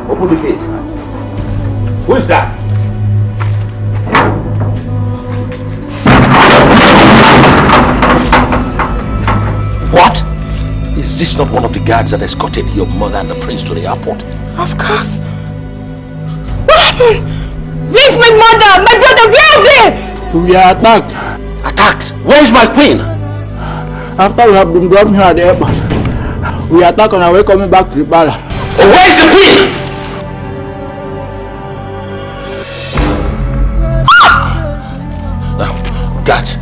Open the gate. Who is that? What? Is this not one of the guards that escorted your mother and the prince to the airport? Of course. What happened? Where's my mother? My brother, where are they? We are attacked. Attacked? Where is my queen? After we have been brought here at the airport, we attack on our way coming back to the palace. Where is the queen? Now, guards,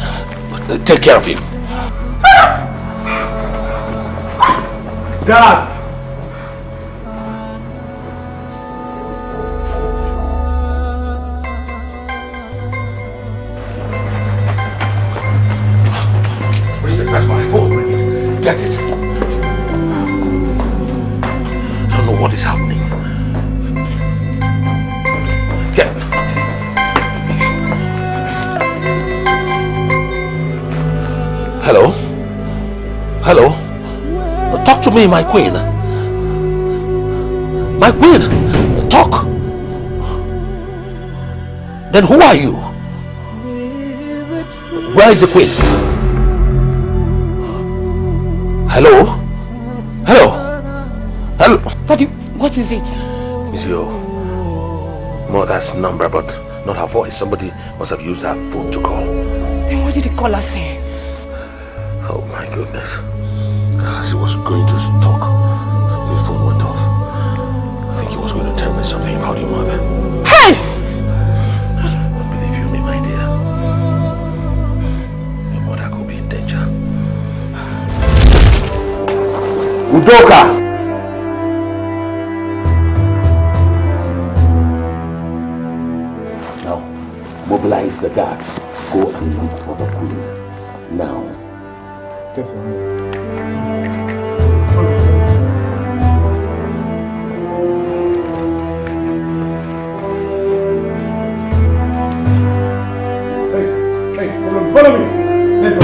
take care of him. Guards! That's my phone. Bring it. Get it. I don't know what is happening. Get it. Hello? Hello? Talk to me, my queen. My queen, talk. Then who are you? Where is the queen? Hello? Hello? Hello? Daddy, what is it? It's your mother's number, but not her voice. Somebody must have used her phone to call. Then what did the caller say? Oh my goodness. As he was going to talk, his phone went off. I think he was going to tell me something about your mother. Hey! But believe you me, my dear, your mother could be in danger. Udoka! Now, mobilize the guards. Go and look for the queen. Now. Yes, sir. Follow me. Let's go.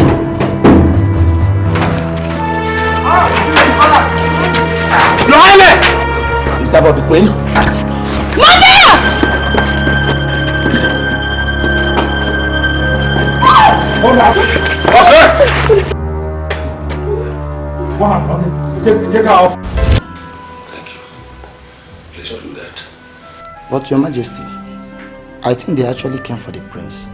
Your Highness! Is that about the queen? Mother! Hold on. Take her up. Thank you. Please do that. But Your Majesty, I think they actually came for the prince.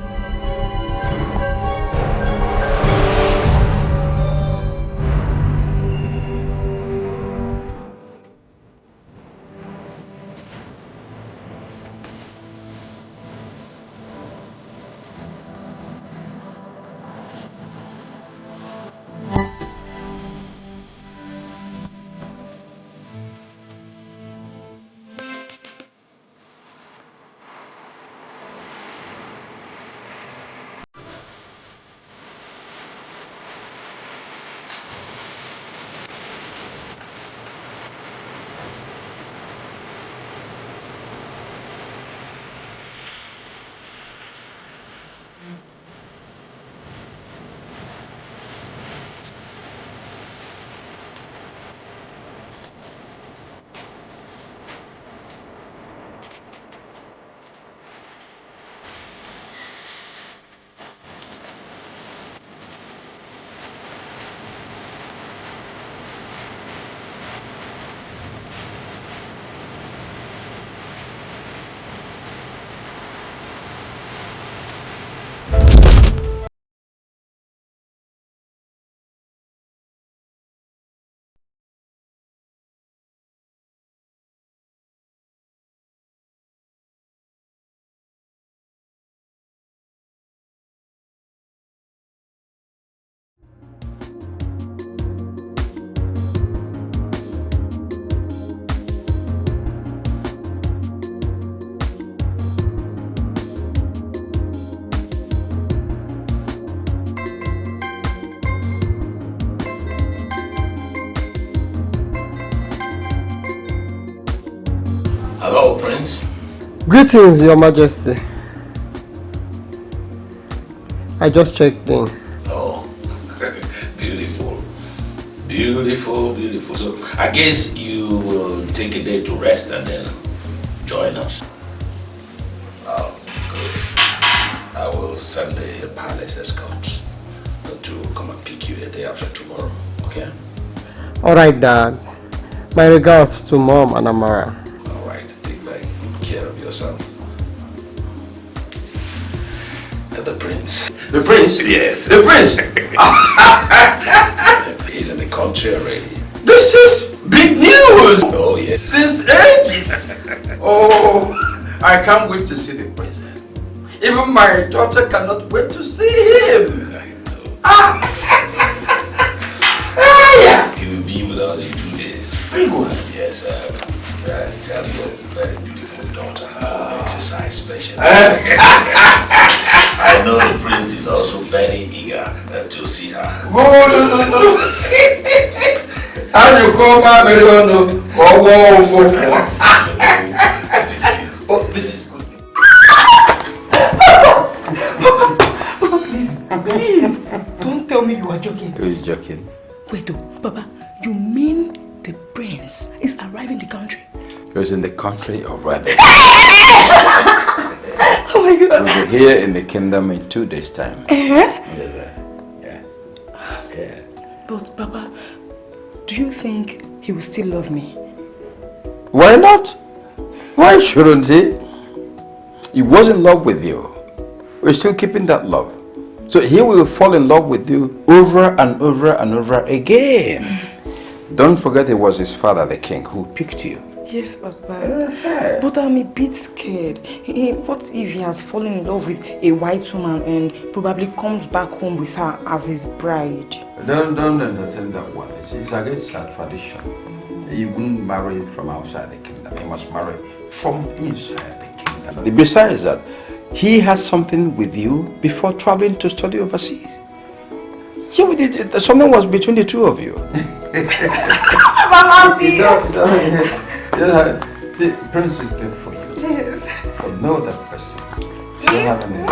Hello, Prince. Greetings, Your Majesty. I just checked in. Oh, beautiful. Beautiful, beautiful. So, I guess you will take a day to rest and then join us. Oh, good. I will send the palace escorts to come and pick you the day after tomorrow, okay? Alright, Dad. My regards to Mom and Amara. Alright, take very good care of yourself. And the prince. The prince? Yes. The prince? He's in the country already. This is big news! Oh, yes. Since ages! Oh, I can't wait to see the prince. Even my daughter cannot wait to see him. I know. Yeah. He will be with us in 2 days. Very good. Yes, tell your very beautiful daughter to exercise special. I know the prince is also very eager to see her. Good. How you call my Mariano? Oh, That is it. oh, this is good. Please, don't tell me you are joking. Who is joking? Wait, Papa, you mean the prince is arriving the country? He was in the country already. Oh my God. We'll be here in the kingdom in 2 days' time. Yeah. But Papa, do you think he will still love me? Why not? Why shouldn't he? He was in love with you. We're still keeping that love. So he will fall in love with you over and over and over again. Don't forget it was his father, the king, who picked you. Yes, Papa. But I'm a bit scared. What if he has fallen in love with a white woman and probably comes back home with her as his bride? Don't entertain that one. It's against our tradition. He wouldn't marry from outside the kingdom. He must marry from inside the kingdom. Besides that, he had something with you before traveling to study overseas. Yeah, something was between the two of you. See, Prince is there for you. Yes. For no other person. You don't have any.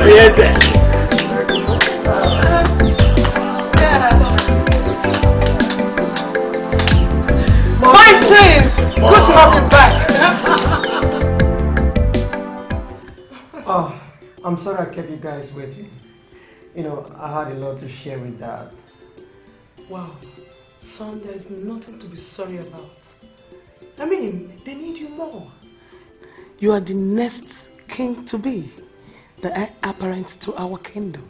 Yes, sir. My prince! Good to have you back! Oh, I'm sorry I kept you guys waiting. You know, I had a lot to share with Dad. Wow, son, there is nothing to be sorry about. I mean, they need you more. You are the next king to be, the heir apparent to our kingdom.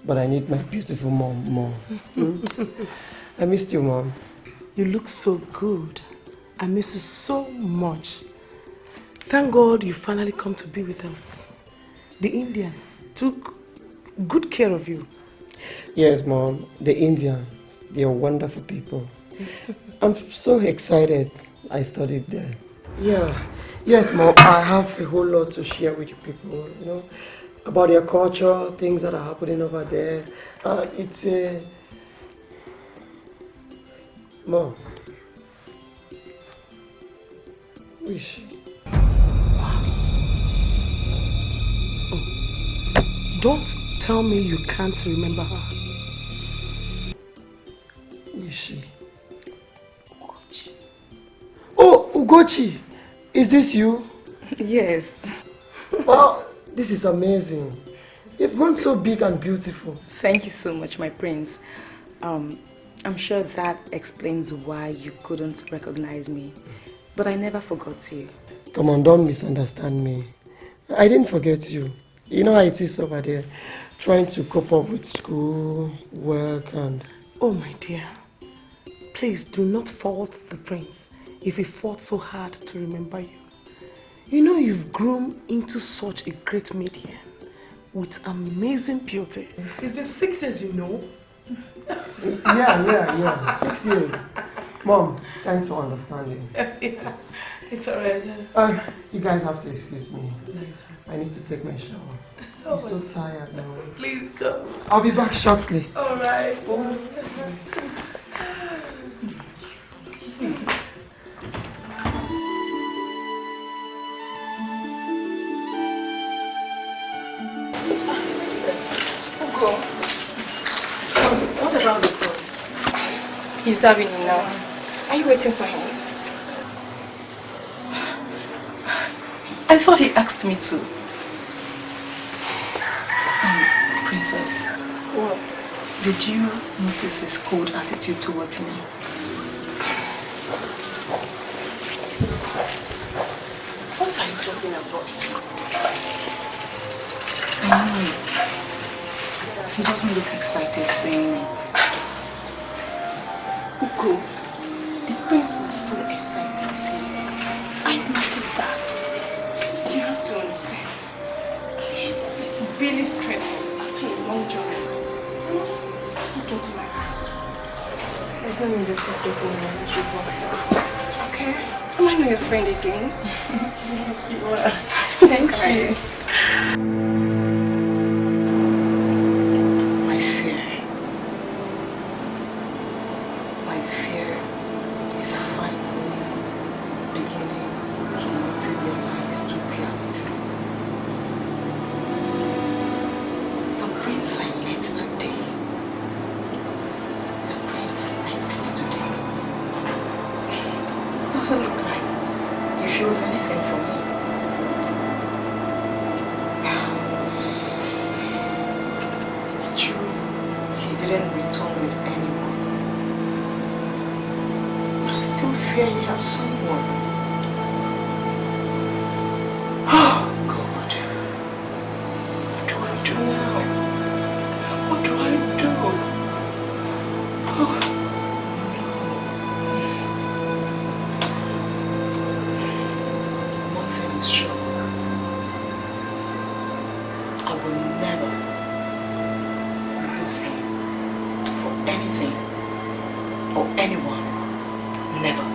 But I need my beautiful mom more. I missed you, Mom. You look so good. I miss you so much. Thank God you finally come to be with us. The Indians took good care of you. Yes, Mom. The Indians, they are wonderful people. I'm so excited I studied there. Yeah. Yes, Mom. I have a whole lot to share with you people, you know, about their culture, things that are happening over there. It's a... Mom. Who is she? Don't tell me you can't remember her. Who is she? Ugochi. Oh, Ugochi! Is this you? Yes. Wow, this is amazing. You've grown so big and beautiful. Thank you so much, my prince. I'm sure that explains why you couldn't recognize me. But I never forgot you. Come on, don't misunderstand me. I didn't forget you. You know how it is over there, trying to cope up with school, work, and... Oh, my dear. Please do not fault the prince if he fought so hard to remember you. You know you've grown into such a great medium with amazing beauty. It's been 6 years, you know. Yeah. 6 years. Mom, thanks for understanding. Yeah, it's alright. You guys have to excuse me. Nice. I need to take my shower. I'm so tired now. Please go. I'll be back shortly. Alright. What about the clothes? He's having it now. Are you waiting for him? I thought he asked me to. Princess. What? Did you notice his cold attitude towards me? What are you talking about? He doesn't look excited seeing me. Ugo, the prince was so excited seeing me. I noticed that. You have to understand. He's really stressed after a long journey. Look into my eyes. There's no need of getting unnecessary water. Okay? Am I not your friend again? Yes, you are. Thank you. My fear is finally beginning to materialize to reality. The prince I met today. Doesn't look like he feels anything for me. It's true, he didn't return with anyone. But I still fear he has someone. Oh God, what do I do now? What do I do? Oh. Sure. I will never lose him for anything or anyone. Never.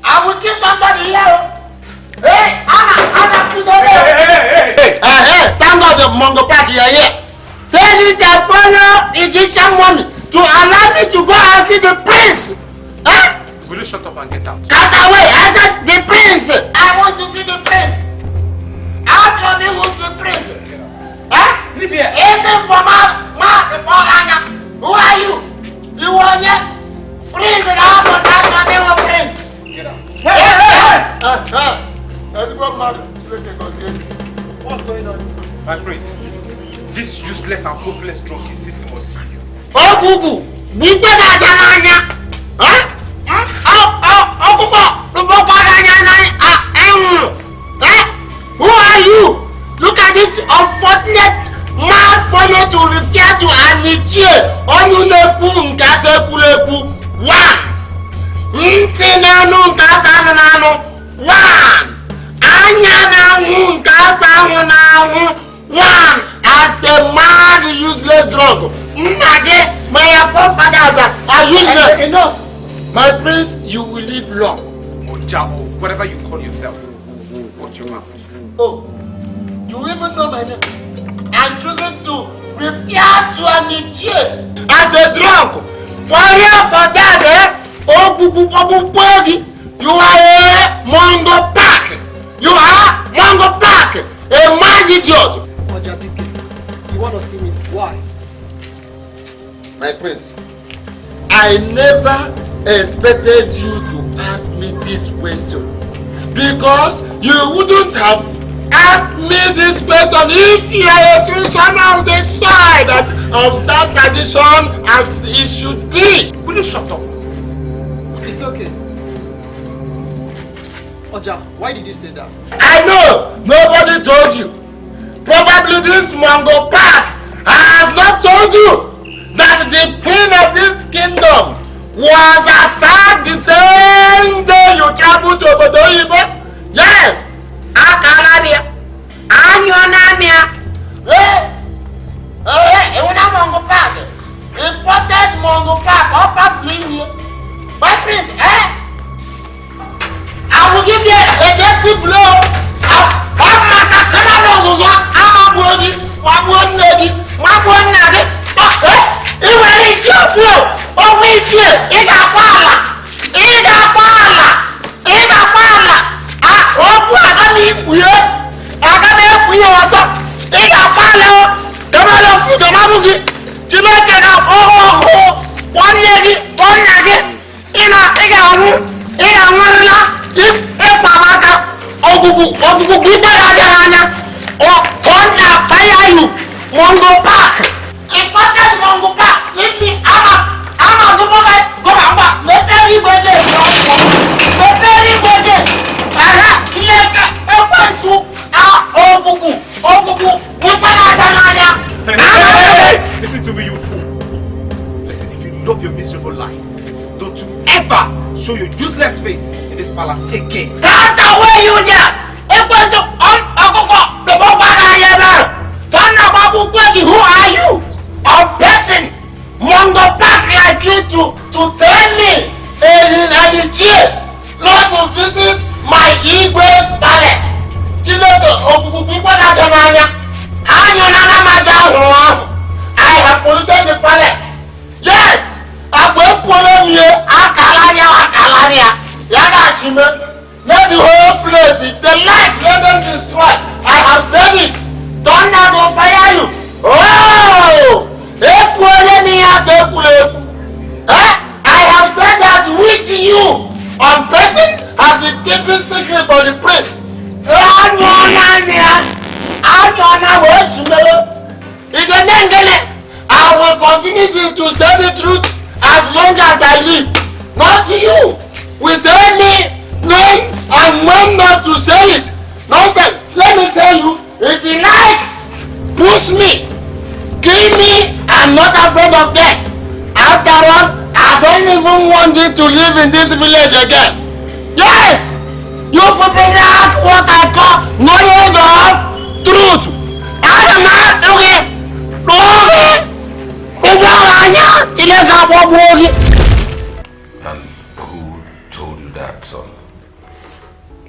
I will kill somebody here. Hey, Anna, please hurry. Hey, thank God the Mongo Park you are here. Tell this foreign Egyptian money to allow me to go and see the prince. Huh? Will you shut up and get out? Cut away! I said the prince! I want to see the prince! Out of me who's the prince? Huh? Leave here! Listen for who are you? You want it? Prince and out of me who prince? Get out. Hey! Let's go, mother. What's going on? My prince, this useless and hopeless drunken system will see you. Oh, boo-boo! Big brother, huh? Who are you? Look at this unfortunate mad follow to refer to Anichie Onunepu Nkasepulepu. One. Ntinanu Nkasananu. One. Anyanahu Nkasananu. One. As a mad useless drunk. Nage, my forefathers are useless. Enough. My prince, you will live long. Oja, or whatever you call yourself. Watch your mouth. Oh, you even know my name. I'm choosing to refer to Anichie as a drunk. For real, for that, oh, you are a Mongo Park. You are Mongo Park, a mad idiot. Oja, you want to see me? Why? My prince, I never expected you to ask me this question because you wouldn't have asked me this question if you are a true son of the side that observe tradition as it should be. Will you shut up? It's okay. Oja, why did you say that? I know nobody told you. Probably this Mongo Park has not told you that the queen of this kingdom was attacked the same day you traveled to Obodoyibo. Yes, Akalabia, Anyonamia. Una Mongo Park, imported Mongo Park, upper Pliny. My prince, I will give you a dirty blow. Mongo Park! Important Mongo Park! Let me, I'm a go back. Let everybody let everybody. Listen to me, you fool. Listen, if you love your miserable life, don't you ever show your useless face in this palace again. Cut away, you there! Who are you? A person, Mongo Park like you to tell me Anichie not to visit my Igwe's palace. I have polluted the palace. Yes, I will follow me. Akalaria. Let the whole place, if they like, let them destroy. I have said it. Thunder will fire you. Oh! I have said that with you, person has been keeping secret for the prince. I will continue to say the truth as long as I live. Not you. Will tell me when and when not to say it. Nonsense. Let me tell you, if you like, push me, kill me, I'm not afraid of death. After all, I don't even want you to live in this village again. Yes! You people lack what I call knowledge of truth. I don't know, okay? And who told you that, son?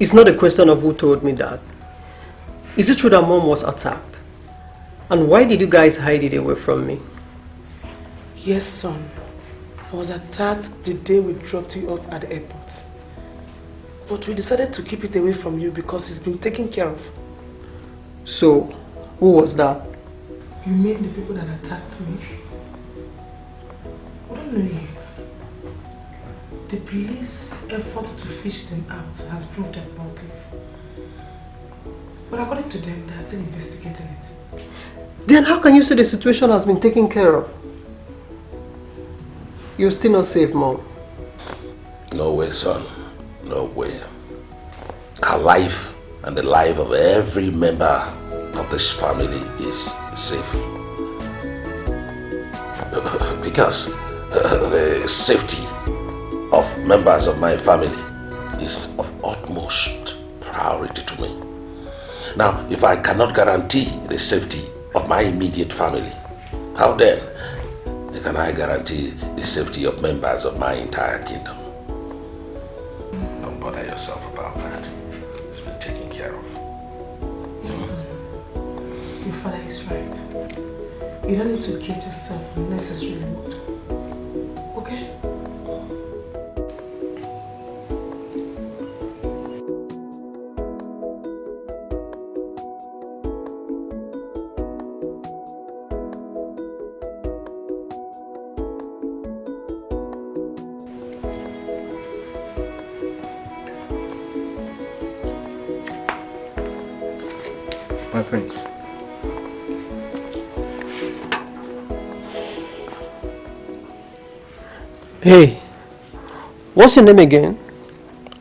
It's not a question of who told me that. Is it true that Mom was attacked? And why did you guys hide it away from me? Yes, son. I was attacked the day we dropped you off at the airport. But we decided to keep it away from you because it's been taken care of. So, who was that? You mean the people that attacked me? We don't know yet. The police effort to fish them out has proved their motive. But according to them, they are still investigating it. Then how can you say the situation has been taken care of? You're still not safe, Mom. No way, son. No way. Our life and the life of every member of this family is safe. Because the safety of members of my family is of utmost priority to me. Now, if I cannot guarantee the safety of my immediate family, how then can I guarantee the safety of members of my entire kingdom? Don't bother yourself about that. It's been taken care of. Yes, son. Your father is right. You don't need to get yourself unnecessarily worked. Okay? My prince. Hey, what's your name again?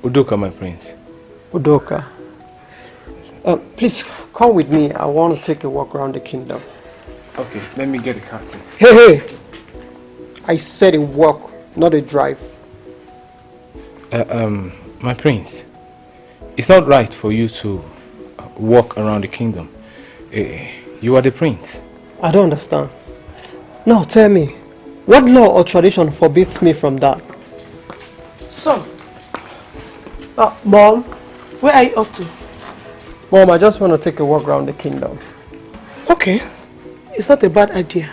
Udoka, my prince. Udoka. Please come with me. I want to take a walk around the kingdom. Okay, let me get a car, please. Hey! I said a walk, not a drive. My prince, it's not right for you to walk around the kingdom. You are the prince. I don't understand. Now tell me, what law or tradition forbids me from that? Son, Mom? where are you off to? Mom, I just want to take a walk around the kingdom. Okay, it's not a bad idea.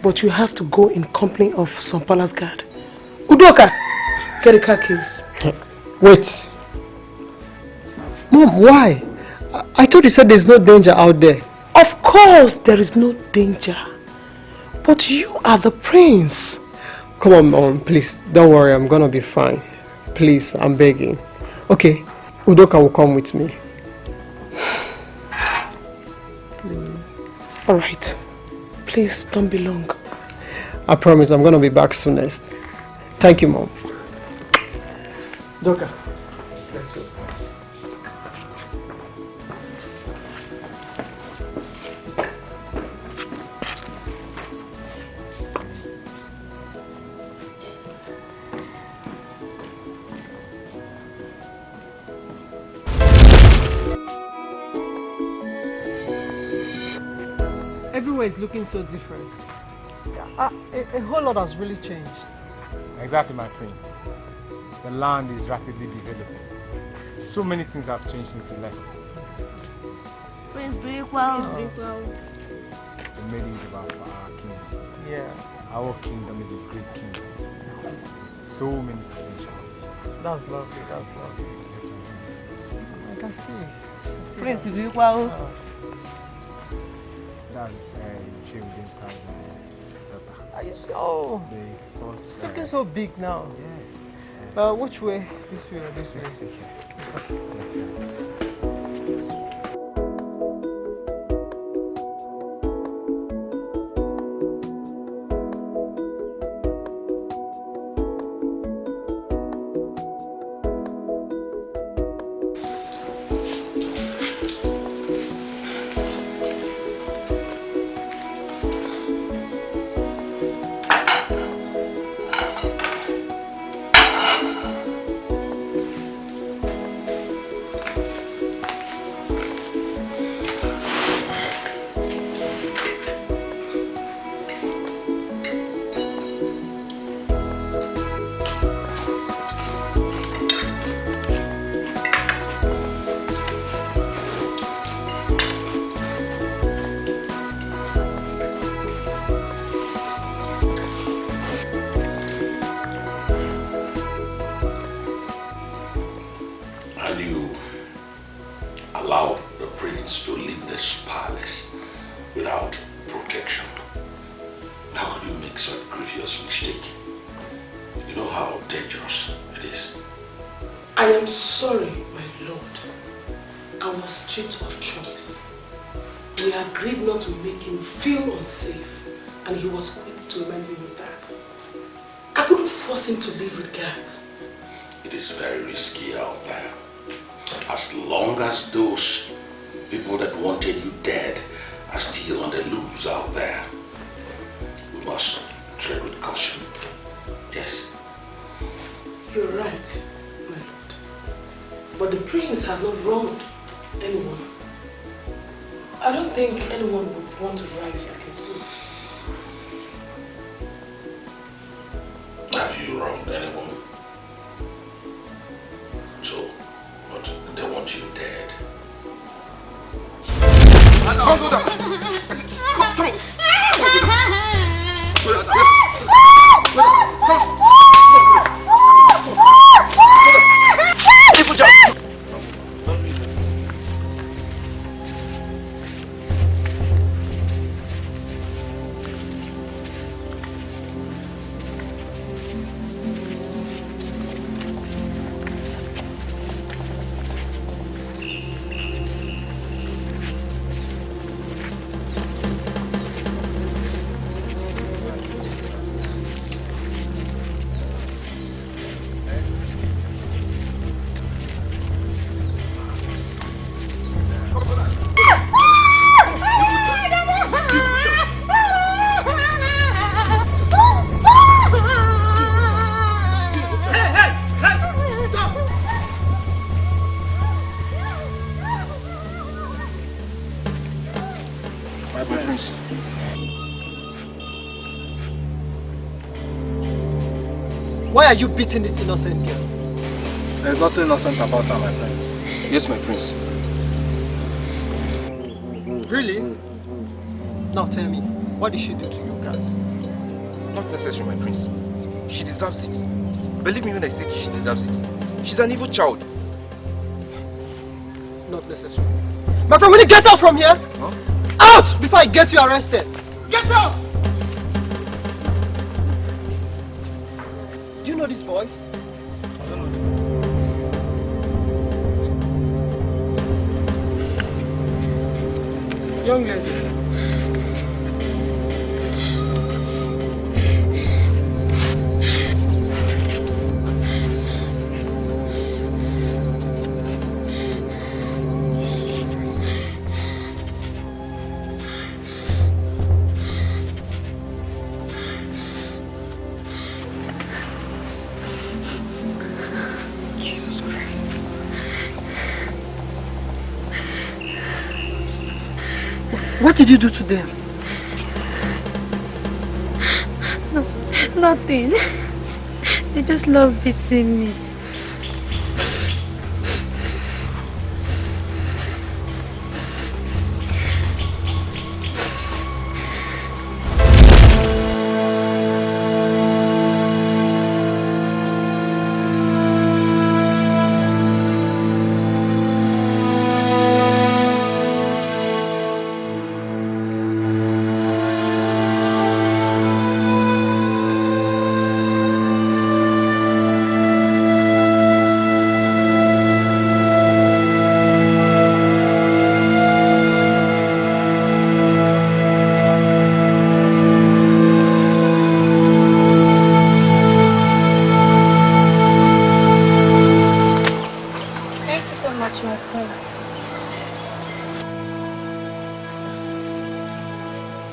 But you have to go in company of some palace guard. Udoka, get the car keys. Wait. Mom, why? I thought you said there's no danger out there. Of course there is no danger. But you are the prince. Come on, Mom, please. Don't worry, I'm gonna be fine. Please, I'm begging. Okay, Udoka will come with me. Alright. Please don't be long. I promise I'm gonna be back soonest. Thank you, Mom. Udoka, let's go. Everywhere is looking so different. A whole lot has really changed. Exactly, my prince. The land is rapidly developing. So many things have changed since you left. Prince Brickwell. The maiden is about our kingdom. Yeah. Our kingdom is a great kingdom. So many potentials. That's lovely, that's lovely. Yes, my prince. I can see. Prince Brickwell. That's children daughter. Are you so? The first. It's looking so big now. Yes. Which way? This way or this way? Yes, okay. Yes, yeah. and you allowed the prince to leave this palace without protection. How could you make such a grievous mistake? You know how dangerous it is. I am sorry, my lord. I was stripped of choice. We agreed not to make him feel unsafe, and he was quick to remind me of that. I couldn't force him to live with guards. It is very risky out there. As long as those people that wanted you dead are still on the loose out there, we must tread with caution. Yes. You're right, my lord. But the prince has not wronged anyone. I don't think anyone would want to rise against him. Have you wronged anyone? So, but they want you dead. Don't do that! Come on! Why are you beating this innocent girl? There's nothing innocent about her, my prince. Yes, my prince. Really? Now tell me, what did she do to you guys? Not necessary, my prince. She deserves it. Believe me when I say she deserves it. She's an evil child. Not necessary. My friend, will you get out from here? Huh? Out before I get you arrested. Get out! Do you know this voice? I don't know. Young lady. Jesus Christ. What did you do to them? No, nothing. They just love beating me.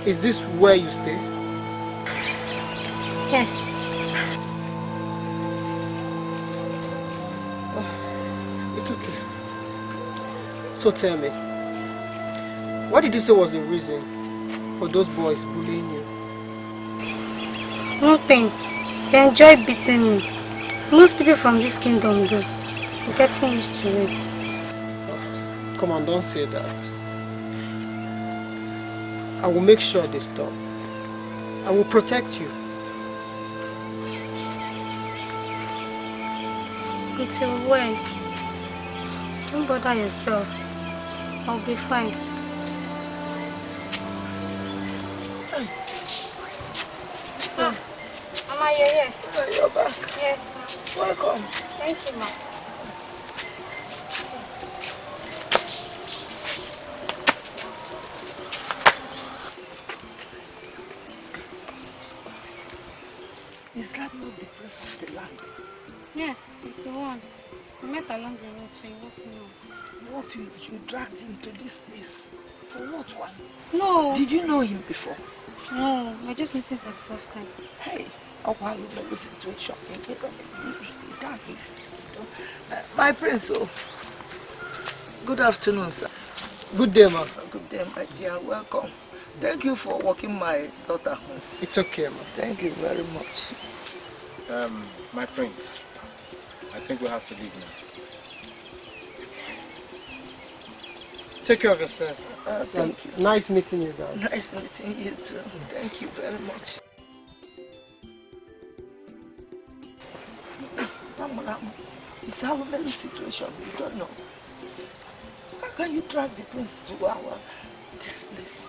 Is this where you stay? Yes. It's okay. So tell me, what did you say was the reason for those boys bullying you? Nothing. They enjoy beating me. Most people from this kingdom do. I'm getting used to it. Oh, come on, don't say that. I will make sure they stop. I will protect you. Until when? Don't bother yourself. I'll be fine. Mama, you're here. You're back. Yes. Welcome. Thank you, Ma. Is that not the prince of the land? Yes, it's the one. We met along the road, so you won't know. What, you dragged him to this place? For what one? No. Did you know him before? No, we're just meeting for the first time. Hey, the situation. My prince, oh. Good afternoon, sir. Good day, ma. Good day, my dear. Welcome. Thank you for walking my daughter home. It's okay, ma. Thank you very much. My prince, I think we have to leave now. Take care of yourself. Thank you. Nice meeting you guys. Nice meeting you too. Thank you very much. It's our very situation. You don't know. How can you drag the prince to this place?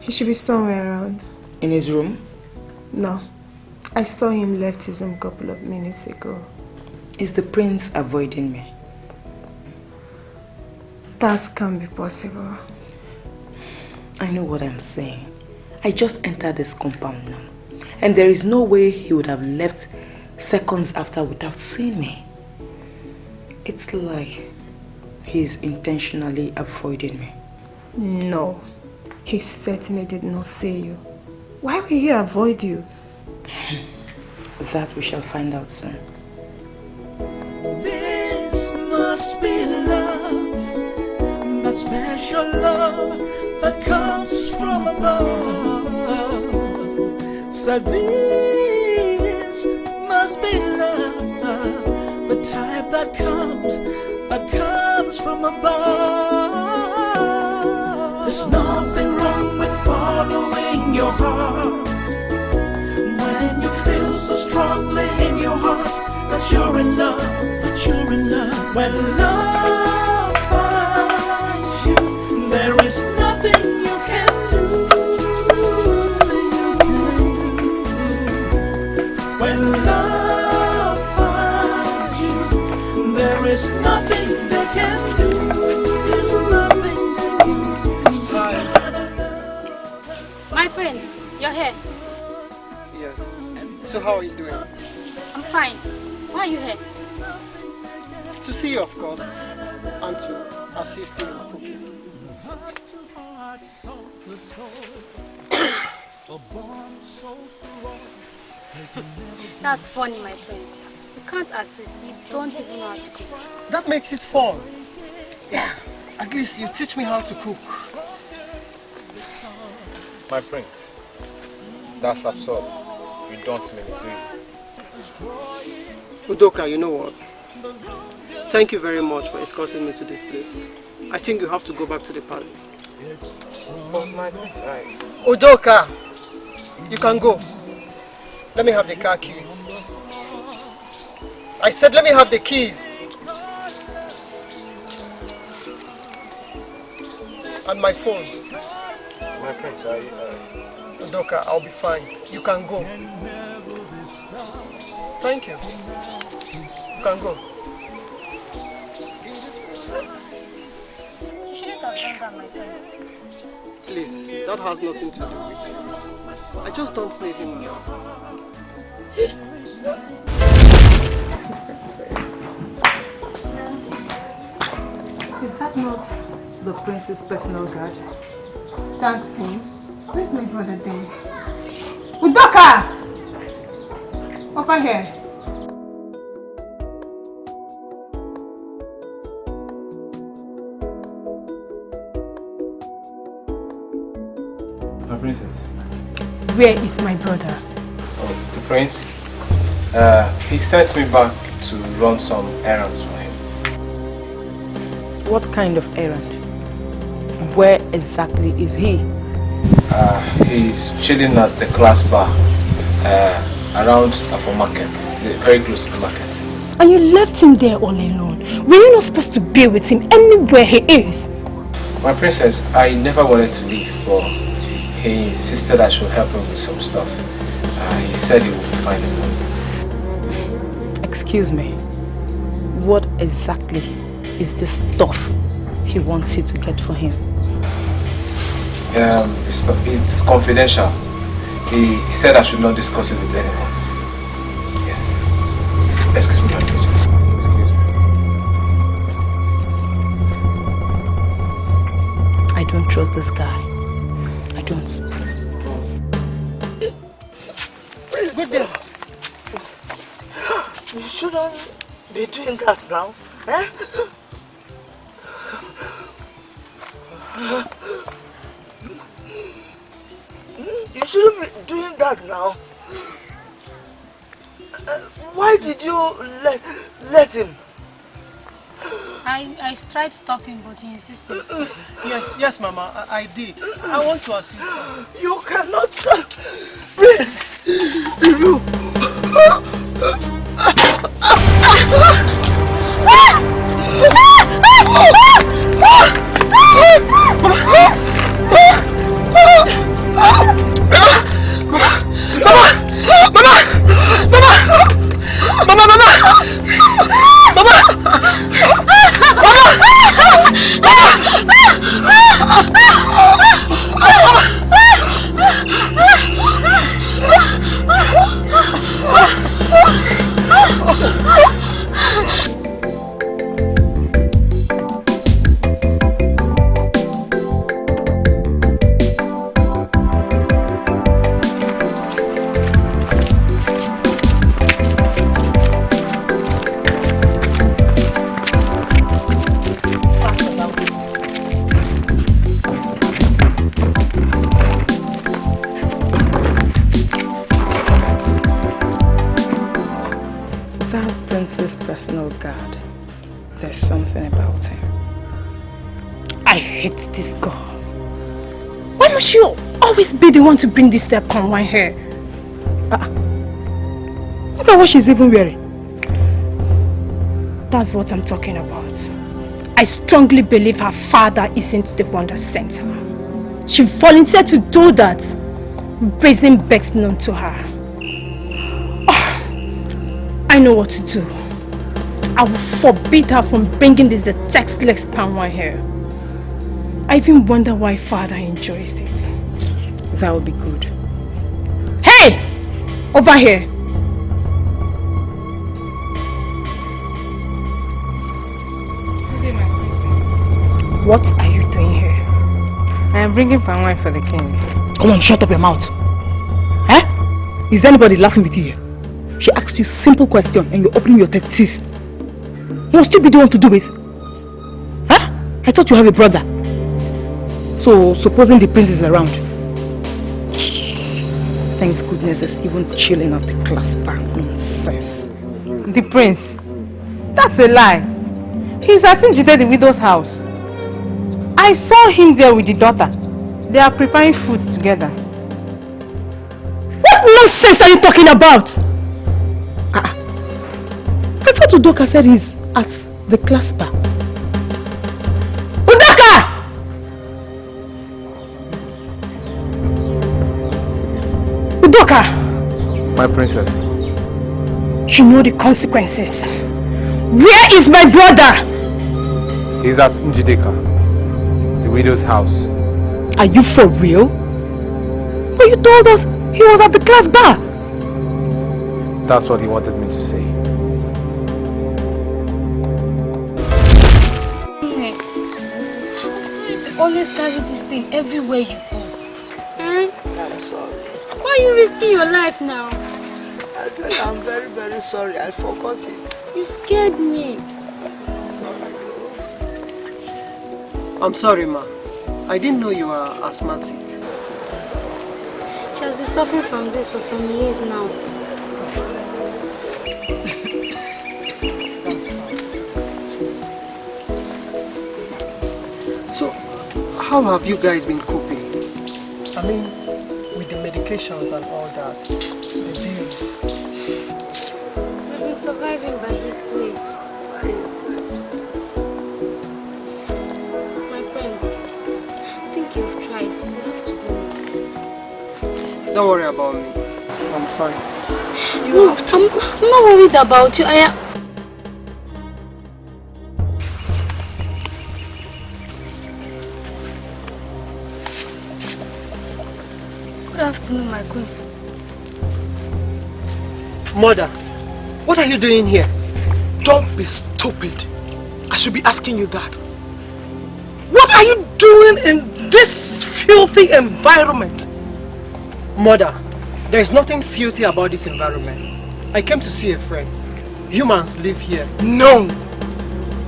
He should be somewhere around. In his room? No. I saw him left his room a couple of minutes ago. Is the prince avoiding me? That can't be possible. I know what I'm saying. I just entered this compound now. And there is no way he would have left seconds after without seeing me. It's like he's intentionally avoiding me. No. He certainly did not see you. Why will he avoid you? That we shall find out soon. This must be love, that special love that comes from above. So this must be love, the type that comes from above. There's nothing wrong with following your heart when you feel so strongly in your heart that you're in love, When love finds you, there is nothing you can do. When love finds you, there is nothing they can do. There's nothing they can do. My prince, you're here. Yes. So how are you doing? I'm fine. Why are you here? To see you, of course, and to assist you in cooking. That's funny, my prince. You can't assist. You don't even know how to cook. That makes it fun. Yeah, at least you teach me how to cook. My prince, that's absurd. You don't mean it, do you? Udoka, you know what? Thank you very much for escorting me to this place. I think you have to go back to the palace. But my prince, Udoka, you can go. Let me have the car keys. I said let me have the keys. And my phone. My prince, Udoka, I'll be fine. You can go. Thank you. You can go. You shouldn't have done that, my child. Please, that has nothing to do with you. I just don't need him around. Is that not the prince's personal guard? Thanks him. Where's my brother then? Udoka! Over here. My princess. Where is my brother? Oh, the prince? He sent me back to run some errands for him. What kind of errand? Where exactly is he? He's chilling at the class bar around Afo Market, very close to the market. And you left him there all alone. Were you not supposed to be with him anywhere he is? My princess, I never wanted to leave, but he insisted I should help him with some stuff. He said he would be fine alone. Excuse me. What exactly is the stuff he wants you to get for him? It's confidential. He said I should not discuss it with anyone. Yes. Excuse me, my princess. I don't trust this guy. I don't. Good day. You shouldn't be doing that now. Eh? You shouldn't be doing that now. Why did you let him? I tried to stop him, but he insisted. Yes, Mama, I did. I want to assist him. You cannot. Please. You. Prince's personal guard. There's something about him. I hate this girl. Why must you always be the one to bring this step on wine here? Look at what she's even wearing. That's what I'm talking about. I strongly believe her father isn't the one that sent her. She volunteered to do that, raising begs known to her. I know what to do. I will forbid her from bringing this the textless palm wine here. I even wonder why father enjoys it. That would be good. Hey! Over here! What are you doing here? I am bringing palm wine for the king. Come on, shut up your mouth. Eh? Is anybody laughing with you here? She asked you a simple question and you're opening your testes. Must you be the one to do it? Huh? I thought you have a brother. So, supposing the prince is around. Thank goodness he's even chilling at the class bar. Nonsense. The prince? That's a lie. He's at Njide, the widow's house. I saw him there with the daughter. They are preparing food together. What nonsense are you talking about? I thought Udoka said he's at the class bar. Udoka! Udoka! My princess. You know the consequences. Where is my brother? He's at Njideka, the widow's house. Are you for real? But you told us he was at the class bar. That's what he wanted me to say. Always carry this thing everywhere you go. I'm sorry. Why are you risking your life now? I said I'm very, very sorry. I forgot it. You scared me. Sorry. I'm sorry, ma. I didn't know you were asthmatic. She has been suffering from this for some years now. So, how have you guys been coping? I mean, with the medications and all that, the bills. We've been surviving by His grace. By His grace. My friends, I think you've tried. You have to go. Don't worry about me. I'm fine. You have to. I'm not worried about you. Good afternoon, my queen. Mother, what are you doing here? Don't be stupid. I should be asking you that. What are you doing in this filthy environment? Mother, there is nothing filthy about this environment. I came to see a friend. Humans live here. No!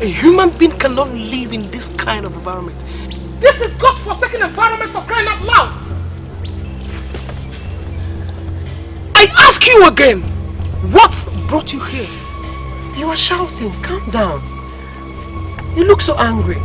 A human being cannot live in this kind of environment. This is God-forsaken environment for crying out loud! I ask you again, what brought you here? You are shouting. Calm down. You look so angry.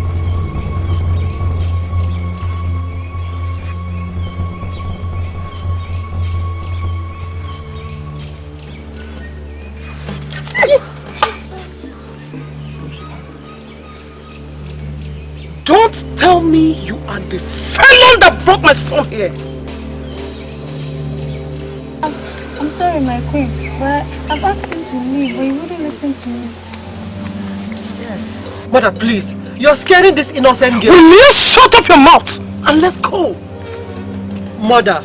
Don't tell me you are the felon that brought my son here. I'm sorry, my queen, but I've asked him to leave, but he wouldn't listen to me. Yes. Mother, please. You're scaring this innocent girl. Will you shut up your mouth and let's go? Mother.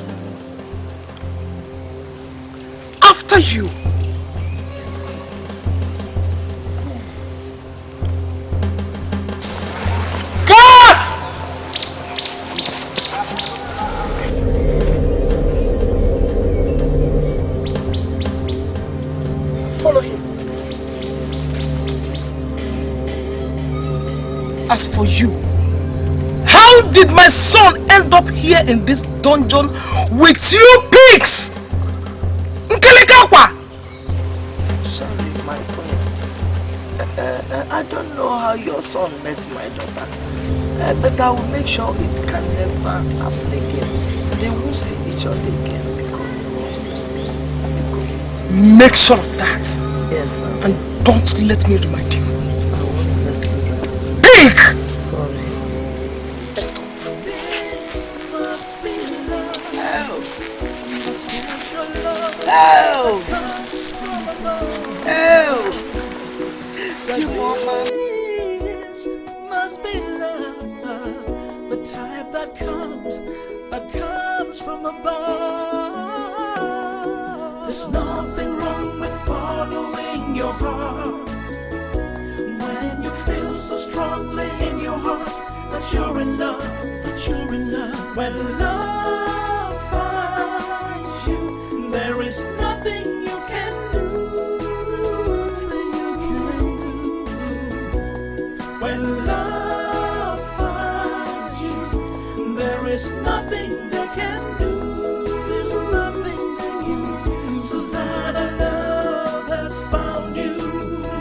After you. As for you, how did my son end up here in this dungeon with you pigs? Sorry, my queen. I don't know how your son met my daughter. But I will make sure it can never happen again. They won't see each other again because... Make sure of that. Yes, sir. And don't let me remind you. Sorry. Let's go. Help! Help! Help! You mama. Must be love, the type that comes from above. There's nothing wrong with following your heart. When you feel so strongly in your heart that you're in love, When love finds you, there is nothing you can do. When love is nothing they can do. There's nothing they can do. Susanna, love has found you.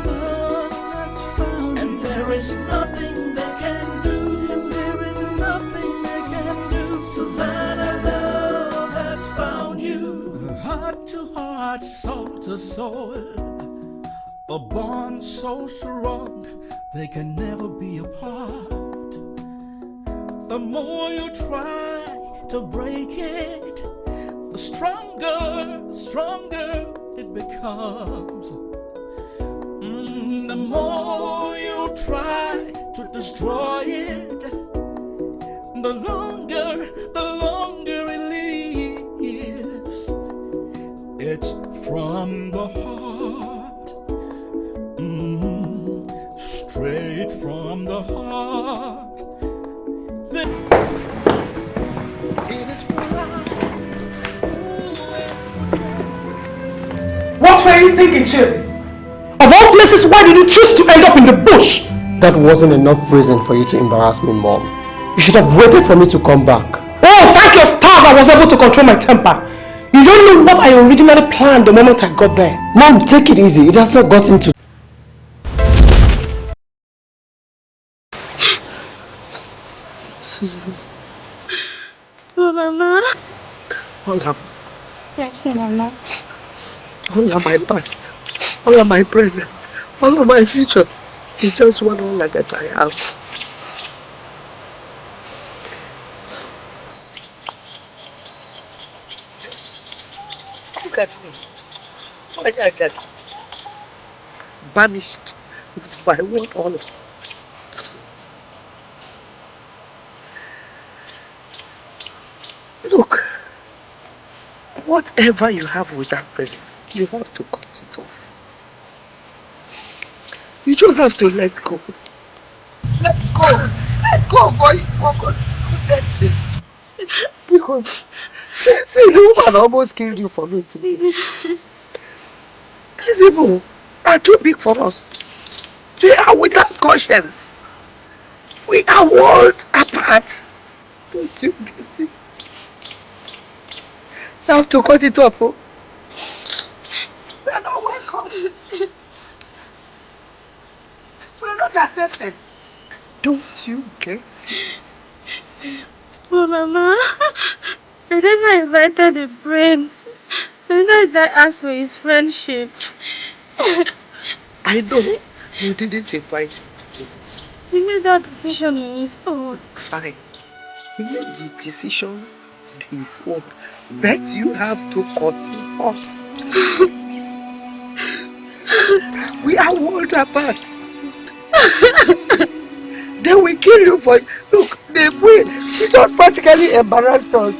Love has found you. And there is nothing they can do. There is nothing they can do. Susanna, love has found you. Heart to heart, soul to soul, a bond so strong they can never be apart. The more you try to break it, the stronger it becomes. The more you try to destroy it, the longer it lives. It's from the heart, straight from the heart. It is for life. What were you thinking, Chili? Of all places, why did you choose to end up in the bush? That wasn't enough reason for you to embarrass me, Mom. You should have waited for me to come back. Oh, thank your stars I was able to control my temper. You don't know what I originally planned the moment I got there. Mom, take it easy. It has not gotten to... Susan. Oh, Mama. Ola. Yes, Mama. Ola, my past. Ola, my present. Ola, my future. It's just one Ola that I have. Look at me. Why I get banished with my own honor. Look, whatever you have with that prince, you have to cut it off. You just have to let go. Let go! Let go, boy! For God's sake. Because since the woman almost killed you for me today. These people are too big for us. They are without conscience. We are worlds apart. Don't you get it? You have to cut it off. Oh? We are not welcome. We are not accepted. Don't you get it? Oh, Mama. I never invited a friend. I asked for his friendship. I know you didn't invite him to this. He made that decision on his own. Fine. He made the decision on his own. But you have to cut him off. We are worlds apart. They will kill you for... Look, the way she just practically embarrassed us.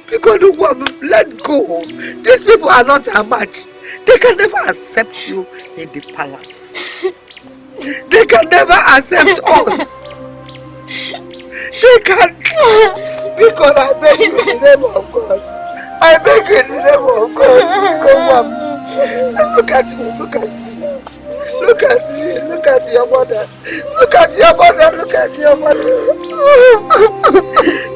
Because the woman, let go. These people are not a match. They can never accept you in the palace. They can never accept us. They can't. Because I beg you in the name of God. I beg you in the name of God. Come on. Look at me, look at me. Look at me, look at your mother. Look at your mother, look at your mother.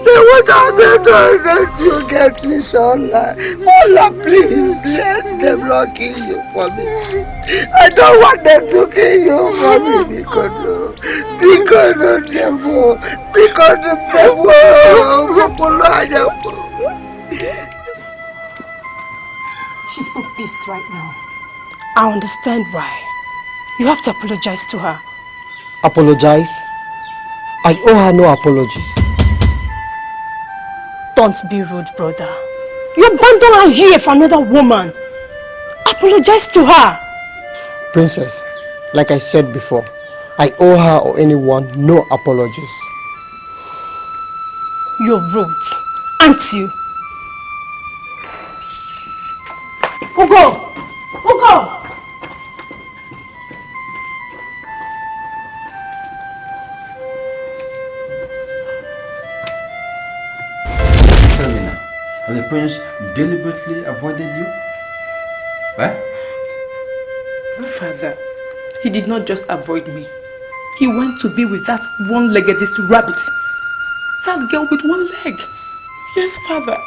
They want us to you get it, Ola. Ola, please, let them not kill you for me. I don't want them to kill you for me because of them. Because of them. She's so pissed right now. I understand why. You have to apologize to her. Apologize? I owe her no apologies. Don't be rude, brother. You abandoned her here for another woman. Apologize to her. Princess, like I said before, I owe her or anyone no apologies. You're rude, aren't you? Ugo! Ugo! Tell me now, the prince deliberately avoided you? What? Father, he did not just avoid me. He went to be with that one-legged rabbit. That girl with one leg. Yes, Father.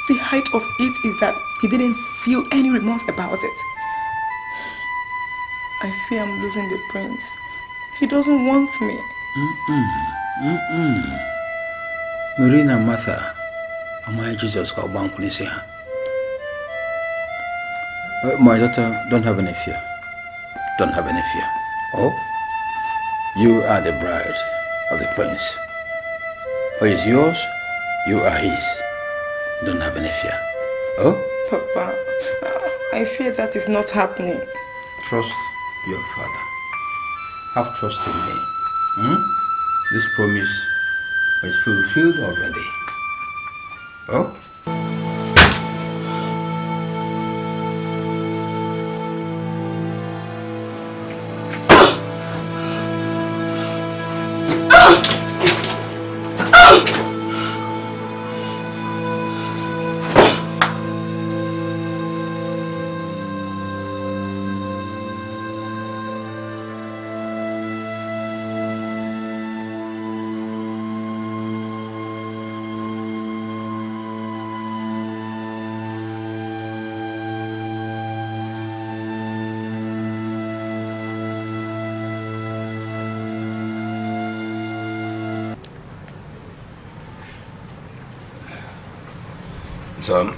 The height of it is that he didn't feel any remorse about it. I fear I'm losing the prince. He doesn't want me. Marina Martha, my Jesus got one police here. My daughter, don't have any fear. Don't have any fear. Oh, you are the bride of the prince. He is yours, you are his. Don't have any fear. Oh? Papa, I fear that is not happening. Trust your father. Have trust in me. This promise is fulfilled already. Oh? Son,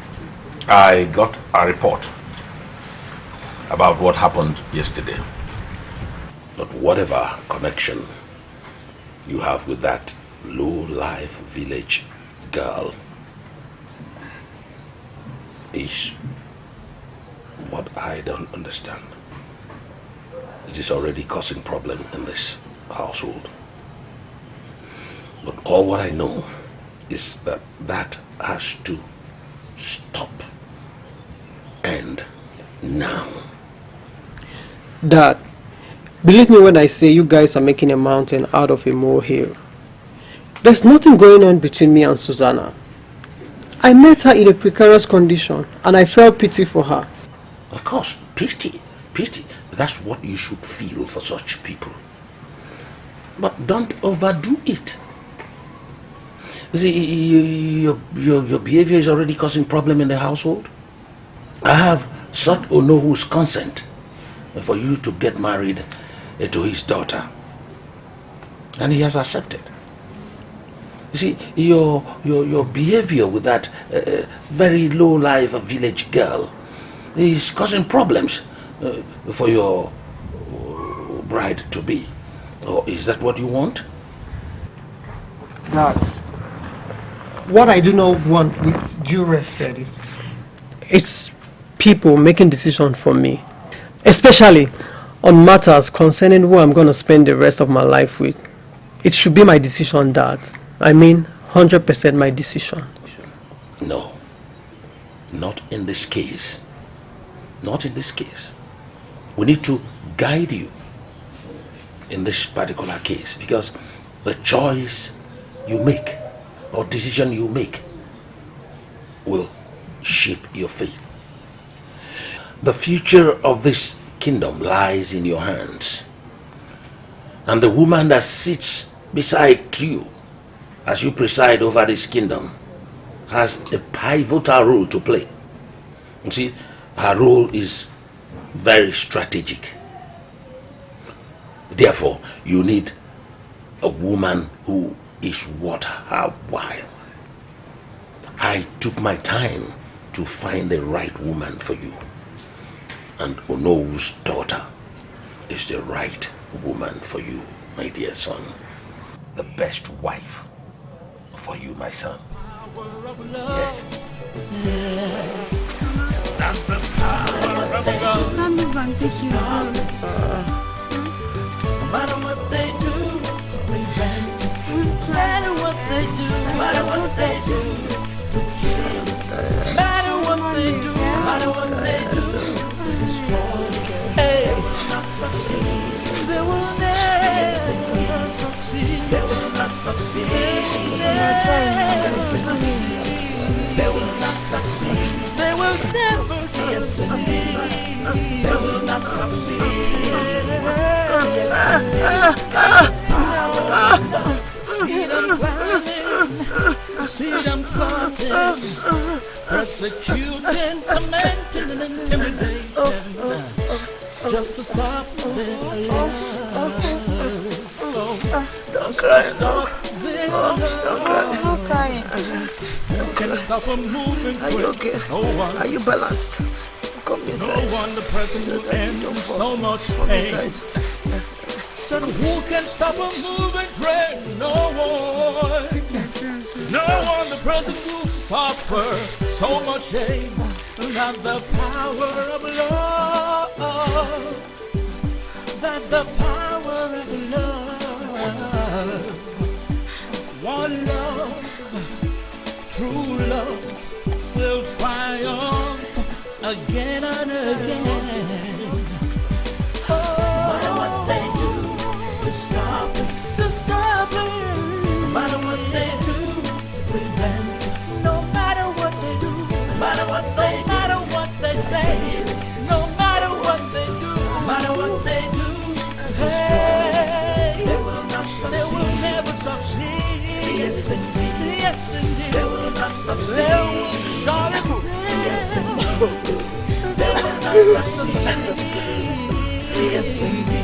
I got a report about what happened yesterday. But whatever connection you have with that low-life village girl is what I don't understand. It is already causing problem in this household. But all what I know is that that has to stop. And now. Dad, believe me when I say you guys are making a mountain out of a molehill. There's nothing going on between me and Susanna. I met her in a precarious condition and I felt pity for her. Of course, pity. That's what you should feel for such people. But don't overdo it. You see, your behavior is already causing problem in the household. I have sought Onohu's consent for you to get married to his daughter. And he has accepted. You see, your behavior with that very low-life village girl is causing problems for your bride-to-be. Or is that what you want? Dad, what I do not want, with due respect, is it's people making decisions for me, especially on matters concerning who I'm going to spend the rest of my life with. It should be my decision, Dad. I mean, 100% my decision. No, not in this case. Not in this case. We need to guide you in this particular case, because the choice you make or decision you make will shape your fate. The future of this kingdom lies in your hands, and the woman that sits beside you as you preside over this kingdom has a pivotal role to play. You see, her role is very strategic. Therefore, you need a woman who is worth her while. I took my time to find the right woman for you. And Ono's daughter is the right woman for you, my dear son. The best wife for you, my son. Yes. That's the power of love. No matter what they do, prevent. No matter what they do, no matter what they do, to kill. No matter what they do, no matter what they do, to destroy. They will not succeed. They will never succeed. They will not succeed. They will not succeed. They will never succeed. They will not succeed. See them climbing. persecuting, tormenting, and intimidating, just to stop their love. Don't cry. Stop this love. Don't cry. I'm not crying. Can stop a moving. Are you okay? No one. Are you balanced? Come inside. No one, the person so who that you ends don't fall. so much Come pain. inside. Said who can stop a moving train? No one. No one, the person who suffers so much shame. That's the power of love. That's the power of love. One love, true love, will triumph again and again. No matter what they do to stop it, no matter what they do to prevent it, no matter what they do, no matter what they do, no matter what they say, no matter what they do, no matter what they do, hey, they will not succeed. They will never succeed. Yes indeed. Yes indeed. They will not succeed. They will surely. Yes indeed. They will not succeed. Yes indeed.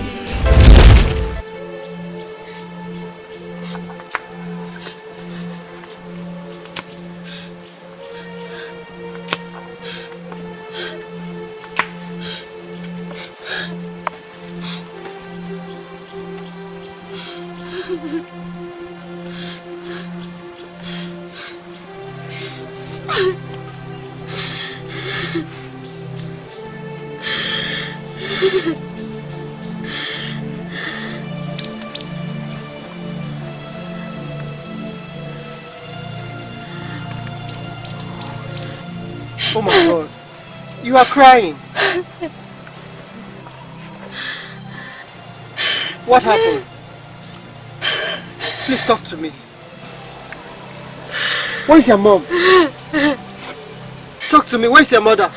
Oh my God. You are crying. What happened? Please talk to me. Where's your mom? Talk to me. Where's your mother?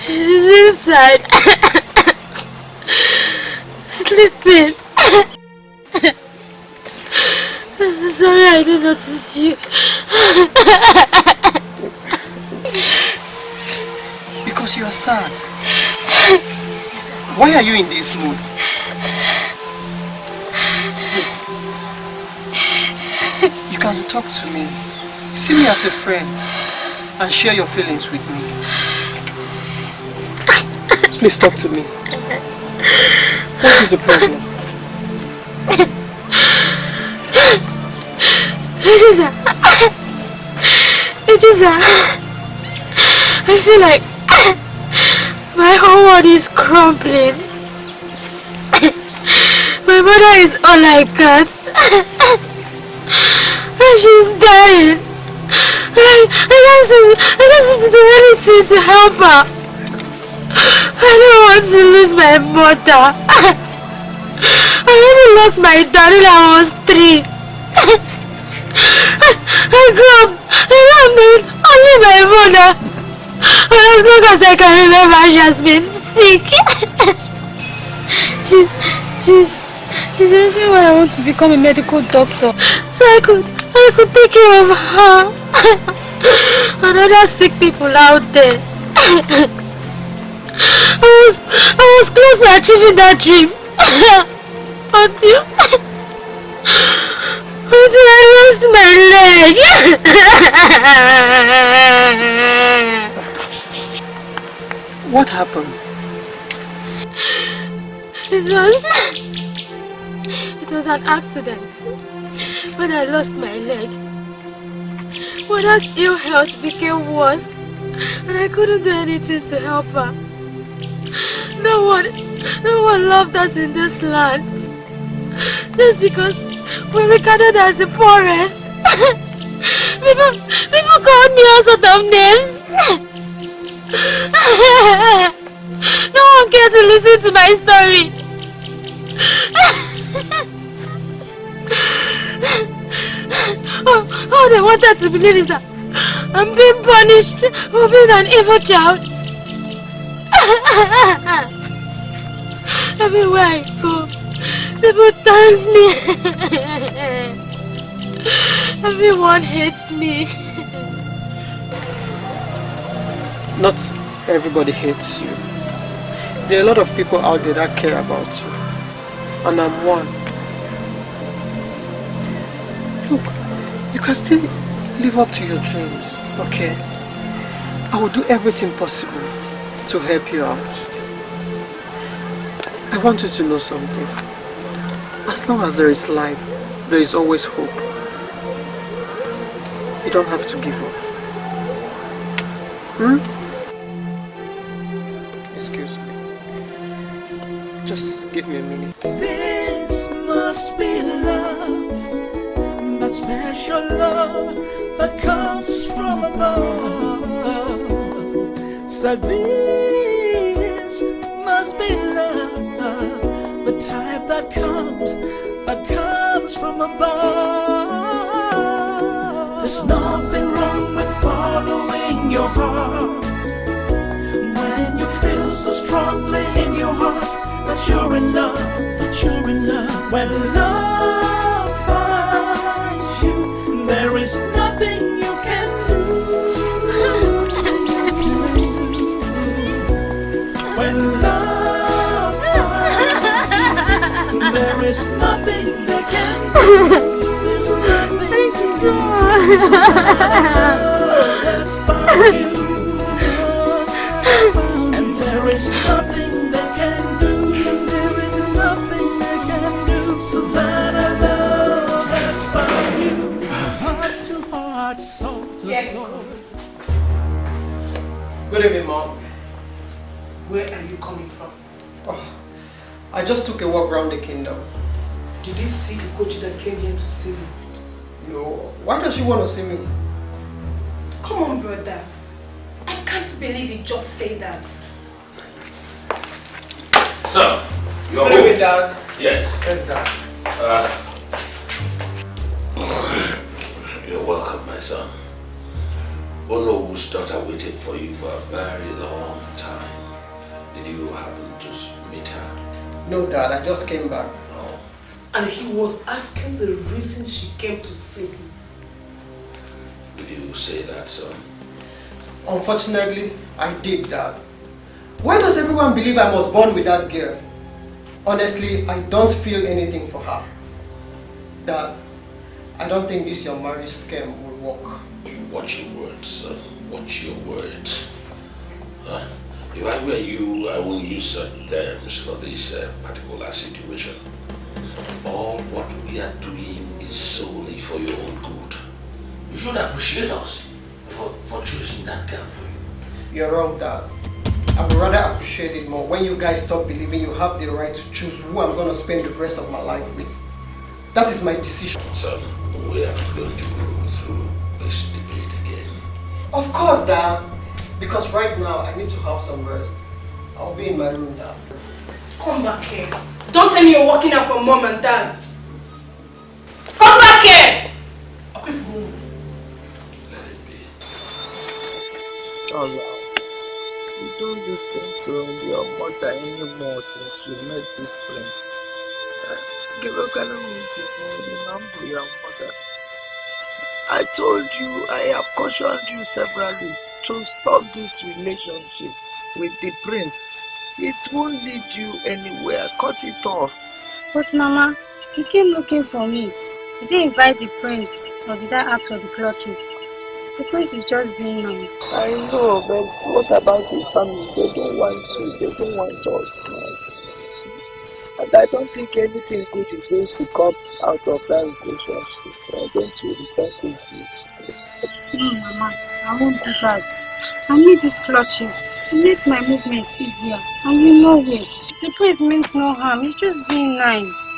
She's inside. Sleeping. Sorry, I didn't notice you. Because you are sad. Why are you in this mood? You can talk to me. See me as a friend and share your feelings with me. Please talk to me. What is the problem? I feel like my whole world is crumbling. My mother is all I got. And she's dying. I can't seem to do anything to help her. I don't want to lose my mother. I already lost my dad when I was 3. I grew up with only my mother. And as long as I can remember, she has been sick. She's the reason why I want to become a medical doctor. So I could take care of her and other sick people out there. I was close to achieving that dream until I lost my leg. What happened? It was an accident. When I lost my leg, Mother's ill health became worse, and I couldn't do anything to help her. No one loved us in this land. Just because we're regarded as the poorest. People called me all sorts of names. No one cared to listen to my story. All they wanted to believe is that I'm being punished for being an evil child. Everywhere I go, people taunt me. Everyone hates me. Not everybody hates you. There are a lot of people out there that care about you. And I'm one. Look, you can still live up to your dreams, okay? I will do everything possible to help you out. I want you to know something. As long as there is life, there is always hope. You don't have to give up. Excuse me. Just give me a minute. This must be love, that special love that comes from above. So this must be love, the type that comes from above. There's nothing wrong with following your heart when you feel so strongly in your heart that you're in love, When love finds you, there is nothing you can do. When love finds you, there is nothing they can do. There's nothing Thank you, that's found you. And there is nothing they can do. There is nothing they can do. Susanna, love has found you. Heart to heart, soul to soul. Good evening, Mom. Where are you coming from? Oh, I just took a walk around the kingdom. Did you see the coach that came here to see me? No. Why does she want to see me? Come on, brother. I can't believe you just say that. So, you're Good evening, Dad. Yes. Yes, Dad. You're welcome, my son. Olo's daughter waited for you for a very long time. Did you happen to meet her? No, Dad. I just came back. Oh. And he was asking the reason she came to see me. Did you say that, son? Unfortunately, I did, Dad. Why does everyone believe I was born with that girl? Honestly, I don't feel anything for her. Dad, I don't think this your marriage scheme will work. You watch your words, son. Watch your words. If I were you, I will use certain terms for this particular situation. All what we are doing is solely for your own good. You should appreciate us for choosing that girl for you. You're wrong, Dad. I would rather appreciate it more when you guys stop believing you have the right to choose who I'm going to spend the rest of my life with. That is my decision. Son, we are going to go through this debate again. Of course, Dad. Because right now, I need to have some rest. I'll be in my room, Dad. Come back here. Don't tell me you're working out for Mom and Dad. Come back here! Let it be. Oh, yeah. You don't listen to your mother anymore since you met this prince. Give a kind of meeting for your mother. I told you, I have cautioned you severally to stop this relationship with the prince. It won't lead you anywhere. Cut it off. But Mama, he came looking for me. Did they invite the prince or did I ask for the clutches? The prince is just being nice. I know, but what about his family? They don't want you. They don't want us. And I don't think anything good is going to come out of that relationship. So I'm going to return things. No, Mama, I won't do that. I need these clutches. It makes my movement easier. And you know it. The prince means no harm. He's just being nice.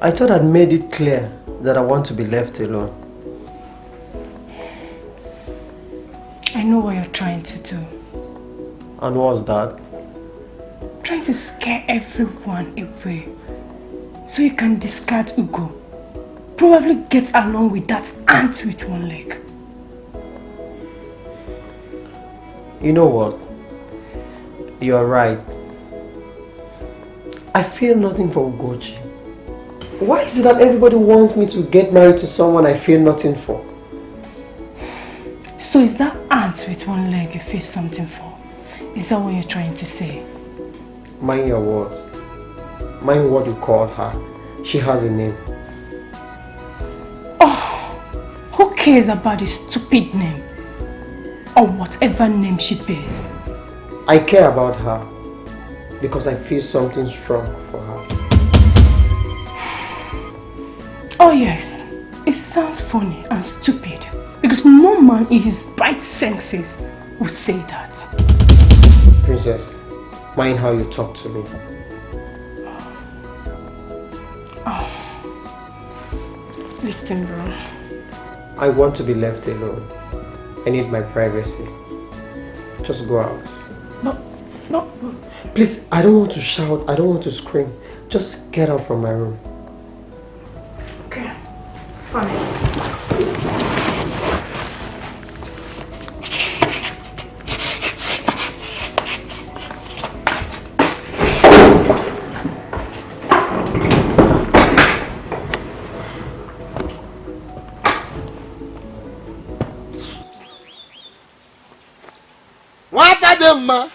I thought I'd made it clear that I want to be left alone. I know what you're trying to do. And what's that? Trying to scare everyone away so you can discard Ugo. Probably get along with that ant with one leg. You know what? You're right. I feel nothing for Ugochi. Why is it that everybody wants me to get married to someone I feel nothing for? So is that ant with one leg you feel something for? Is that what you're trying to say? Mind your words. Mind what you call her. She has a name. Oh, who cares about the stupid name? Or whatever name she bears? I care about her because I feel something strong for her. Oh yes, it sounds funny and stupid because no man in his bright senses would say that. Princess, mind how you talk to me. Oh. Listen, bro. I want to be left alone. I need my privacy. Just go out. No. Please, I don't want to shout. I don't want to scream. Just get out from my room. Okay, fine. Nwata dị mma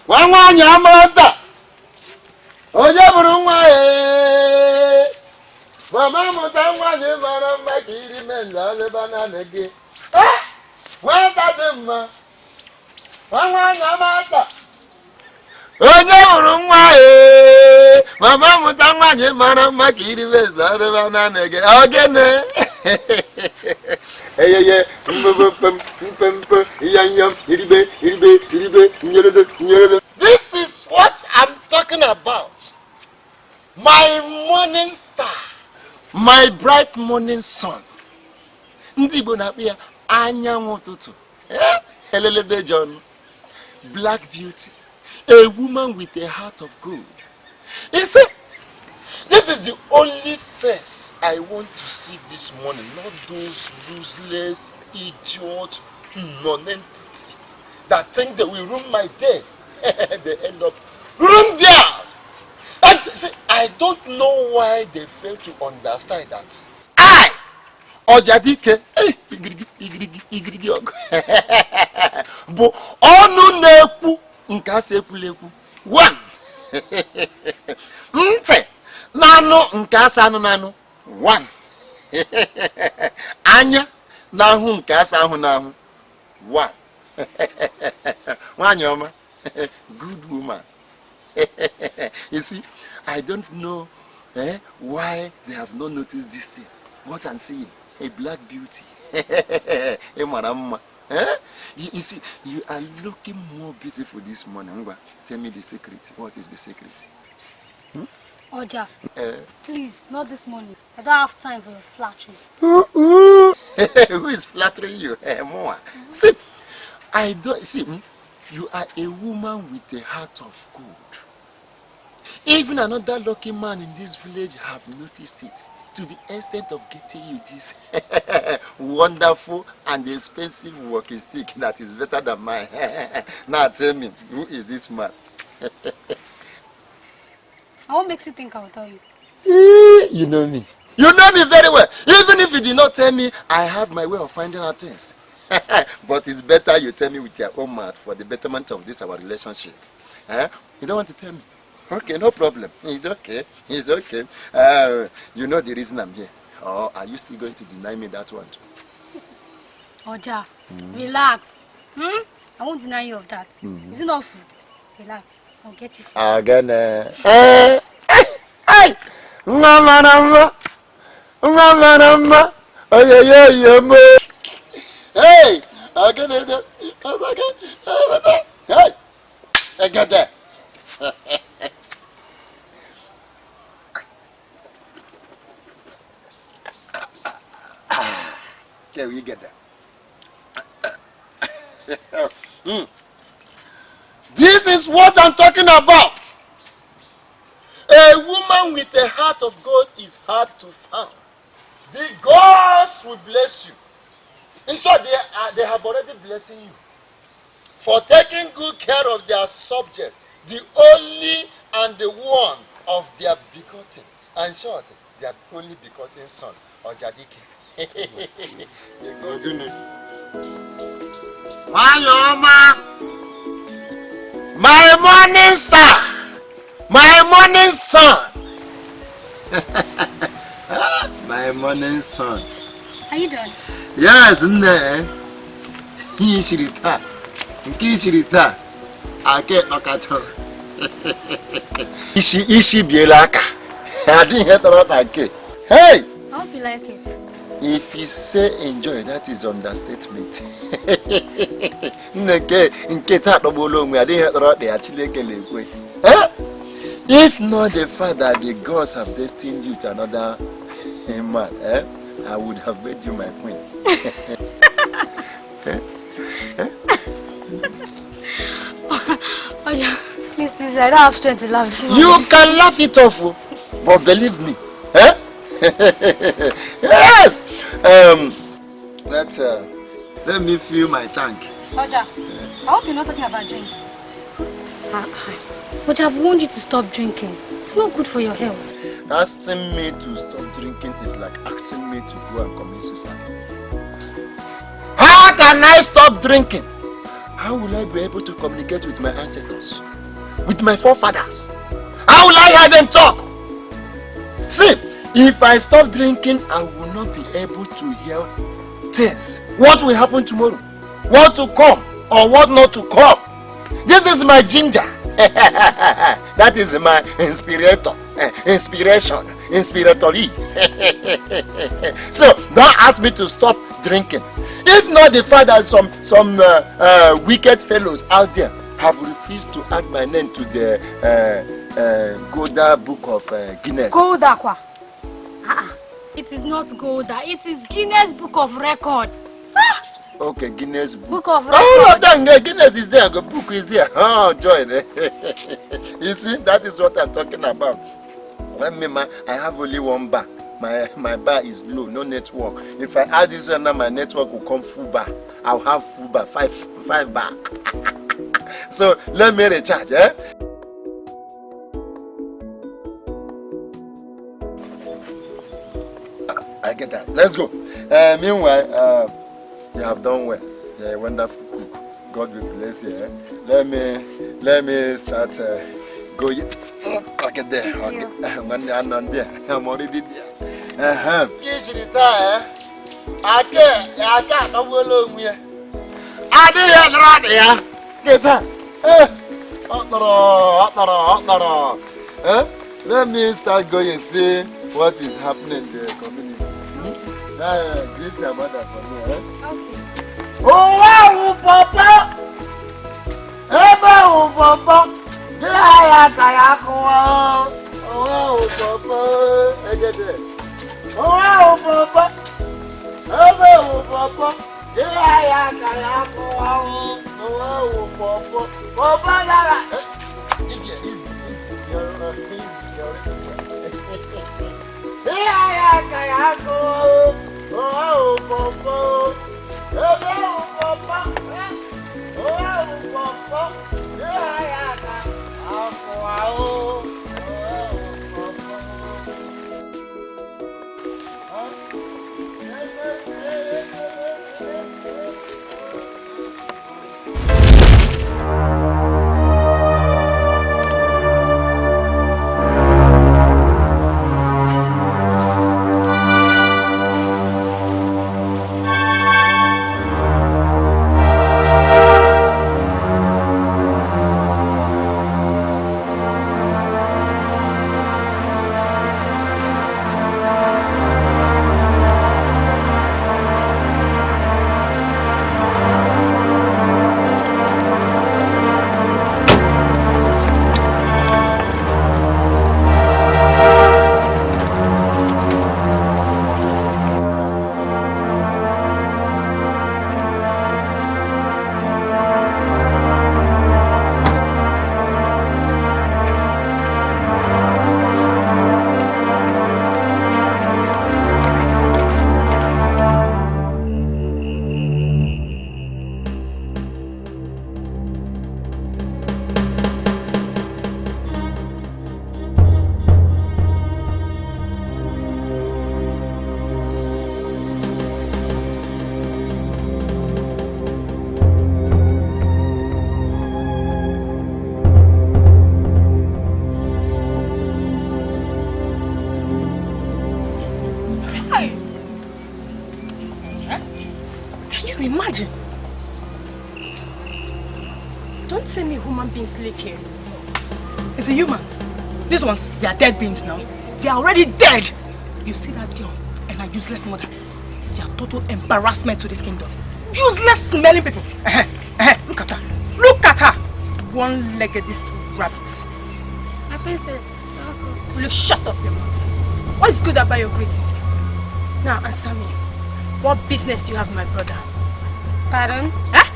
nwa nwaanyị amata onye bụrụ nwa mama mụta nwaanyị mara mma ka iri menza leba naanị gị nwata dị mma nwa nwaanyị amata onye bụrụ nwa mama mụta nwaanyị mara mma ka iri menza leba naanị gị ogene Eyeye, this is what I'm talking about. My morning star, my bright morning sun. Ndị Igbo na-akpọ ya anyanwụ ụtụtụ. Helelebe John, black beauty, a woman with a heart of gold. You see, this is the only face I want to see this morning, not those useless, idiot, non-entities that think they will ruin my day. They end up ruining theirs. And see, I don't know why they fail to understand that. I, Ojadike, bo onu neku nkase kuleku. One. Nte. Nano nkasa nano. One. Anya nahu nkasa ahu nahu. One. Wanyoma. Good woman. You see, I don't know why they have not noticed this thing. What I'm seeing, a black beauty. A marama. You see, you are looking more beautiful this morning. Tell me the secret. What is the secret? Oja, please, not this morning. I don't have time for your flattery. Who is flattering you? More. See, I don't see. You are a woman with a heart of gold. Even another lucky man in this village have noticed it, to the extent of getting you this wonderful and expensive walking stick that is better than mine. Now tell me, who is this man? What makes you think I will tell you? You know me. You know me very well. Even if you did not tell me, I have my way of finding out things. But it's better you tell me with your own mouth for the betterment of this our relationship. You don't want to tell me? Okay, no problem. It's okay. It's okay. You know the reason I'm here. Or are you still going to deny me that one too? Oja, relax. I won't deny you of that. Is it not food? Relax. I'll get you food. Again. Hey! Mama. Oh yeah. Hey! Again. Hey! I got that. Okay, we get that. This is what I'm talking about. A woman with a heart of gold is hard to find. The gods will bless you. In short, they have already blessing you for taking good care of their subject, the only and the one of their begotten. And short, their only begotten son, Ojadike. My morning star, my morning sun. My morning sun. Are you done? Yes, ne. Kishirita. Kishirita. Ake okato. Ishi bielaka. I didn't hear about ake. Hey! I hope you like it. If you say enjoy, that is understatement. Neke, nketa dobolo me. I didn't hear about the actually kelekwe. If not the fact that the gods have destined you to another man, I would have made you my queen. Please, I don't have strength to laugh this morning. You can laugh it off, but believe me. Yes! Let me fill my tank. Oja, I hope you're not talking about drinks. But I've warned you to stop drinking. It's not good for your health. Asking me to stop drinking is like asking me to go and commit suicide. How can I stop drinking? How will I be able to communicate with my ancestors? With my forefathers? How will I hear them talk? See, if I stop drinking, I will not be able to hear things. What will happen tomorrow? What to come or what not to come? This is my ginger. That is my inspiration. Inspiratory. So don't ask me to stop drinking. If not the fact that some wicked fellows out there have refused to add my name to the Golda Book of Guinness. Golda kwa? It is not Golda. It is Guinness Book of Record. Okay, Guinness Book. Book of Record. Oh, no, Guinness is there. The book is there. Oh, join. You see, that is what I'm talking about. I have only one bar. My bar is low, no network. If I add this one now, my network will come full bar. I'll have full bar, five bar. So let me recharge, I get that. Let's go. Meanwhile, you have done well. You're a wonderful cook. God will bless you. Let me start going. Okay, there. Okay. I'm there. I'm already there. Kishirita, I can't alone here. I didn't run here. Get that. Let me start going and see what is happening in the community. Greet your mother for me. Okay. Oh, wow, Papa! Oh, Papa! Oh, Papa! I get it. Oh, Papa! Oh, Papa! Oh, Papa! Papa! imagine. Don't tell me human beings live here. It's the humans. These ones, they are dead beings now. They are already dead. You see that girl and her useless mother? They are total embarrassment to this kingdom. Useless smelling people. Look at her. Look at her. One-legged this rabbit. My princess. Will you shut up your mouth? What is good about your greetings? Now answer me. What business do you have with my brother? Pardon? Eh?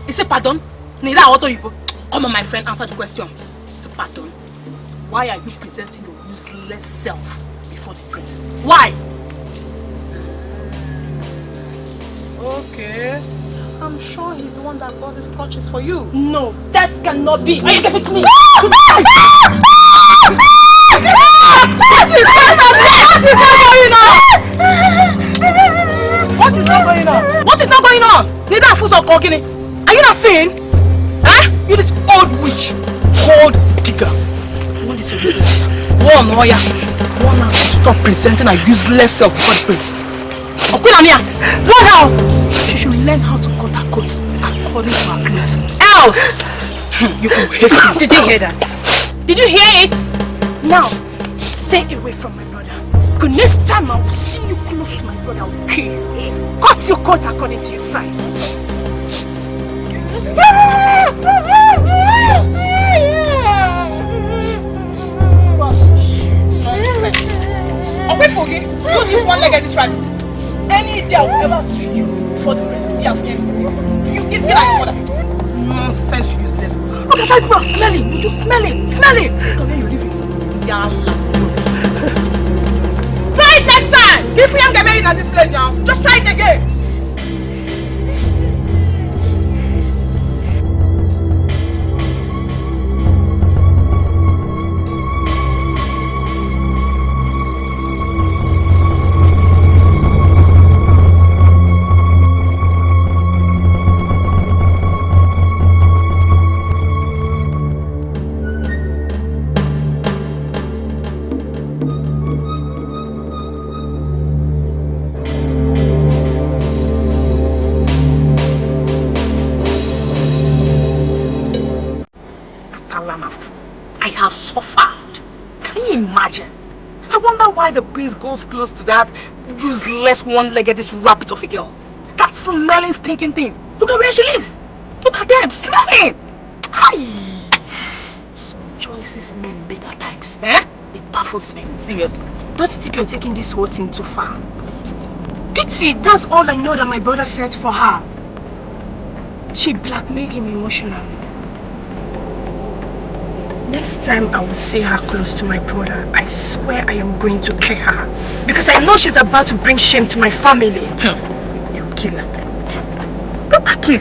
Is it pardon? Come on, my friend, answer the question. Is it pardon? Why are you presenting your useless self before the prince? Why? Okay. I'm sure he's the one that bought this purchase for you. No, that cannot be. Are you giving it to me? What is not going on? What is not going on? Neither fools or cogini. Are you not seeing? Huh? You this old witch, cold digger. What is your business? One lawyer. One now to stop presenting a useless self before the prince. Okunania, what now? She should learn how to cut her coat according to her clothes. Else, you will hate me. Did you hear that? Did you hear it? Now, stay away from my brother. Because next time I will see you close to my brother, I will kill you. Cut your coat according to your size. Okay, Fogi, you this one-legged rabbit. Any day I will ever see you before the prince. You get like your mother. Nonsense, useless. Look at that people are smelling. You just smelling. Look at where you living. Try it next time. If we don't get married at this place now, just try it again. Why the prince goes close to that useless one-legged rabbit of a girl. That smelling stinking thing. Look at where she lives. Look at them smelling. Hi. Some choices make at times. It baffles me, seriously. Don't you think you're taking this whole thing too far? Pity, that's all I know that my brother felt for her. She blackmailed him emotionally. Next time I will see her close to my brother, I swear I am going to kill her. Because I know she's about to bring shame to my family. You kill her. Look at kill.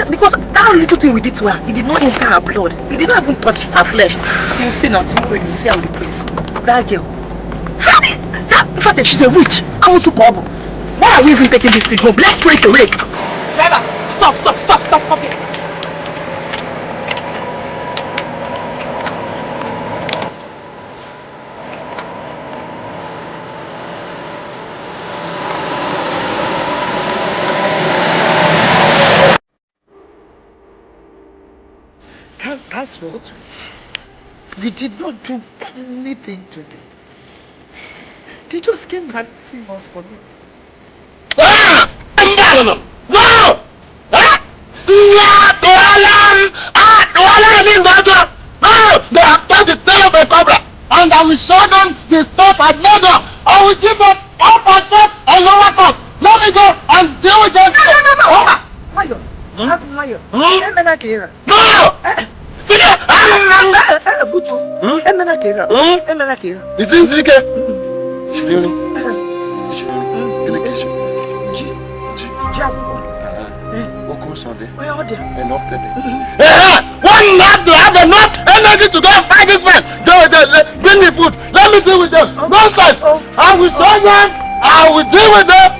Because that little thing we did to her, it did not enter her blood. It did not even touch her flesh. You see now, tomorrow you see how the prince. That girl. In fact, she's a witch. I want to call her. Why are we even taking this thing home? Let's straight away. Driver, stop here. That's what? We did not do anything to them. They just came and see us for me. No! They have touched the tail of a cobra, and I will show them the stuff I made them. I will give them upper cut and lower cut. Let me go and deal with them. No! Is this okay? Enough baby. One have to have enough energy to go and fight this man. Bring me food. Let me deal with them. Nonsense. I will show them. I will deal with them.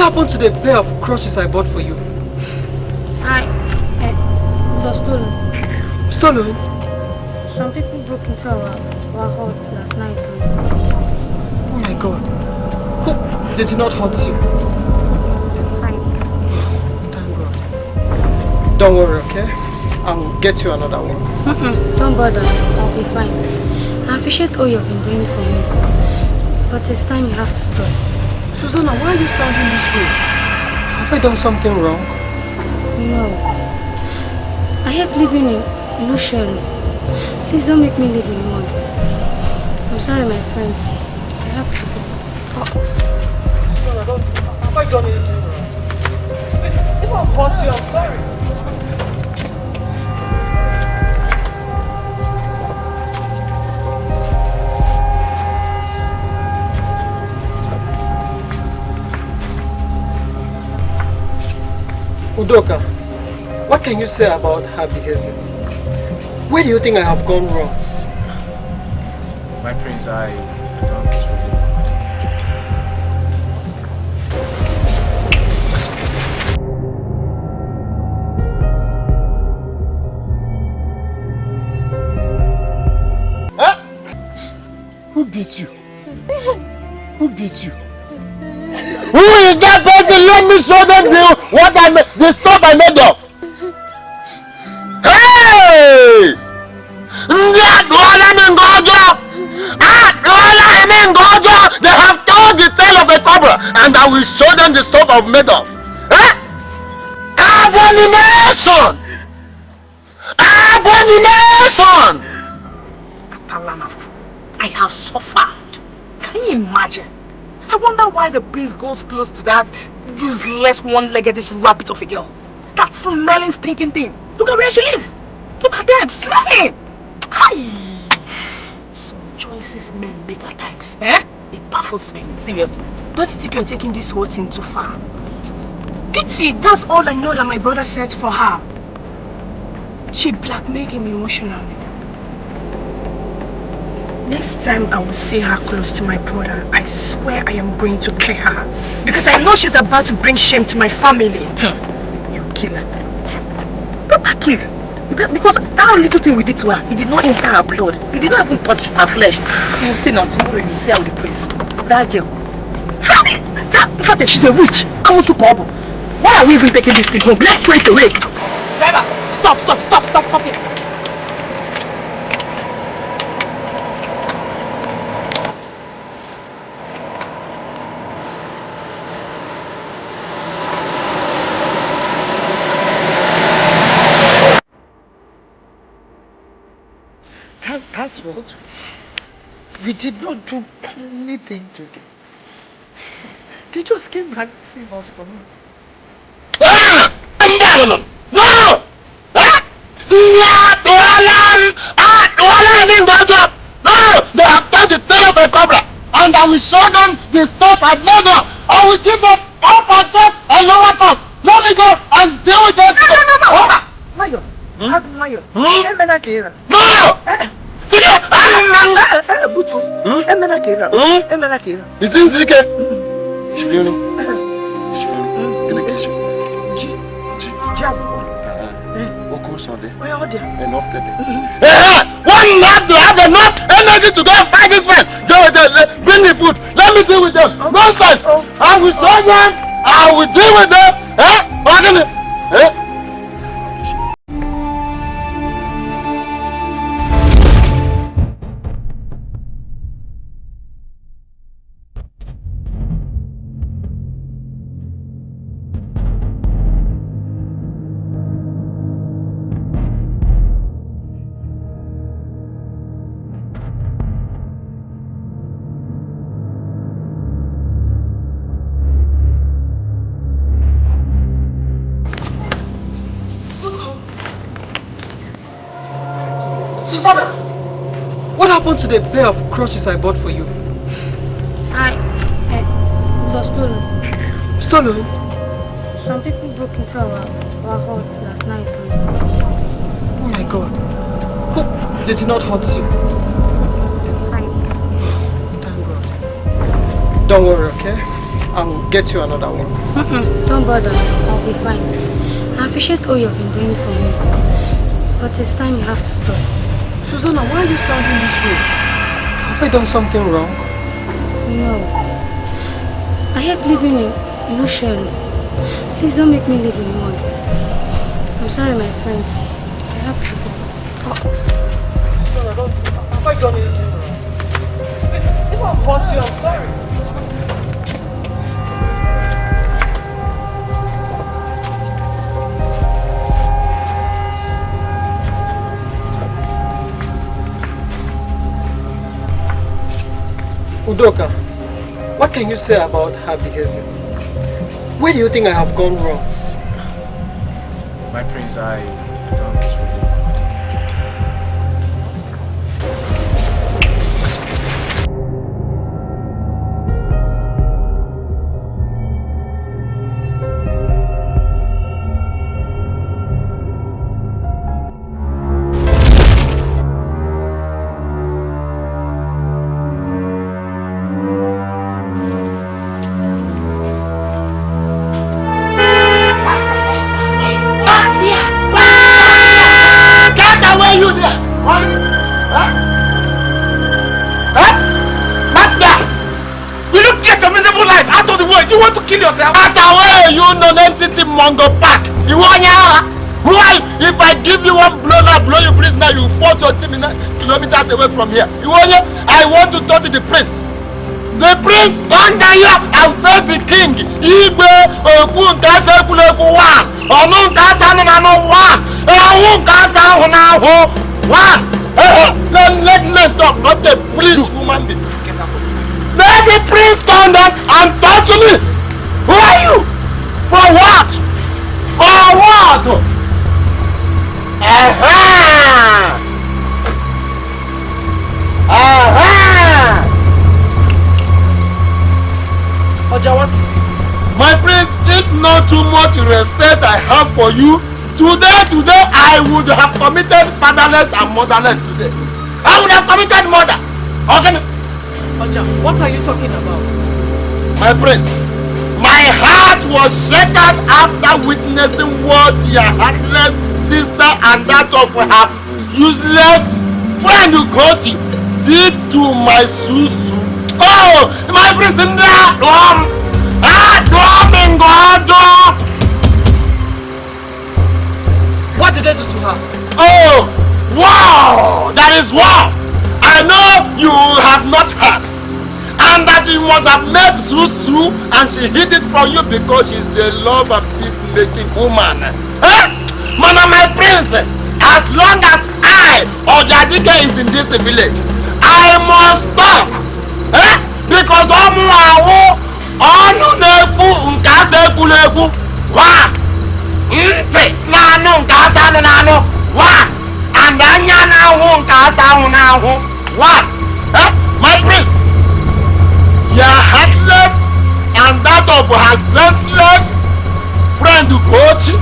happened to the pair of crutches I bought for you? It was stolen. Stolen? Some people broke into our hut last night. Oh my God. Hope they did not hurt you. Fine. Thank God. Don't worry, okay? I'll get you another one. Don't bother. I'll be fine. I appreciate all you've been doing for me. But it's time you have to stop. Susanna, why are you sounding this way? Have I done something wrong? No. I hate living in illusions. Please don't make me live in one. I'm sorry, my friends. I have to go. Susanna, have I done anything wrong? If I've hurt you, I'm sorry. Udoka, what can you say about her behavior? Where do you think I have gone wrong? My prince, I don't really. Huh? Who beat you? Who beat you? Who is that person? Let me show them the stuff I made of. Hey! They have told the tail of a cobra, and I will show them the stuff I've made of. Huh? Abomination! Abomination! I have suffered. Can you imagine? I wonder why the prince goes close to that useless one-legged rabbit of a girl. That smelling, stinking thing. Look at where she lives. Look at them, smelling. Hi. Some choices men make at times. It baffles me, seriously. Don't you think you're taking this whole thing too far? Pity, that's all I know that my brother felt for her. She blackmailed him emotionally. Next time I will see her close to my brother, I swear I am going to kill her. Because I know she's about to bring shame to my family. You kill her. Proper kill. Because that little thing we did to her, it did not enter her blood. It did not even touch her flesh. You see now, tomorrow you see how the prince. That girl. In fact, she's a witch. Why are we even taking this thing home? Let's throw it away. Driver, stop here. That's what? We did not do anything to them. They just came and saved us from it. No! They have done the tail of a cobra, and I will show them the stuff I made up. I will give them upper top and lower top. Let me go and deal with them. No! Is this Zike? Shirioni. Enough. One have to have enough energy to go and fight this man. Bring the food. Let me deal with them. Nonsense. I will show them. I will deal with them. What happened to the pair of crutches I bought for you? It was stolen. Stolen? Some people broke into our hut last night. Oh my God. Hope they did not hurt you. Fine. Thank God. Don't worry, okay? I'll get you another one. Don't bother. I'll be fine. I appreciate all you've been doing for me. But it's time you have to stop. Susanna, why are you sounding this way? Have I done something wrong? No. I hate living in emotions. Please don't make me live in one. I'm sorry, my friends. I have to go. Susanna, have I done anything wrong? If I've hurt you, I'm sorry. Udoka, what can you say about her behavior? Where do you think I have gone wrong? My prince, I don't really. Mongo back. You want ya? Why? If I give you one blow now, blow you please now, you fall 20 kilometers away from here. You want ya? I want to talk to the prince. The prince under you and face the king. Igwe okun kasa kuleku one. Onun kasa nanu one. Ehun kasa hunahu one. Let me talk, not a foolish woman being. Let the prince come down and talk to me. Who are you? For what? For what? Oja, what is it? My prince, if not too much respect I have for you, today I would have committed fatherless and motherless today. I would have committed murder. Okay? Oja, what are you talking about? My prince, my heart was shattered after witnessing what your heartless sister and that of her useless friend Ukoti did to my Susu. Oh, my prince, in that what did they do to her? Oh, wow, that is war. I know you have not heard. And that you must have met Susu and she hid it from you because she's a love and peacemaking woman. Mana, my prince, as long as I, Ojadike, is in this village, I must stop. Because one. One. And one. My prince, your heartless and that of her senseless friend Ukochi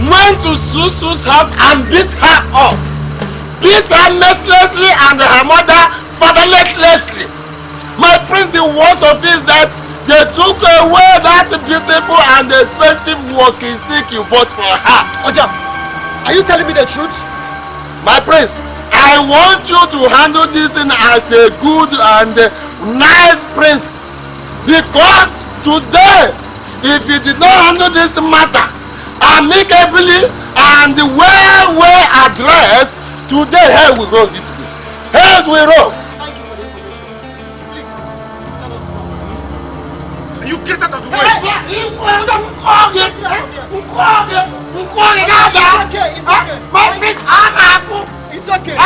went to Susu's house and beat her up. Beat her mercilessly and her mother fatherlessly. My prince, the worst of it is that they took away that beautiful and expensive walking stick you bought for her. Oja, are you telling me the truth? My prince, I want you to handle this in as a good and nice prince. Because today, if you did not handle this matter amicably and well addressed, today hell will roll this way. Hell will roll. Thank you for the information. Please, let us go. You get out of the way. It's okay. My prince, I'm happy. It's okay.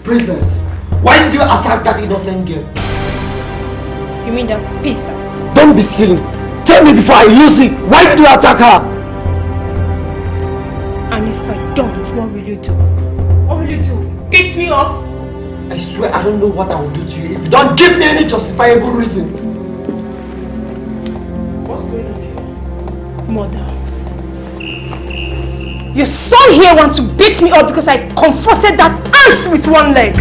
Princess, why did you attack that innocent girl? You mean the peasants? Don't be silly. Tell me before I lose it. Why did you attack her? And if I don't, what will you do? What will you do? Beat me up? I swear I don't know what I will do to you if you don't give me any justifiable reason. What's going on here? Mother, Your son here wants to beat me up because I comforted that ant with one leg.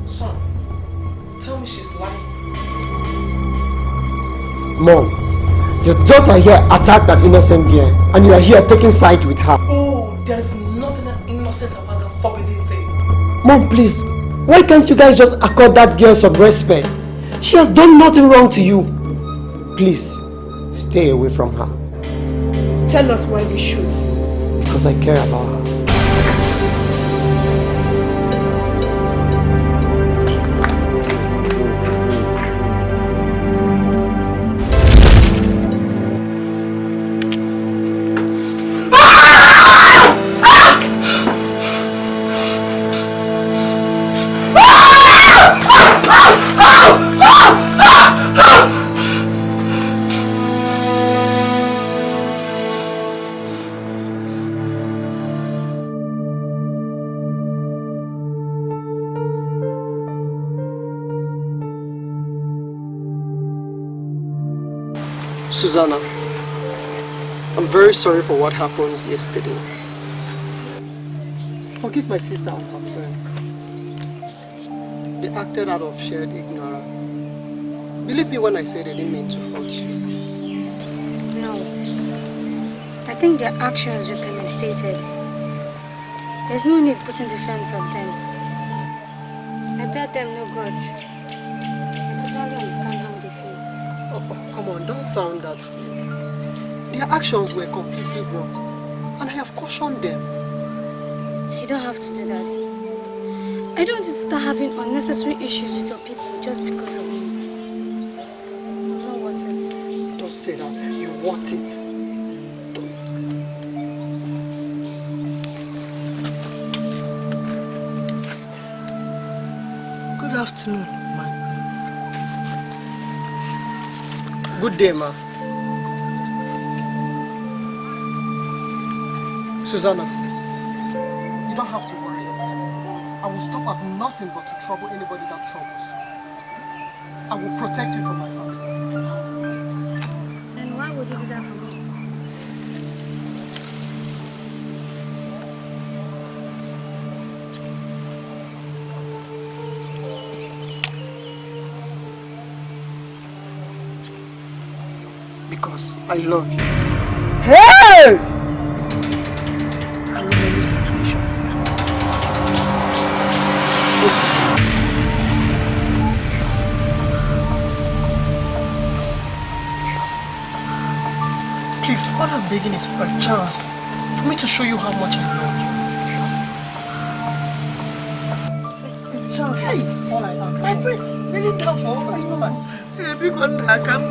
Son, tell me she's lying. Mom, your daughter here attacked that innocent girl and you are here taking sides with her. Oh, there's nothing innocent about that forbidden thing. Mom, please, why can't you guys just accord that girl some respect? She has done nothing wrong to you. Please, stay away from her. Tell us why we should. Because I care about her. Susanna, I'm very sorry for what happened yesterday. Forgive my sister and her friend. They acted out of shared ignorance. Believe me when I say they didn't mean to hurt you. No. I think their actions were premeditated. There's no need putting defense of them. I bear them no grudge. I totally understand how they feel. Oh, come on, don't sound that way. Their actions were completely wrong, and I have cautioned them. You don't have to do that. I don't want you to start having unnecessary issues with your people just because of me. I'm not worth it. Don't say that. You want it. Don't. Good afternoon, my prince. Good day, ma. Susanna, you don't have to worry yourself. I will stop at nothing but to trouble anybody that troubles you. I will protect you from my family. And why would you do that for me? Because I love you. Hey! Any situation. Please, all I'm begging is for a chance for me to show you how much I love you. A chance. Hey, all I ask. My prince, kneeling down for us, woman. Because I can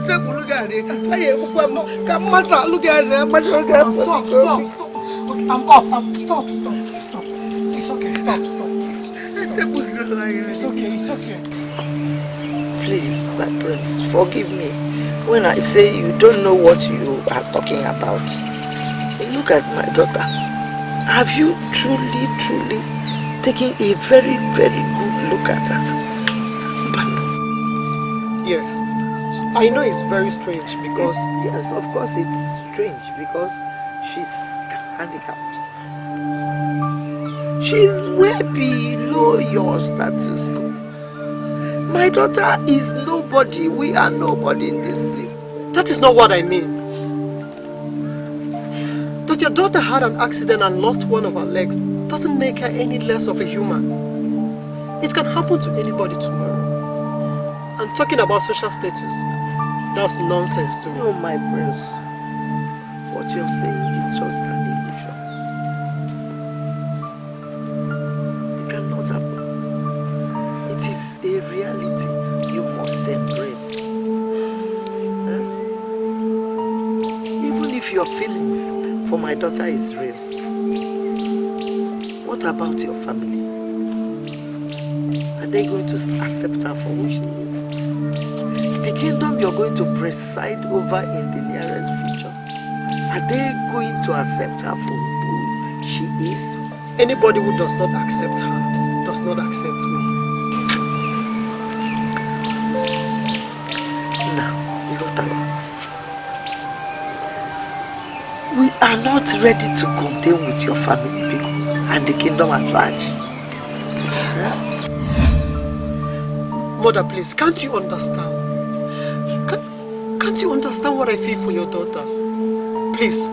say, look at it. Stop. Okay, I'm up. Stop. It's okay. Stop. It's okay. Please, my prince, forgive me when I say you don't know what you are talking about. Look at my daughter. Have you truly taken a very, very good look at her? Yes, I know it's very strange because... Yes, of course it's strange because she's handicapped. She's way below your status quo. My daughter is nobody. We are nobody in this place. That is not what I mean. That your daughter had an accident and lost one of her legs doesn't make her any less of a human. It can happen to anybody tomorrow. And talking about social status, that's nonsense to me. No, my prince. What you're saying is just an illusion. It cannot happen. It is a reality you must embrace. Even if your feelings for my daughter is real, what about your family? Are they going to accept her for who she is? The kingdom you're going to preside over in the nearest future, are they going to accept her for who she is? Anybody who does not accept her does not accept me. We are not ready to contend with your family people and the kingdom at large. Mother, please, can't you understand? Can't you understand what I feel for your daughter? Please,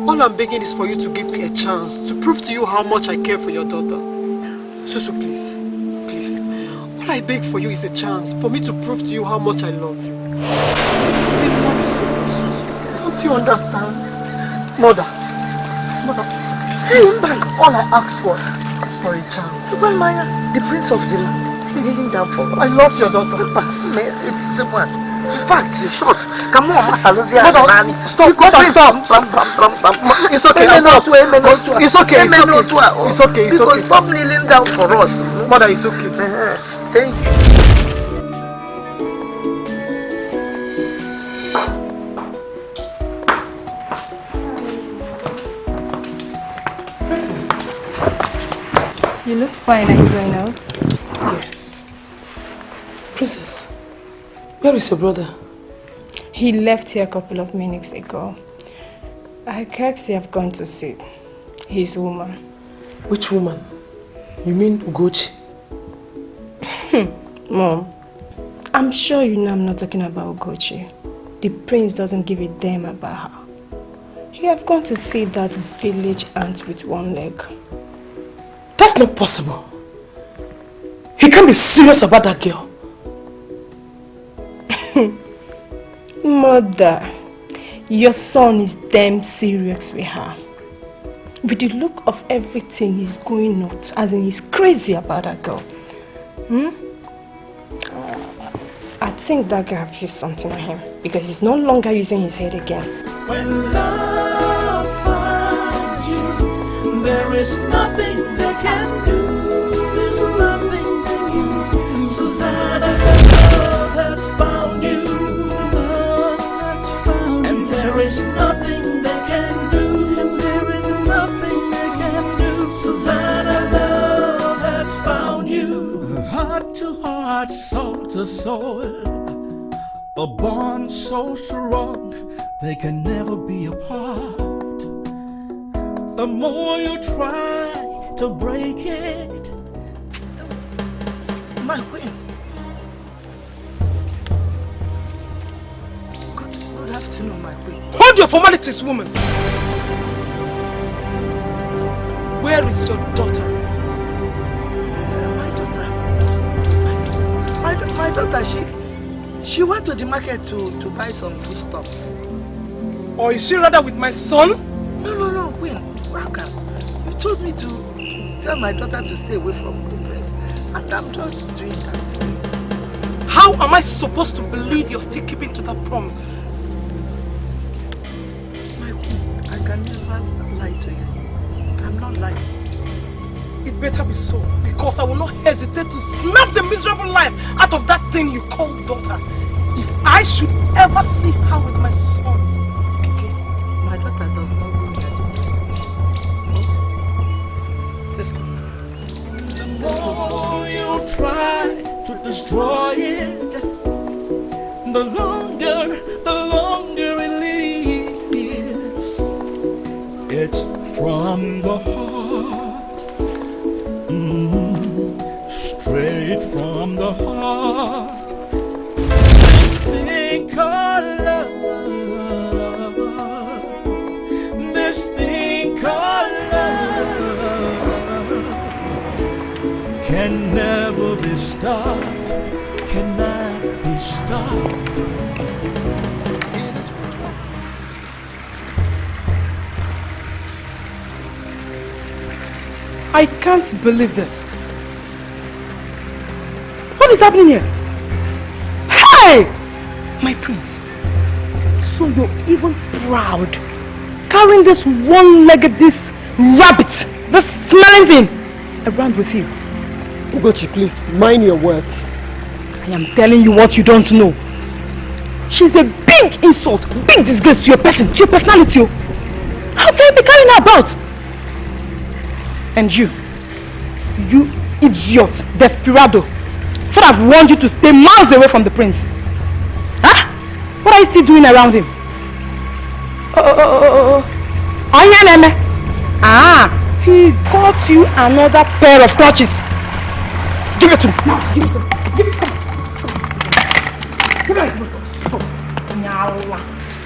all I'm begging is for you to give me a chance to prove to you how much I care for your daughter. Susu, please, please. All I beg for you is a chance for me to prove to you how much I love you. Please, love you so much, Susu. Don't you understand? Mother, please, all I ask for is for a chance. Maya, the prince of the land, kneeling down for us. I love your daughter. It's the one. In fact, it's short. Come on, Masaluzia. Stop, stop. It's okay. It's okay. It's okay. Stop kneeling down for us. Mother, it's okay. Thank you. Princess. You look fine. Are you going out? Yes. Princess, where is your brother? He left here a couple of minutes ago. I guess you have gone to sleep. His woman. Which woman? You mean Ugochi? Mom, I'm sure you know I'm not talking about Ugochi. The prince doesn't give a damn about her. You have gone to see that village ant with one leg. That's not possible. He can't be serious about that girl. Mother, your son is damn serious with her. With the look of everything he's going out, as in he's crazy about that girl. I think that girl has used something on him because he's no longer using his head again. When love finds you, there is nothing they can do. There's nothing they can do. Susanna, love has found you. Love has found you. And there is nothing they can do. And there is nothing they can do. Susanna, love has found you. Heart to heart, soul to soul, a bond so strong they can never be apart. The more you try to break it. My queen. Good afternoon, my queen. Hold your formalities, woman. Where is your daughter? My daughter, she went to the market to buy some food stuff. Or is she rather with my son? No, Queen. Welcome. You told me to tell my daughter to stay away from the prince, and I'm just doing that. How am I supposed to believe you're still keeping to that promise? My queen, I can never lie to you. I'm not lying. It better be so, because I will not hesitate to snap the miserable life out of that thing you call daughter. If I should ever see her with my son again. My daughter does not go near the place. Let's go. The more you try to destroy it, the longer it lives. It's from the heart. Straight from the heart. This thing called love. This thing called love can never be stopped. Cannot be stopped. It is from love. I can't believe this. What is happening here? Hey! My prince. So you're even proud carrying this one-legged, this rabbit, this smelling thing around with you. Ugochi, please, mind your words. I am telling you what you don't know. She's a big insult, big disgrace to your person, to your personality. How can you be carrying her about? And you idiot, desperado. I thought I've warned you to stay miles away from the prince. Huh? What are you still doing around him? Ah, he got you another pair of crutches. Give it to me. Now, give it to me. Give it to me. Give it to me.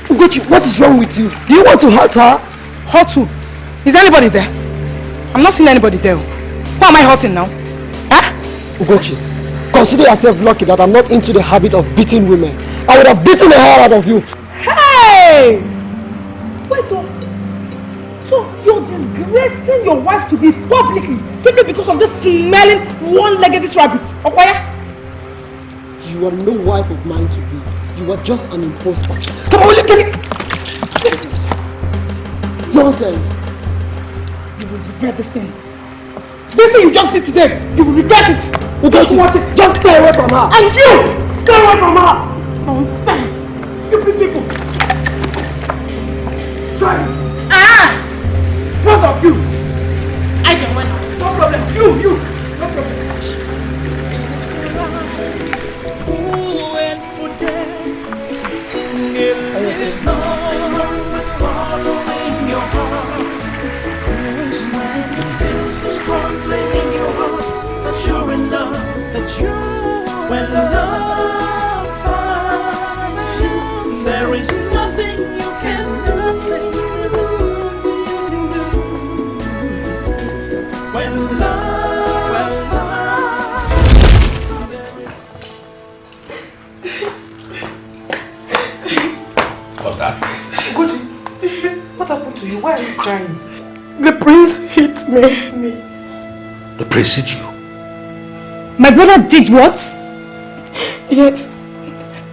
Ugochi, what is wrong with you? Do you want to hurt her? Hurt who? Is anybody there? I'm not seeing anybody there. Who am I hurting now? Huh? Ugochi, consider yourself lucky that I'm not into the habit of beating women. I would have beaten the hell out of you. Hey! Wait up. So you're disgracing your wife to be publicly simply because of this smelling one-legged rabbit. Okay? You are no wife of mine to be. You are just an imposter. Come on, get it! Nonsense. You will regret this thing. This thing you just did today, you will regret it. Ugochi, watch it. Just stay away from her. And you! Stay away from her! Nonsense! Stupid people! Try it! Ah! Both of you! I can win. No problem. You! No problem. There's no wrong with following your heart. When you feel so strongly in your heart that you're in love, when love finds you, there is nothing you can do. When love What's that? Gucci, what happened to you? Why are you crying? The prince hit me. The prince hit you? My brother did what? Yes.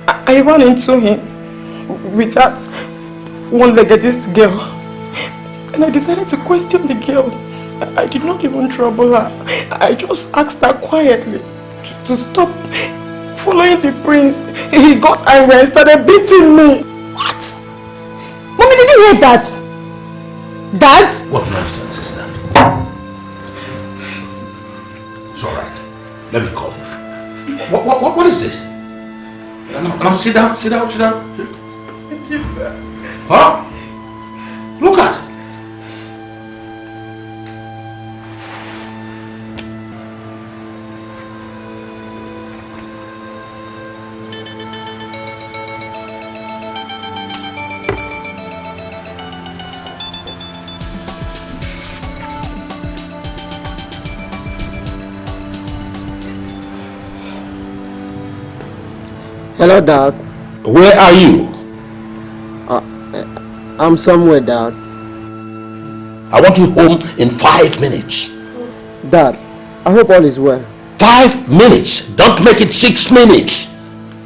I ran into him with that one-leggedist girl. And I decided to question the girl. I did not even trouble her. I just asked her quietly to stop following the prince. He got angry and started beating me. What? Mommy, did you hear that? Dad? What nonsense is that? It's alright. Let me call him. What is this? Now sit down. Thank you, sir. Huh? Look at it. Hello, Dad. Where are you? I'm somewhere, Dad. I want you home in 5 minutes. Dad, I hope all is well. 5 minutes. Don't make it 6 minutes.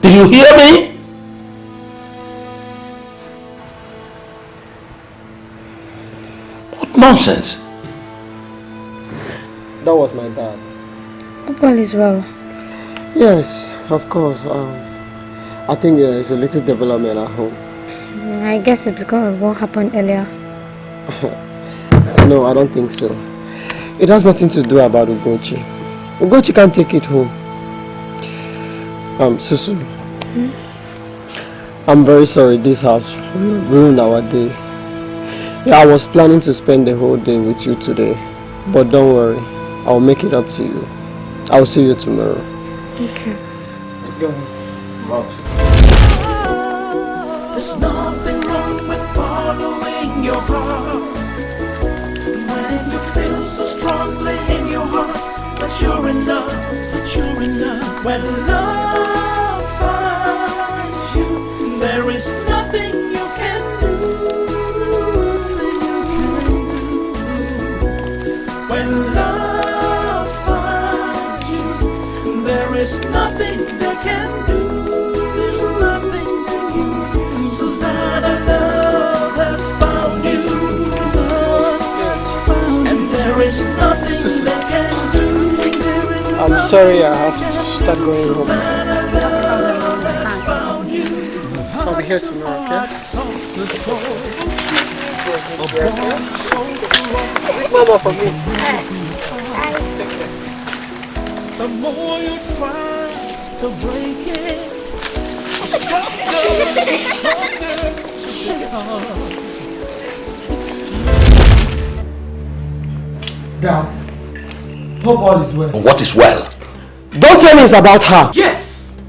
Did you hear me? What nonsense? That was my dad. Hope all is well. Yes, of course. I think there is a little development at home. I guess it's because of what happened earlier. No, I don't think so. It has nothing to do about Ugochi. Ugochi can't take it home. Susu. I'm very sorry this has ruined our day. Yeah, I was planning to spend the whole day with you today. But don't worry, I'll make it up to you. I'll see you tomorrow. Okay. Let's go. There's nothing wrong with following your heart. When you feel so strongly in your heart that you're in love, when love finds you, there is nothing you can do. When love finds you, there is nothing they can do. There's nothing they can do. Susanna, love has found you. Love has found you. And there is nothing they can do. I'm sorry I have to start going home. I'll be here tomorrow, okay? Mama for me. The more you try to break it, the stronger you become. Dad, hope all is well. What is well? Don't tell me it's about her. Yes.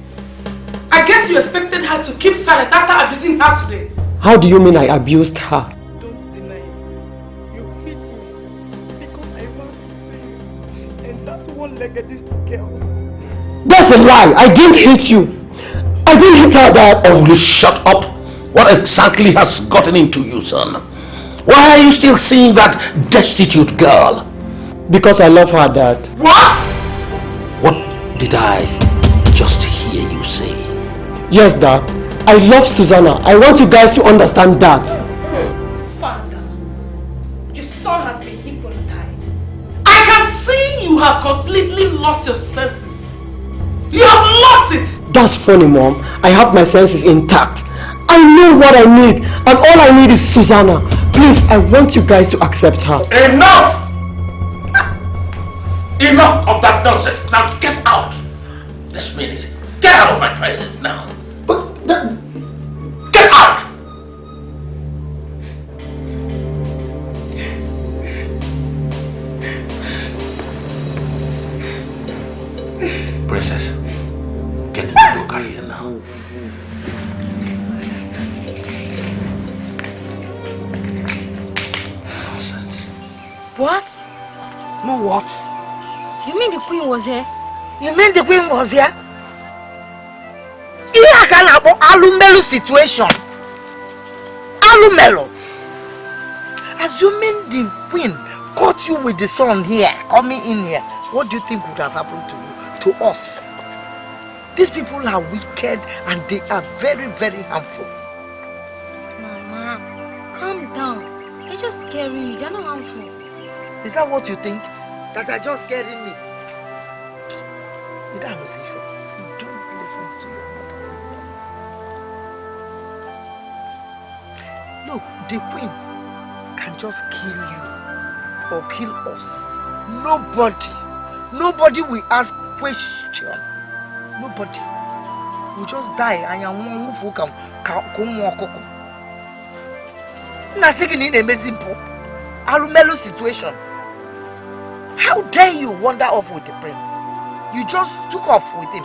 I guess you expected her to keep silent after abusing her today. How do you mean I abused her? Don't deny it. You hit me because I wanted to see you and that one-legged girl. That's a lie. I didn't hit you. I didn't hit her, Dad. Oh, will you shut up? What exactly has gotten into you, son? Why are you still seeing that destitute girl? Because I love her, Dad. What? What did I just hear you say? Yes, Dad. I love Susanna. I want you guys to understand that. Father, your son has been hypnotized. I can see you have completely lost your senses. You have lost it! That's funny, Mom. I have my senses intact. I know what I need, and all I need is Susanna. Please, I want you guys to accept her. Enough! Enough of that nonsense. Now get out. This minute. Get out of my presence now. But get out! Princess, get in the book here now. Nonsense. What? No, what? You mean the queen was here? You mean the queen was here? Here can have Alumelo situation. Alumelo. Assuming the queen caught you with the son here, coming in here, what do you think would have happened to you? To us? These people are wicked and they are very, very harmful. Mama, calm down. They're just scaring you. They're not harmful. Is that what you think? That are just scaring me? You don't know, Sifa. You don't listen to your mother. Look, the queen can just kill you or kill us. Nobody will ask question. Nobody. We just die and you won't come walk. Nothing in a simple Alumelo situation. How dare you wander off with the prince? You just took off with him.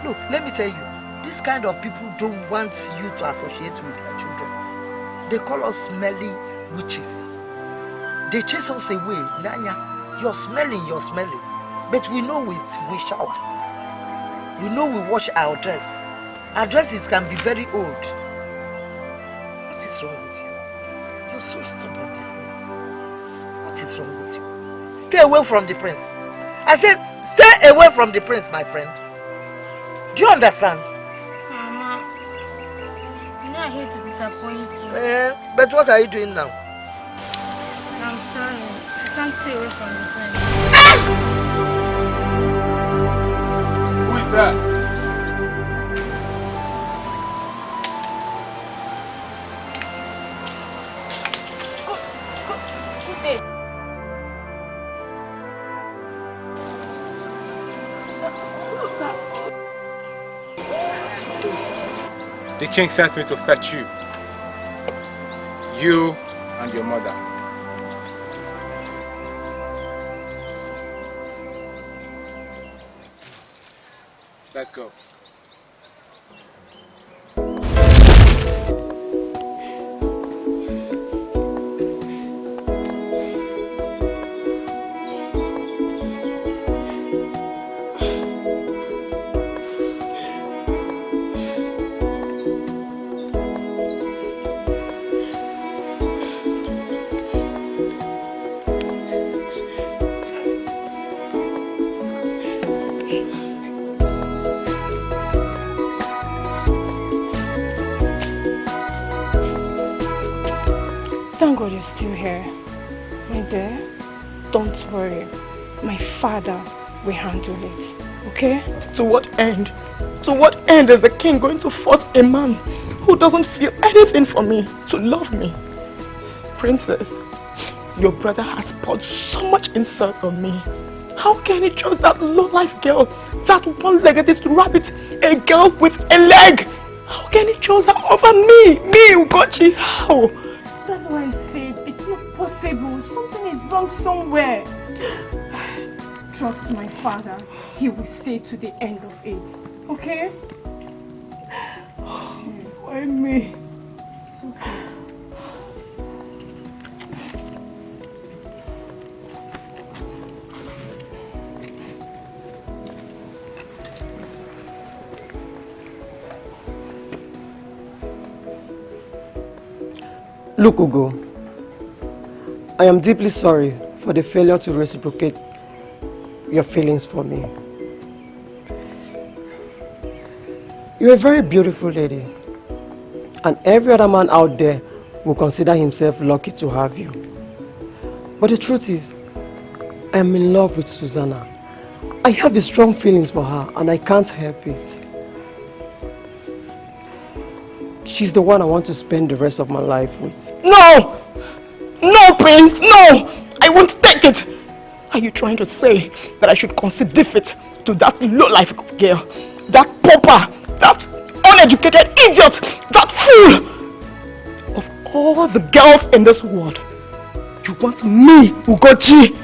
Look, let me tell you, this kind of people don't want you to associate with their children. They call us smelly witches. They chase us away. Nanya, you're smelling. But we know we shower. We know we wash our dress. Our dresses can be very old. What is wrong with you? You're so stubborn these days. What is wrong with you? Stay away from the prince. I said, stay away from the prince, my friend. Do you understand? Mama, I'm not here to disappoint you. But what are you doing now? I'm sorry. I can't stay away from the prince. Who is that? Good day. The king sent me to fetch you. You and your mother. Let's go. Thank God you're still here. My dear, don't worry. My father will handle it, okay? To what end? To what end is the king going to force a man who doesn't feel anything for me to love me? Princess, your brother has poured so much insult on me. How can he trust that low-life girl, that one-legged rabbit, a girl with a leg? How can he choose her over me? Me, Ugochi, how? That's why I said it's not possible possible. Something is wrong somewhere. Trust my father. He will see to the end of it. Okay? Why me? It's okay. Look, Ugo, I am deeply sorry for the failure to reciprocate your feelings for me. You're a very beautiful lady, and every other man out there will consider himself lucky to have you. But the truth is, I am in love with Susanna. I have a strong feelings for her, and I can't help it. She's the one I want to spend the rest of my life with. No! No, Prince, no! I won't take it! Are you trying to say that I should concede defeat to that low-life girl? That pauper? That uneducated idiot? That fool? Of all the girls in this world, you want me, Ugochi,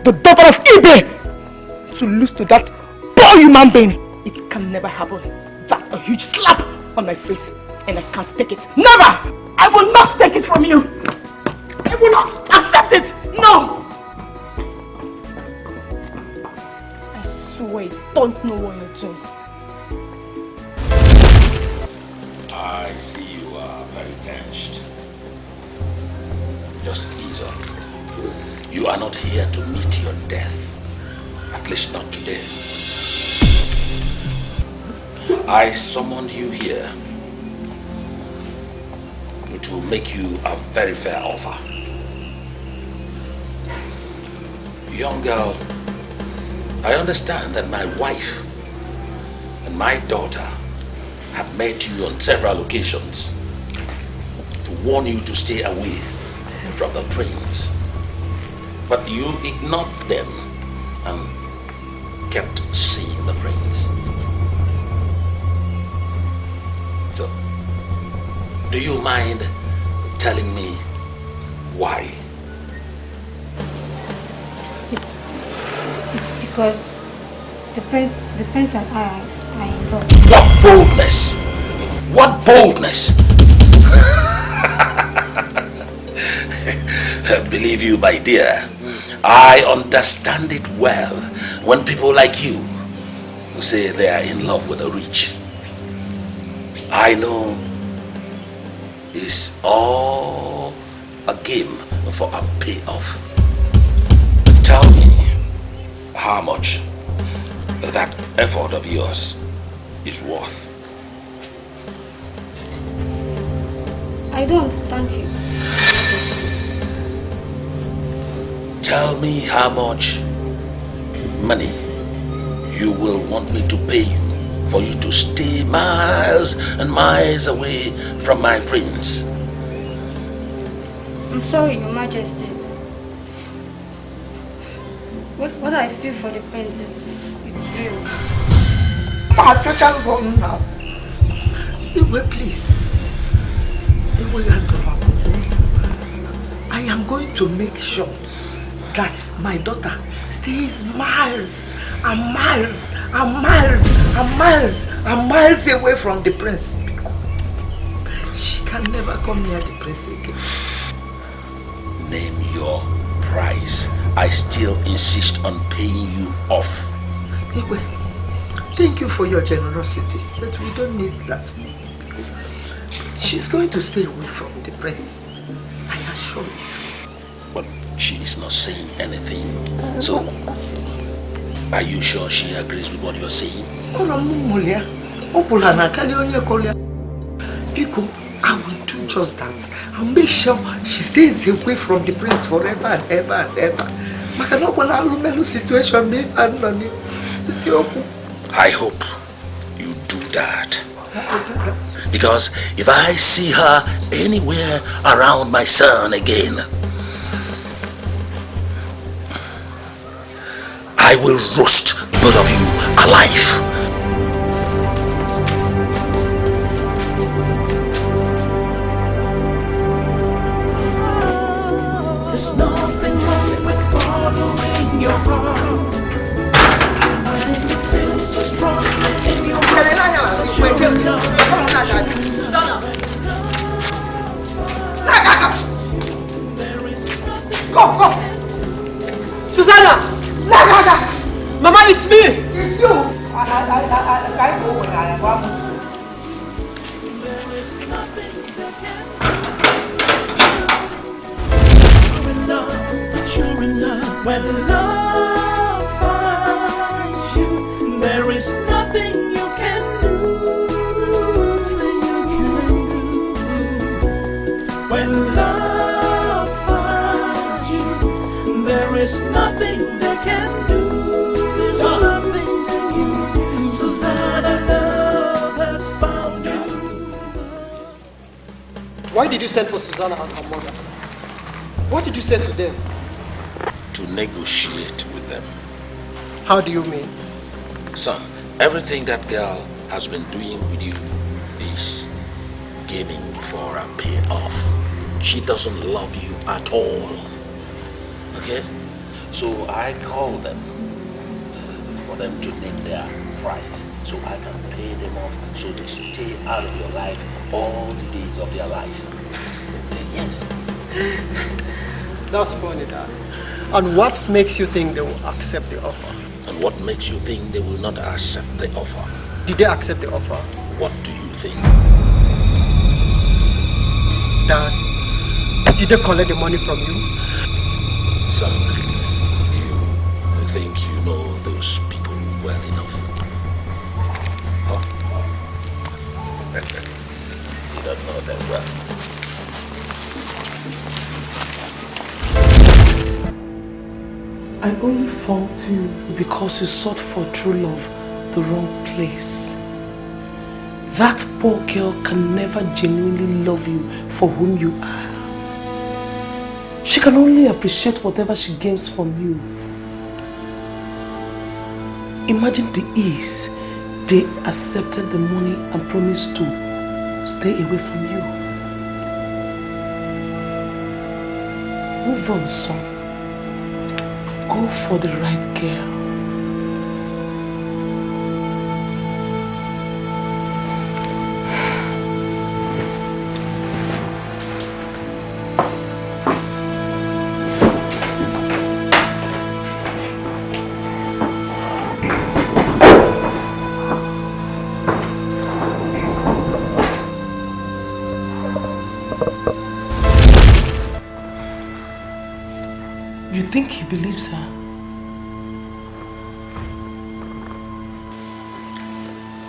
the daughter of Ibe, to lose to that poor human being? It can never happen. That's a huge slap on my face. And I can't take it. Never! I will not take it from you! I will not accept it! No! I swear you don't know what you're doing. I see you are very tensed. Just ease up. You are not here to meet your death. At least not today. I summoned you here to make you a very fair offer. Young girl, I understand that my wife and my daughter have met you on several occasions to warn you to stay away from the prince. But you ignored them and kept seeing the prince. So, do you mind telling me why? It's because the prince and I are in love. What boldness! What boldness! Believe you, my dear, I understand it well when people like you say they are in love with the rich. I know it's all a game for a payoff. Tell me how much that effort of yours is worth. I don't understand you. Tell me how much money you will want me to pay you for you to stay miles and miles away from my prince. I'm sorry, Your Majesty. What I feel for the prince it's real. Iwe, please. I am going to make sure that my daughter stays miles and miles and miles and miles and miles away from the prince. She can never come near the prince again. Name your price. I still insist on paying you off. Iwe, thank you for your generosity, but we don't need that. She's going to stay away from the prince. I assure you. But she is not saying anything. So, are you sure she agrees with what you're saying? Pico, I will do just that. I'll make sure she stays away from the prince forever and ever and ever. I hope you do that. Because if I see her anywhere around my son again, I will roast both of you alive. There's nothing wrong with following your heart. When you feel so strongly in your heart. Go! Susanna! Mama, it's me! It's you! I can't go when I am. You're in love. When love finds you, there is nothing you can do. Nothing you can do. When love finds you, there is nothing they can do. There's nothing they can do. Susanna, love has found you. Why did you send for Susanna and her mother? What did you say to them? To negotiate with them. How do you mean? Son, everything that girl has been doing with you is gaming for a payoff. She doesn't love you at all. Okay? So I called them for them to name their price so I can pay them off so they stay out of your life all the days of their life. And yes. That's funny, Dad. And what makes you think they will accept the offer? And what makes you think they will not accept the offer? Did they accept the offer? What do you think? Dad, did they collect the money from you? Son, you think you know those people well enough? Huh? You don't know them well. I only fault you because you sought for true love the wrong place. That poor girl can never genuinely love you for whom you are. She can only appreciate whatever she gains from you. Imagine the ease they accepted the money and promised to stay away from you. Move on, son. Go for the right girl. You think he believes her?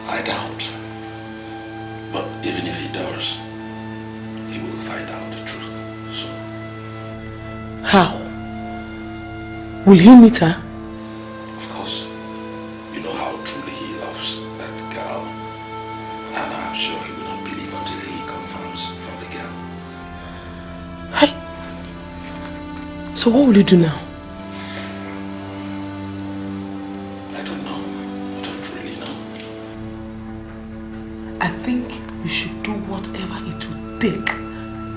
I doubt. But even if he does, he will find out the truth. So. How? Will he meet her? Of course. You know how truly he loves that girl. And I'm sure he will not believe until he confirms from the girl. Hey. So what will you do now? I don't know. I don't really know. I think you should do whatever it will take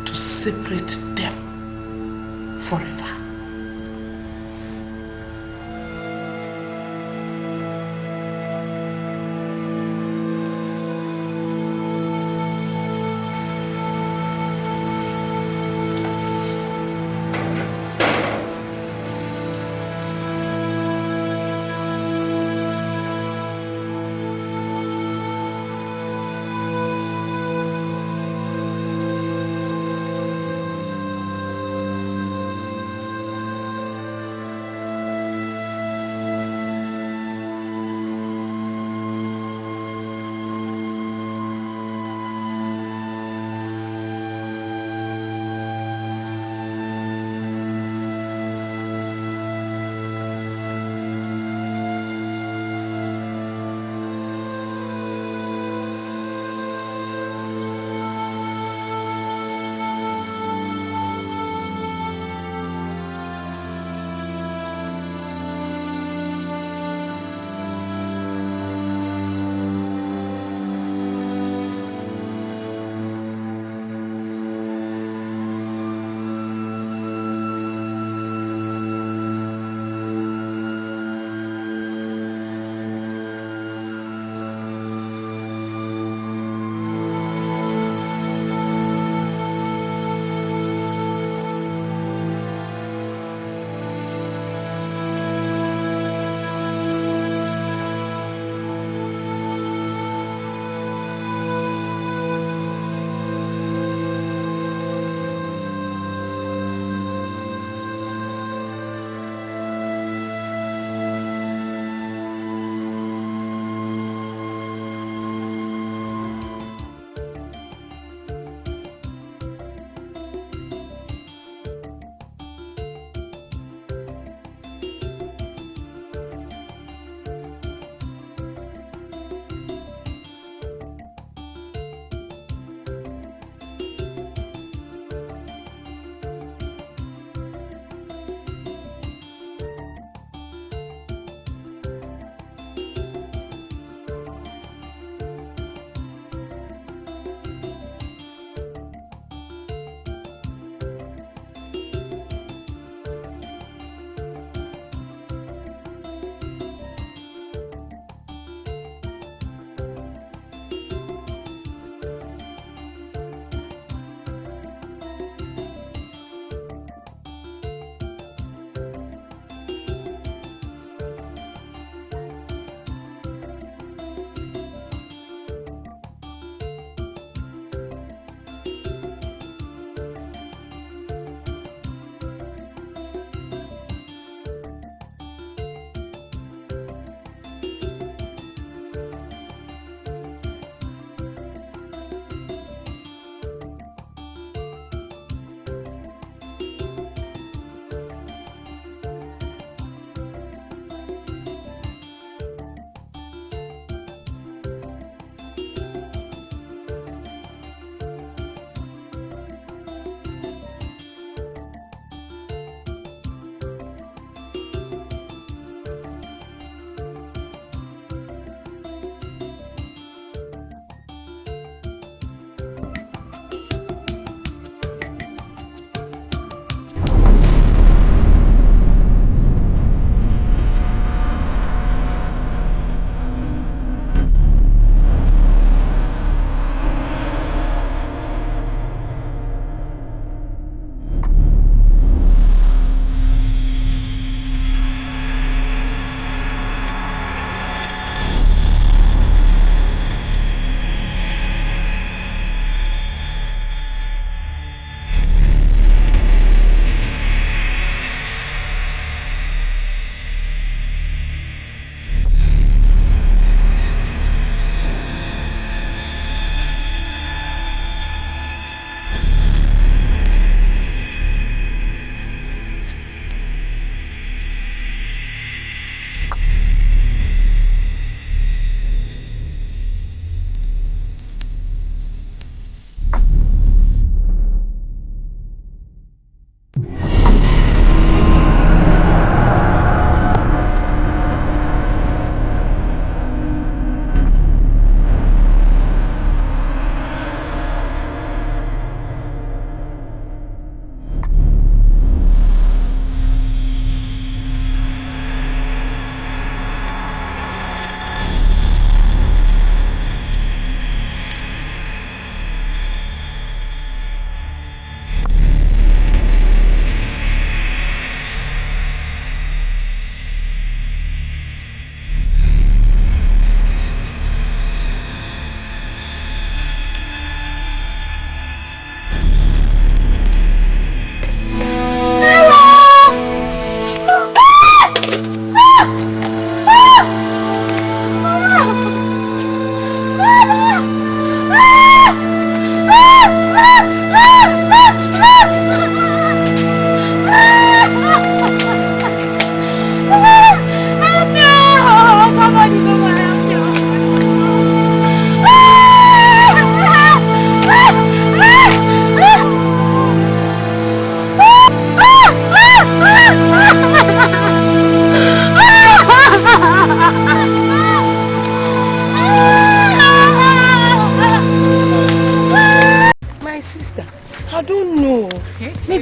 to separate them forever.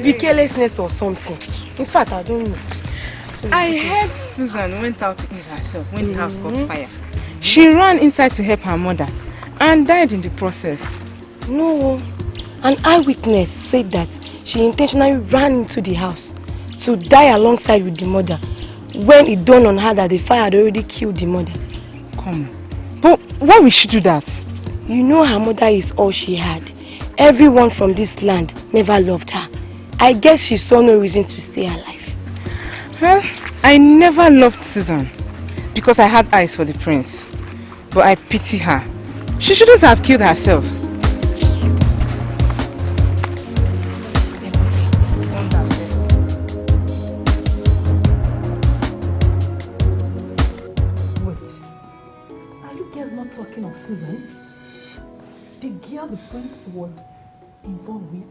Maybe carelessness or something. In fact, I don't know. I heard Susan went out to ease herself when the house caught fire. She ran inside to help her mother and died in the process. No, an eyewitness said that she intentionally ran into the house to die alongside with the mother when it dawned on her that the fire had already killed the mother. Come on. But why would she do that? You know her mother is all she had. Everyone from this land never loved her. I guess she saw no reason to stay alive. Well, I never loved Susan because I had eyes for the prince. But I pity her. She shouldn't have killed herself. Wait, are you guys not talking of Susan? The girl the prince was involved with?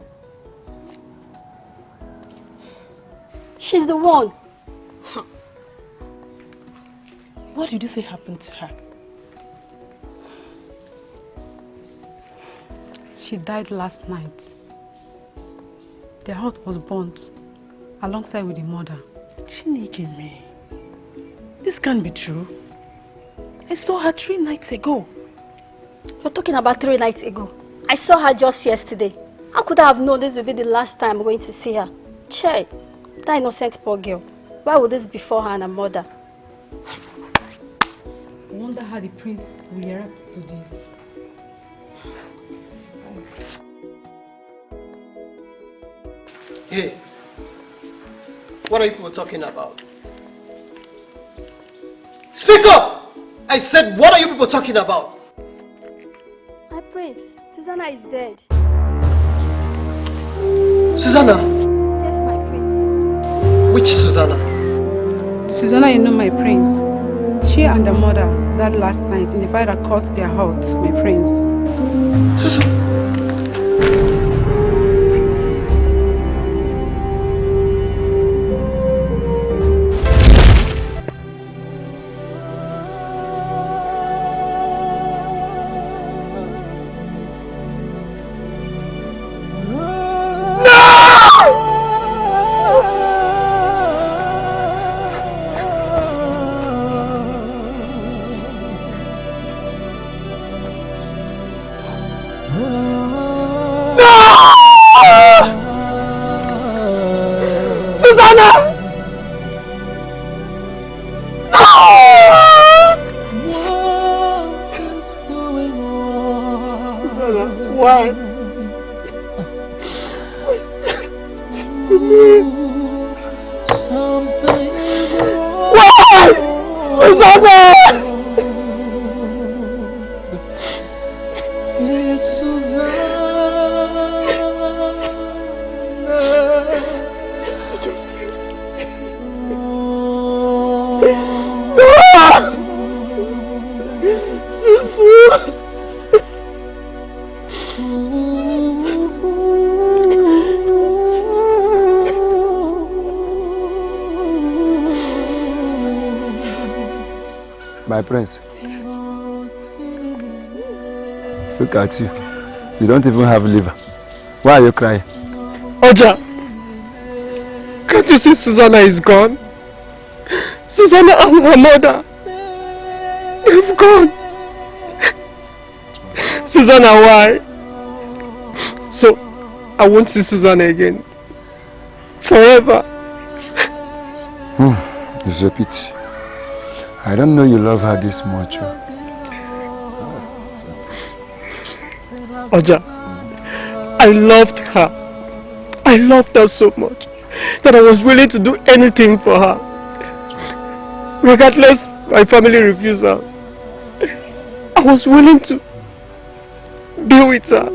She's the one. What did you say happened to her? She died last night. Their house was burnt alongside with the mother. Chineke me. This can't be true. I saw her 3 nights ago. You're talking about 3 nights ago. I saw her just yesterday. How could I have known this would be the last time I'm going to see her? Che, that innocent poor girl. Why would this be for her and her mother? I wonder how the prince will react to this. Hey, what are you people talking about? Speak up! I said, what are you people talking about? My prince, Susanna is dead. Susanna? Yes, my prince. Which Susanna? Susanna, you know my prince. She and her mother died last night in the fire that caught their heart, my prince. My prince, look at you. You don't even have liver. Why are you crying? Oja, can't you see Susanna is gone? Susanna and her mother, they've gone. Susanna, why? So, I won't see Susanna again. Forever. It's a pity. I don't know you love her this much. Oja, I loved her. I loved her so much that I was willing to do anything for her. Regardless, my family refused her. I was willing to be with her.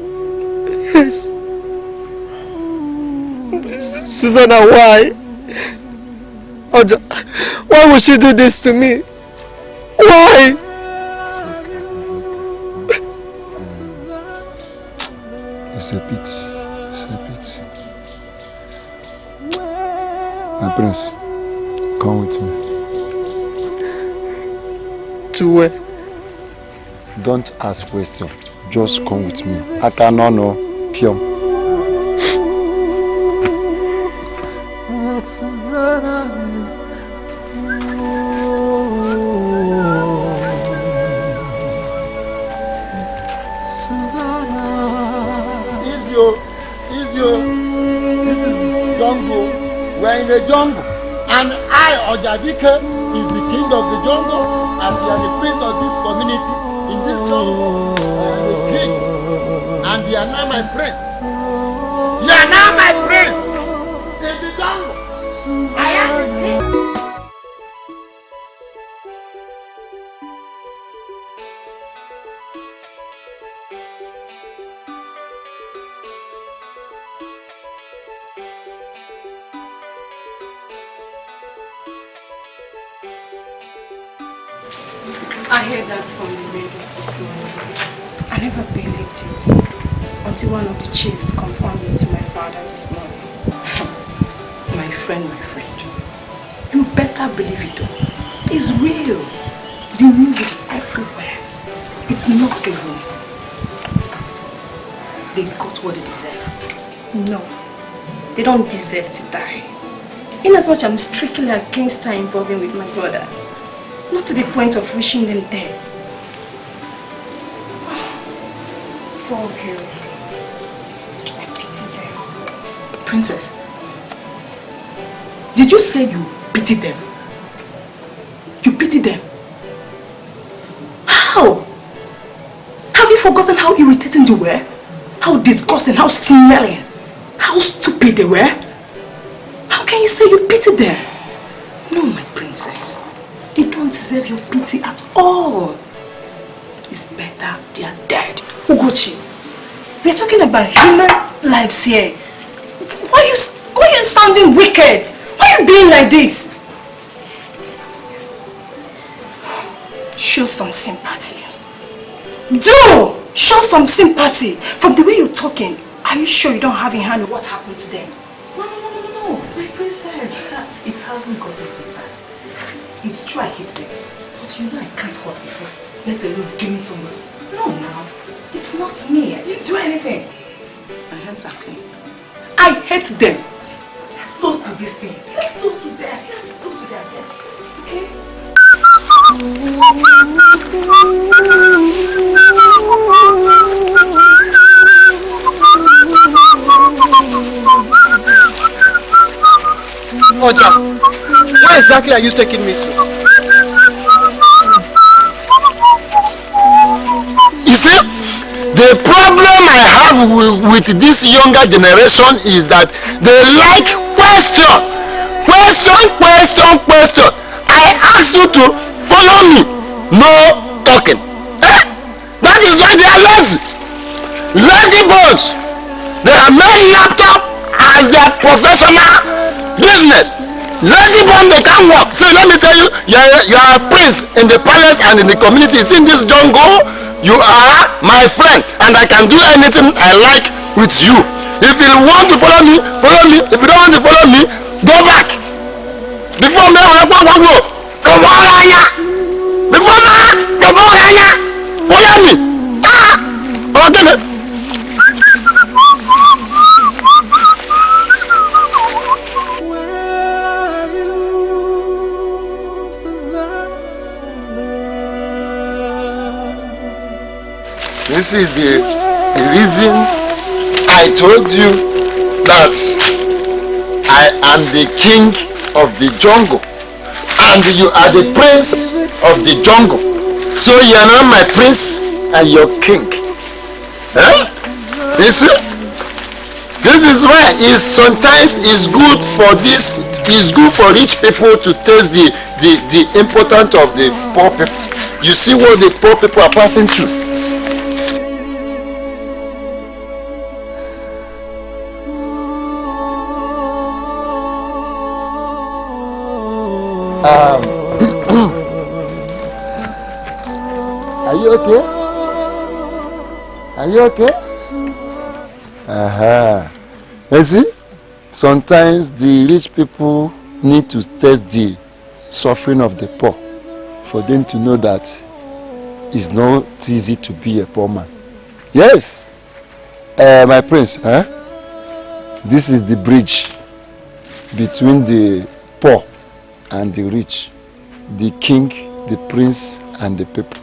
Yes. Susanna, why? Oja, why would she do this to me? Why? It's a pity. It's a pity. My prince, come with me. To where? Don't ask questions. Just come with me. I cannot know. Pure. This is jungle. We're in the jungle. And I, Ojadike, is the king of the jungle. As you are the prince of this community, in this jungle, I am the king. And you are now my prince. You are now my prince. In the jungle. I am the king. I heard that from the raiders this morning, but I never believed it until one of the chiefs confirmed it to my father this morning. My friend, you better believe it though. It's real. The news is everywhere. It's not a rumor. They got what they deserve. No, they don't deserve to die. Inasmuch I'm strictly against her involving with my brother. Not to the point of wishing them dead. Poor girl. I pity them. Princess, did you say you pity them? You pity them? How? Have you forgotten how irritating they were? How disgusting, how smelling, how stupid they were? How can you say you pity them? No, my princess. They don't deserve your pity at all. It's better they are dead. Ugochi, we're talking about human lives here. Why are you sounding wicked? Why are you being like this? Show some sympathy. Do! Show some sympathy. From the way you're talking, are you sure you don't have in hand what happened to them? No, my princess. It hasn't gotten to that. It's true I hate them, but you know I can't hurt before, let alone killing somebody. No, it's not me. I didn't do anything. My hands are clean. I hate them. Let's toast to this thing. Let's toast to them. Let's toast to their death. Okay? Oja, where exactly are you taking me to? You see, the problem I have with this younger generation is that they like question. I asked you to follow me, no talking. That is why they are lazy bones. They are made laptop as their professional business. Lazy bone, they can't work. See, let me tell you, you are a prince in the palace and in the community. It's in this jungle. You are my friend, and I can do anything I like with you. If you want to follow me, follow me. If you don't want to follow me, go back. Before me, come on, Anya. Before me, come on, Anya. Follow me. Okay. This is the reason I told you that I am the king of the jungle and you are the prince of the jungle. So you are not my prince and your king. You see? This is why sometimes it's good for rich people to taste the importance of the poor people. You see what the poor people are passing through. Are you okay? Are you okay? You see, sometimes the rich people need to taste the suffering of the poor for them to know that it's not easy to be a poor man. Yes, my prince, this is the bridge between the poor and the rich, the king, the prince, and the people.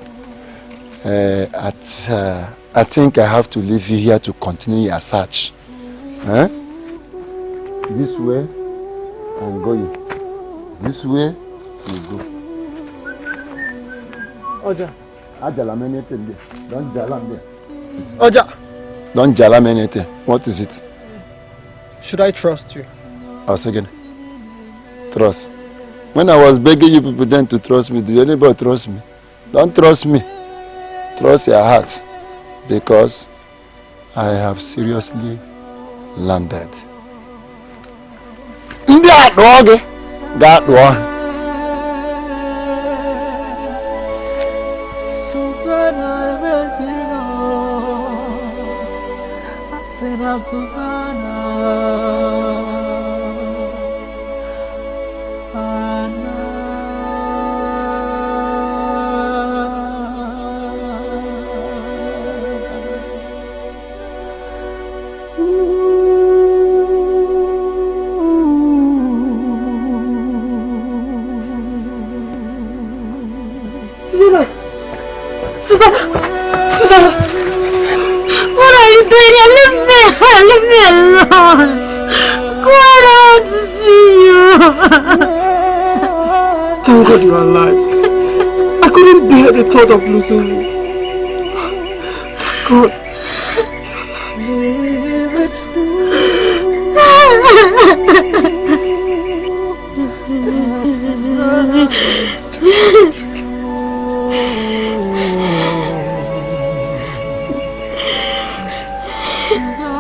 I think I have to leave you here to continue your search. Huh? This way, I'm going. This way, you go. Oja. Don't jalam there. Oja. Don't jalam anything. What is it? Should I trust you? I'll say again. Trust. When I was begging you people then to trust me, did anybody trust me? Don't trust me. Trust your heart. Because I have seriously landed. India dog. Got one. Susanna. Susanna! What are you doing here? Leave me alone! God, I want to see you! Thank God you are alive. I couldn't bear the thought of losing you. Thank God.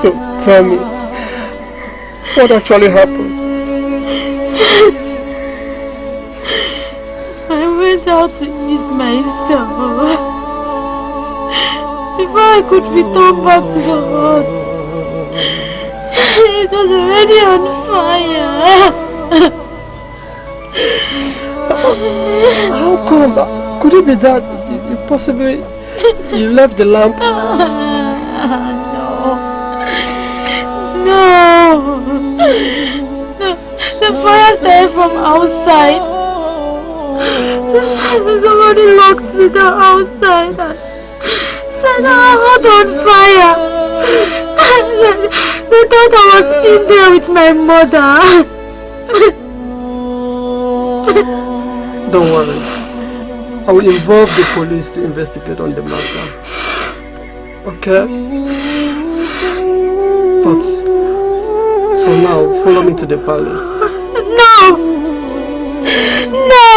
So tell me, what actually happened? I went out to ease myself before I could return back to the hut. It was already on fire. How come? Could it be that you possibly left the lamp? No. The fire started from outside. Somebody locked the door outside and set our hut on fire. They thought I was in there with my mother. Don't worry. I will involve the police to investigate on the matter. Okay? But for now, follow me to the palace. No! No!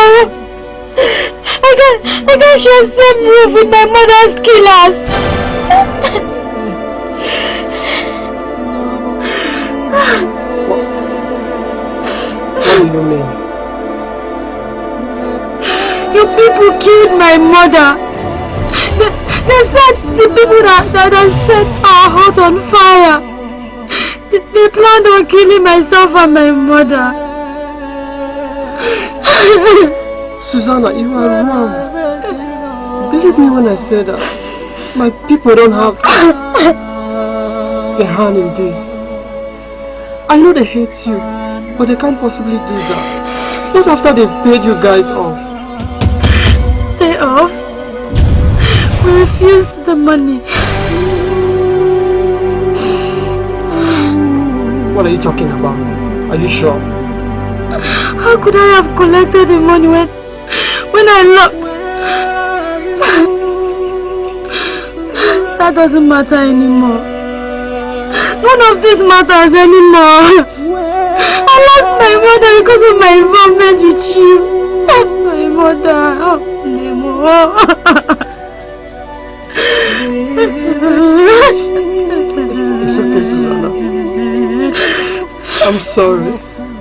I can't share the same roof with my mother's killers! What do you mean? You people killed my mother! They said the people that set our hut on fire! They planned on killing myself and my mother. Susanna, you are wrong. Believe me when I say that my people don't have a hand in this. I know they hate you, but they can't possibly do that. Not after they've paid you guys off. Pay off? We refused the money. What are you talking about? Are you sure? How could I have collected the money when I left? That doesn't matter anymore. None of this matters anymore. I lost my mother because of my involvement with you. My mother. Oh, Nemo. It's okay, Susanna. I'm sorry.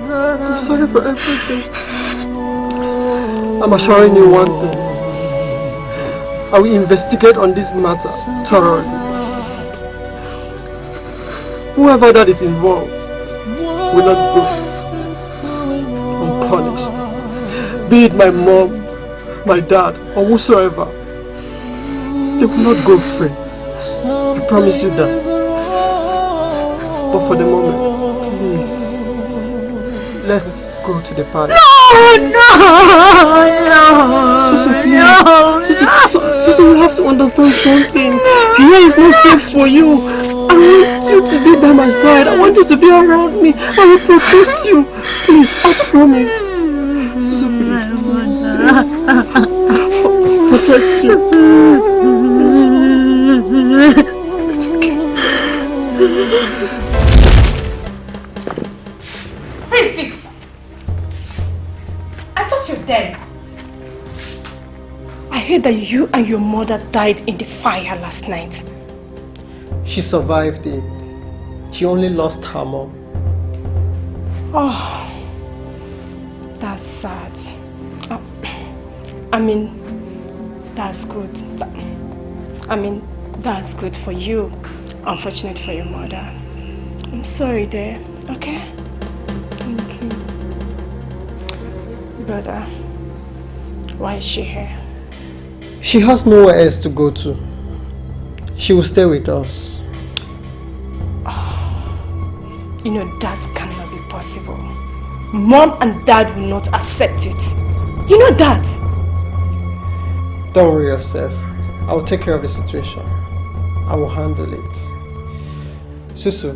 I'm sorry for everything. I'm assuring you one thing. I will investigate on this matter thoroughly. Whoever that is involved will not go unpunished. Be it my mom, my dad, or whosoever. They will not go free. I promise you that. But for the moment, please, let's go to the palace. No! Susu, please. Susu, you have to understand something. Here is not safe for you. I want you to be by my side. I want you to be around me. I will protect you. Please, I promise. Susu, please. Protect you. It's okay. Who is this? I thought you're dead. I heard that you and your mother died in the fire last night. She survived it. She only lost her mom. Oh, that's sad. I mean, that's good. That's good for you. Unfortunate for your mother. I'm sorry there, okay? Thank you. Brother, why is she here? She has nowhere else to go to. She will stay with us. You know, that cannot be possible. Mom and Dad will not accept it. You know that. Don't worry yourself. I will take care of the situation. I will handle it. Susu,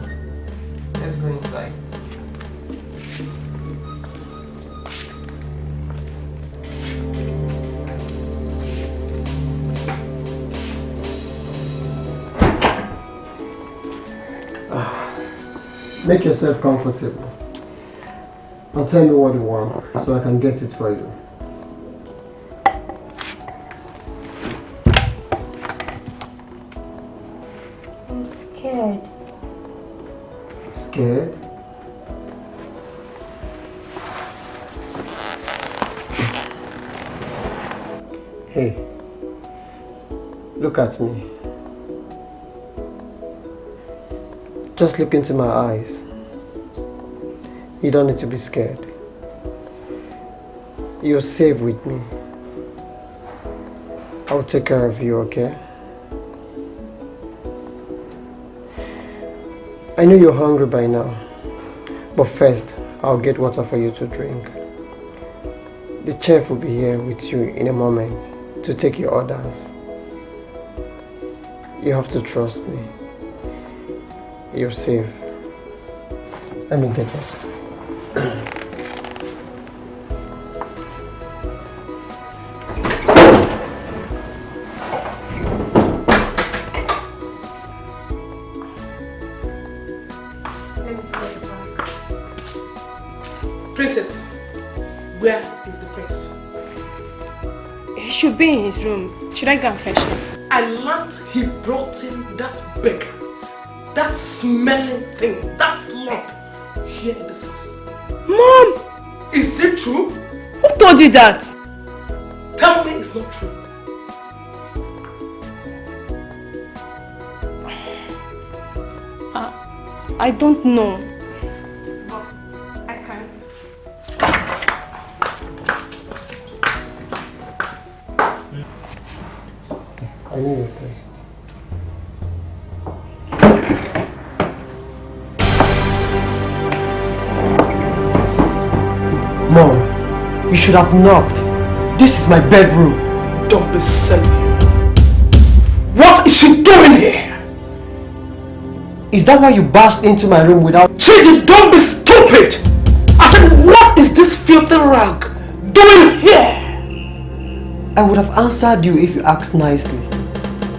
let's go inside. Make yourself comfortable and tell me what you want so I can get it for you. I'm scared. Scared? Hey, look at me. Just look into my eyes. You don't need to be scared. You're safe with me. I'll take care of you, okay? I know you're hungry by now, but first, I'll get water for you to drink. The chef will be here with you in a moment to take your orders. You have to trust me. You're safe. Let me get up. Princess, where is the prince? He should be in his room. Should I go and fetch him? I learned he brought in that beggar, that smelling thing, that slump here in this house. Mom! Is it true? Who told you that? Tell me it's not true. I don't know. But I can. I need a taste. Mom, you should have knocked. This is my bedroom. Don't be silly. What is she doing here? Is that why you bashed into my room without... Chidi, don't be stupid! I said, what is this filthy rag doing here? I would have answered you if you asked nicely.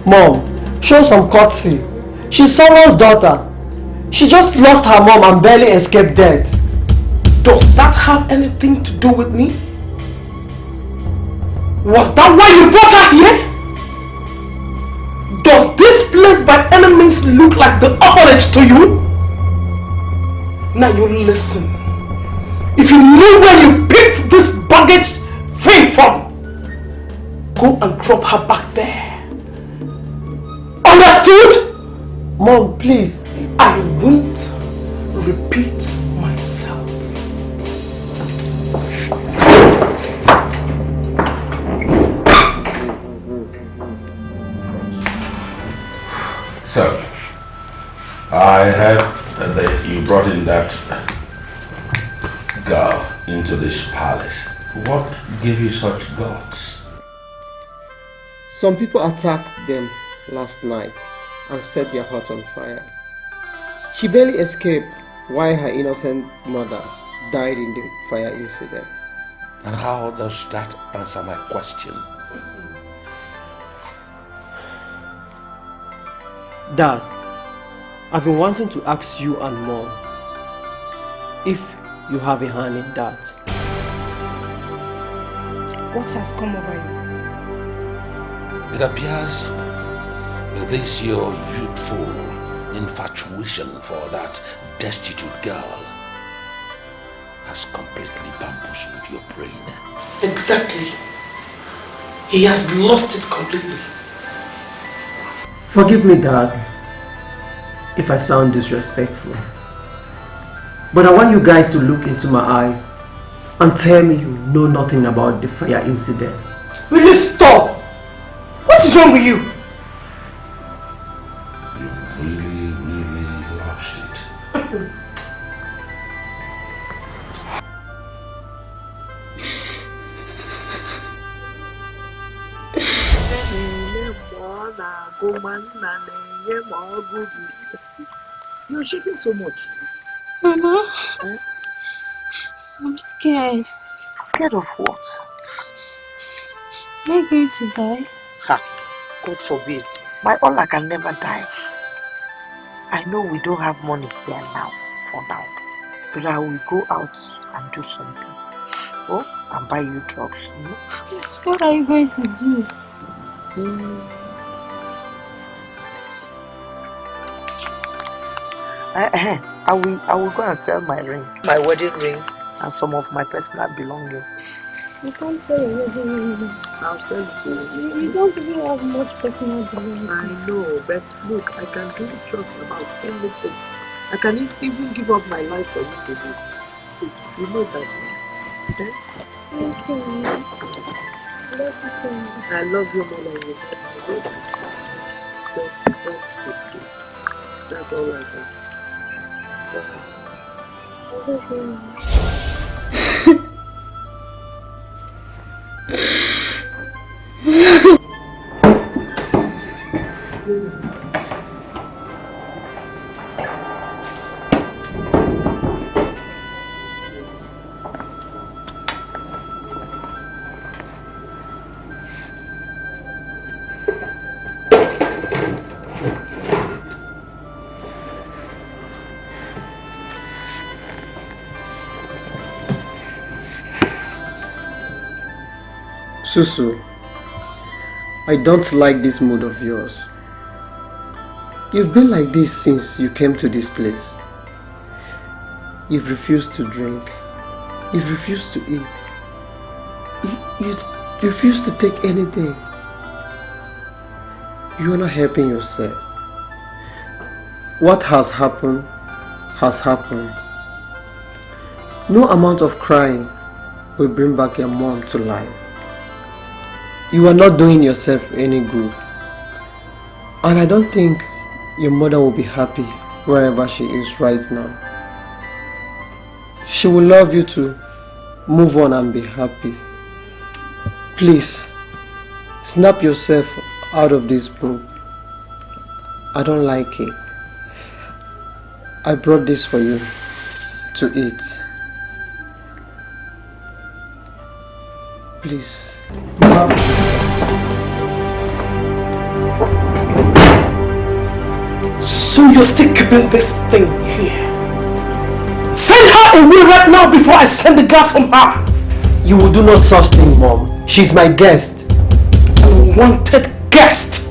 Mom, show some courtesy. She's someone's daughter. She just lost her mom and barely escaped death. Does that have anything to do with me? Was that why you brought her here? Does this place by any means look like the orphanage to you? Now you listen. If you knew where you picked this baggage thing from, go and drop her back there. Understood? Mom, please. I won't repeat myself. So, I heard that you brought in that girl into this palace. What gave you such guts? Some people attacked them last night and set their hut on fire. She barely escaped while her innocent mother died in the fire incident. And how does that answer my question? Dad, I've been wanting to ask you and Mom if you have a hand in that. What has come over you? It appears this your youthful infatuation for that destitute girl has completely bamboozled your brain. Exactly. He has lost it completely. Forgive me, Dad, if I sound disrespectful. But I want you guys to look into my eyes and tell me you know nothing about the fire incident. Will you stop? What is wrong with you? You really lost it. You're shaking so much. Mama, I'm scared. Scared of what? Am I going to die? Ha! God forbid. My Allah can never die. I know we don't have money here now, for now. But I will go out and do something. Oh, and buy you drugs. What are you going to do? I will go and sell my ring, my wedding ring, and some of my personal belongings. You can't sell your wedding ring. I'll sell it to you. You don't even have much personal belongings. I know, but look, I can do just about anything. I can even give up my life for you to do. You know that. Okay? Thank you. I love you more than you know. Don't be sick. That's all I can say. Susu, I don't like this mood of yours. You've been like this since you came to this place. You've refused to drink. You've refused to eat. You refuse to take anything. You are not helping yourself. What has happened has happened. No amount of crying will bring back your mom to life. You are not doing yourself any good. And I don't think your mother will be happy wherever she is right now. She will love you to move on and be happy. Please, snap yourself out of this book. I don't like it. I brought this for you to eat. Please. So you're still keeping this thing here? Send her away right now before I send the guards on her! You will do no such thing, Mom. She's my guest. Unwanted guest!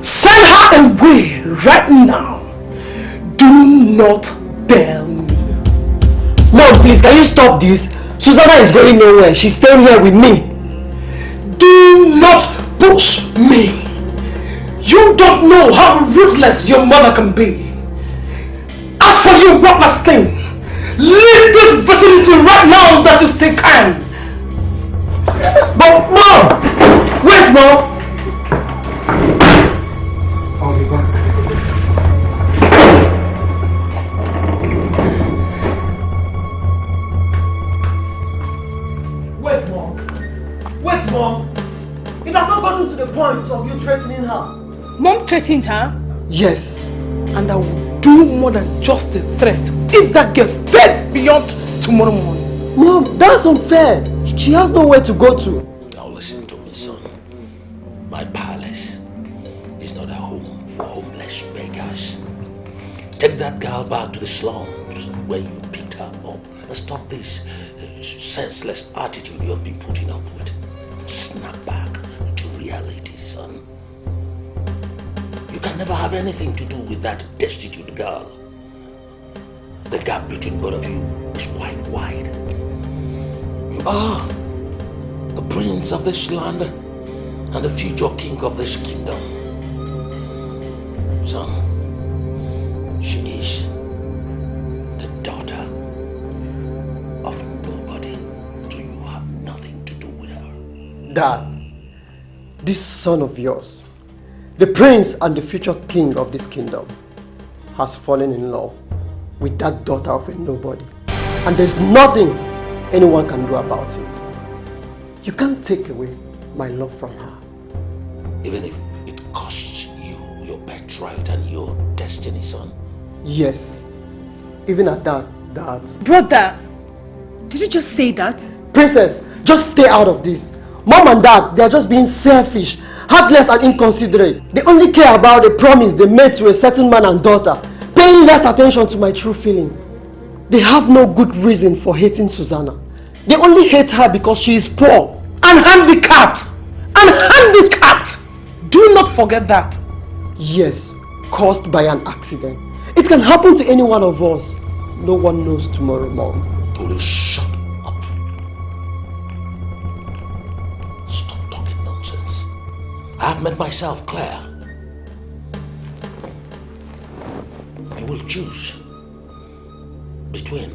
Send her away right now! Do not dare me! Mom, please, can you stop this? Susanna is going nowhere. She's staying here with me. Do not push me! You don't know how ruthless your mother can be. As for you, worthless thing, leave this vicinity right now that you still can. But Mom! Wait, Mom! I'll be back. Wait, Mom. Wait, Mom. It has not gotten to the point of you threatening her. Mom threatened her? Yes. And I will do more than just a threat if that girl stays beyond tomorrow morning. Mom, that's unfair. She has nowhere to go to. Now listen to me, son. My palace is not a home for homeless beggars. Take that girl back to the slums where you picked her up and stop this senseless attitude you've been putting up with. Snap back to reality, son. You can never have anything to do with that destitute girl. The gap between both of you is quite wide. You are the prince of this land and the future king of this kingdom. Son, she is the daughter of nobody, so you have nothing to do with her. Dad, this son of yours, the prince and the future king of this kingdom, has fallen in love with that daughter of a nobody. And there's nothing anyone can do about it. You can't take away my love from her. Even if it costs you your birthright and your destiny, son. Yes, even at that, Dad. Brother, did you just say that? Princess, just stay out of this. Mom and Dad, they are just being selfish, heartless and inconsiderate. They only care about a promise they made to a certain man and daughter, paying less attention to my true feeling. They have no good reason for hating Susanna. They only hate her because she is poor and handicapped. Do not forget that. Yes, caused by an accident. It can happen to any one of us. No one knows tomorrow, Mom. Only shut up. Stop talking nonsense. I've made myself clear. You will choose between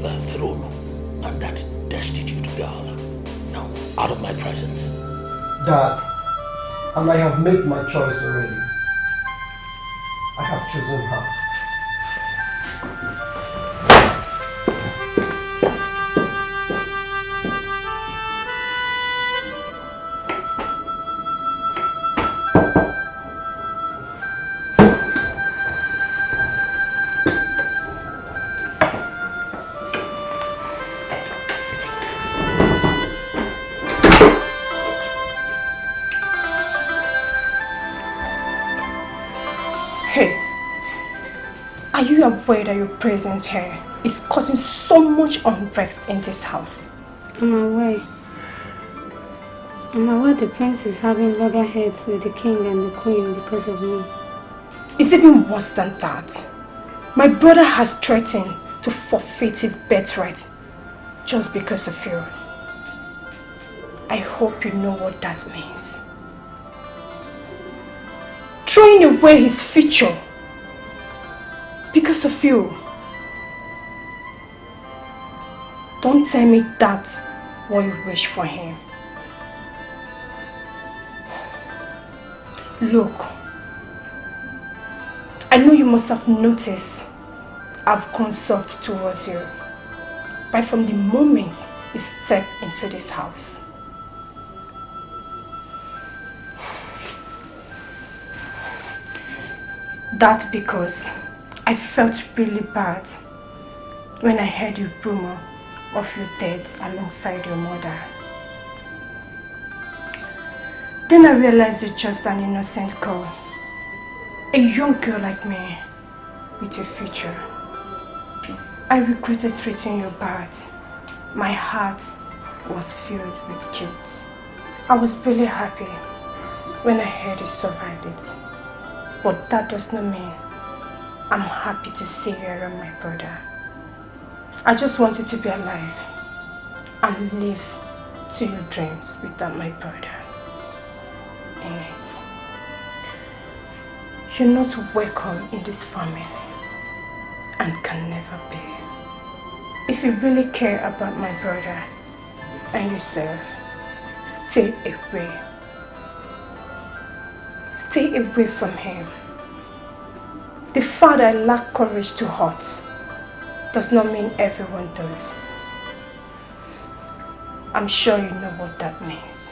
the throne and that destitute girl. Now, out of my presence. Dad, and I have made my choice already. I have chosen her. Are you aware that your presence here is causing so much unrest in this house? I'm aware. I'm aware the prince is having loggerheads with the king and the queen because of me. It's even worse than that. My brother has threatened to forfeit his birthright just because of you. I hope you know what that means. Throwing away his future because of you. Don't tell me that's what you wish for him. Look, I know you must have noticed I've gone soft towards you right from the moment you step into this house. That's because I felt really bad when I heard the rumor of your death alongside your mother. Then I realized you're just an innocent girl, a young girl like me with a future. I regretted treating you bad. My heart was filled with guilt. I was really happy when I heard you survived it. But that does not mean I'm happy to see you around my brother. I just want you to be alive and live to your dreams without my brother in it. You're not welcome in this family and can never be. If you really care about my brother and yourself, stay away. Stay away from him. The fact that I lack courage to hurt does not mean everyone does. I'm sure you know what that means.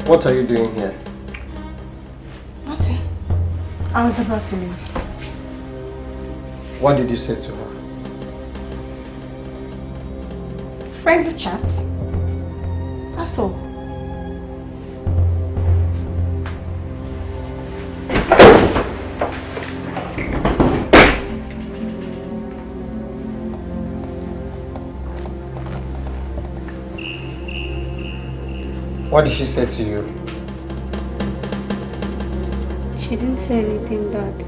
What are you doing here? Nothing. I was about to leave. What did you say to her? Friendly chats. That's all. What did she say to you? She didn't say anything bad.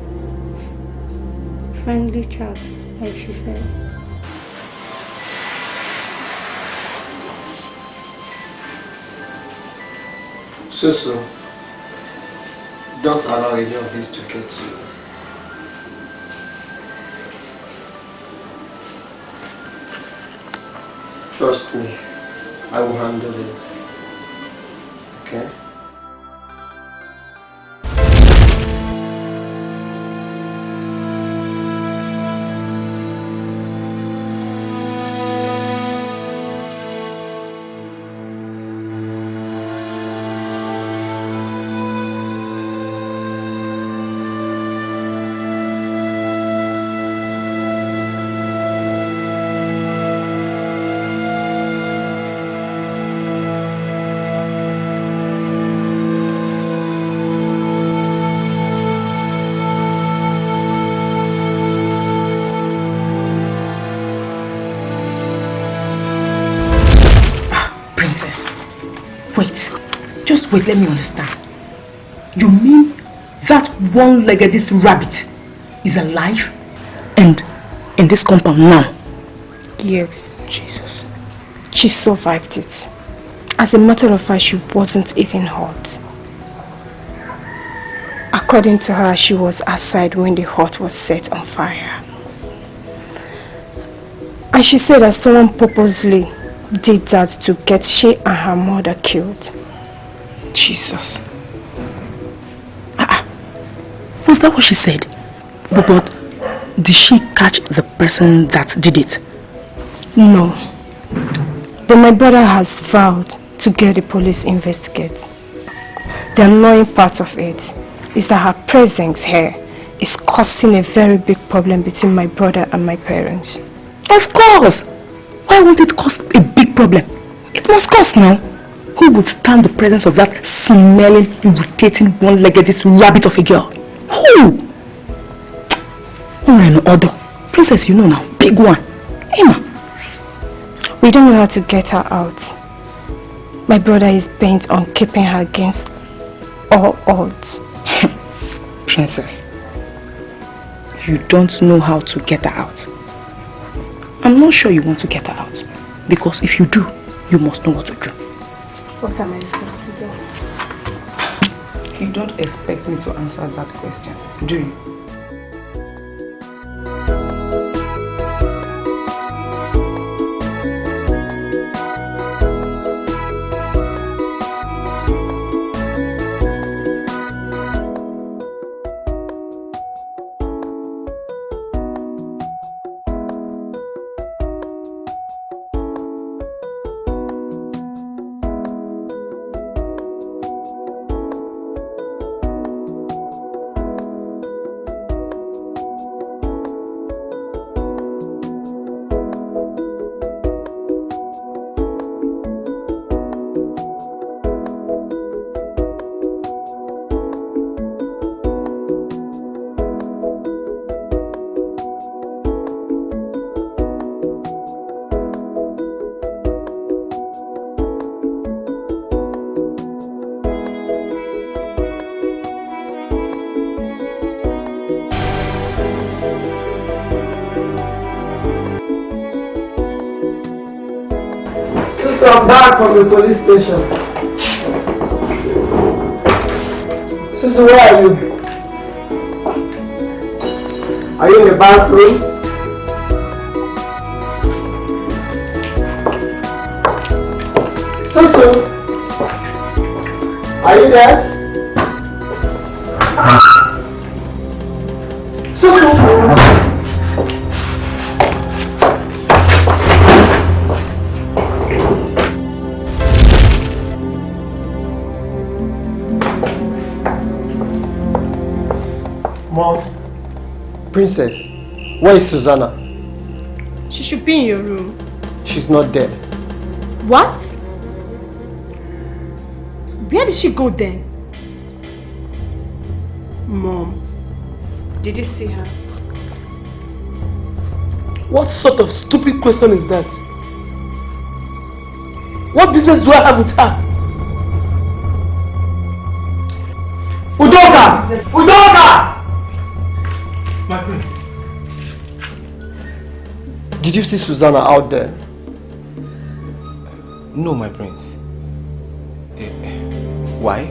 Friendly chat, like she said. Susu, don't allow any of this to get to you. Trust me, I will handle it. Okay? Wait, let me understand. You mean that one-legged this rabbit is alive and in this compound now? Yes. Jesus. She survived it. As a matter of fact, she wasn't even hurt. According to her, she was outside when the hut was set on fire. And she said that someone purposely did that to get she and her mother killed. Jesus. Was that what she said? But did she catch the person that did it? No. But my brother has vowed to get the police investigate. The annoying part of it is that her presence here is causing a very big problem between my brother and my parents. Of course! Why won't it cause a big problem? It must cause now. Who would stand the presence of that smelling, irritating, one-legged rabbit of a girl? Who? In order. Princess, you know now. Big one. Emma. We don't know how to get her out. My brother is bent on keeping her against all odds. Princess, you don't know how to get her out. I'm not sure you want to get her out. Because if you do, you must know what to do. What am I supposed to do? You don't expect me to answer that question, do you? I'm back from the police station. Sister, where are you? Are you in the bathroom? Susu! Are you there? Susu! Mom, Princess, where is Susanna? She should be in your room. She's not there. What? Where did she go then? Mom, did you see her? What sort of stupid question is that? What business do I have with her? Udoka! Udoka! My prince. Did you see Susanna out there? No, my prince. Why?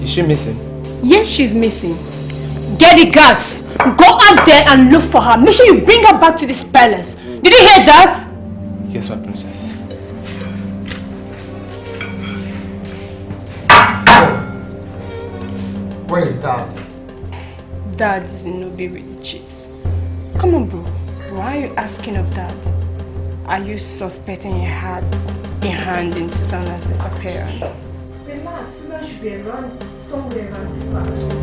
Is she missing? Yes, she's missing. Get the guards. Go out there and look for her. Make sure you bring her back to this palace. Did you hear that? Yes, my princess. Where is Dad? Dad is in Nobi with the chicks. Come on, bro. Why are you asking of that? Are you suspecting he had a hand in Susanna's disappearance? Relax, Susanna should be around somewhere around this palace.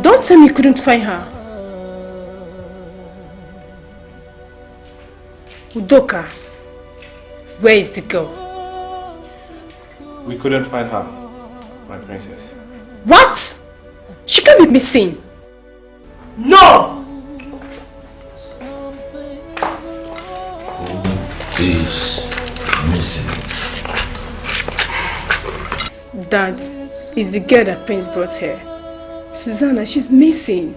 Don't tell me you couldn't find her. Udoka, where is the girl? We couldn't find her, my princess. What? She can't be missing. No! Is missing. That is the girl that Prince brought here. Susanna, she's missing.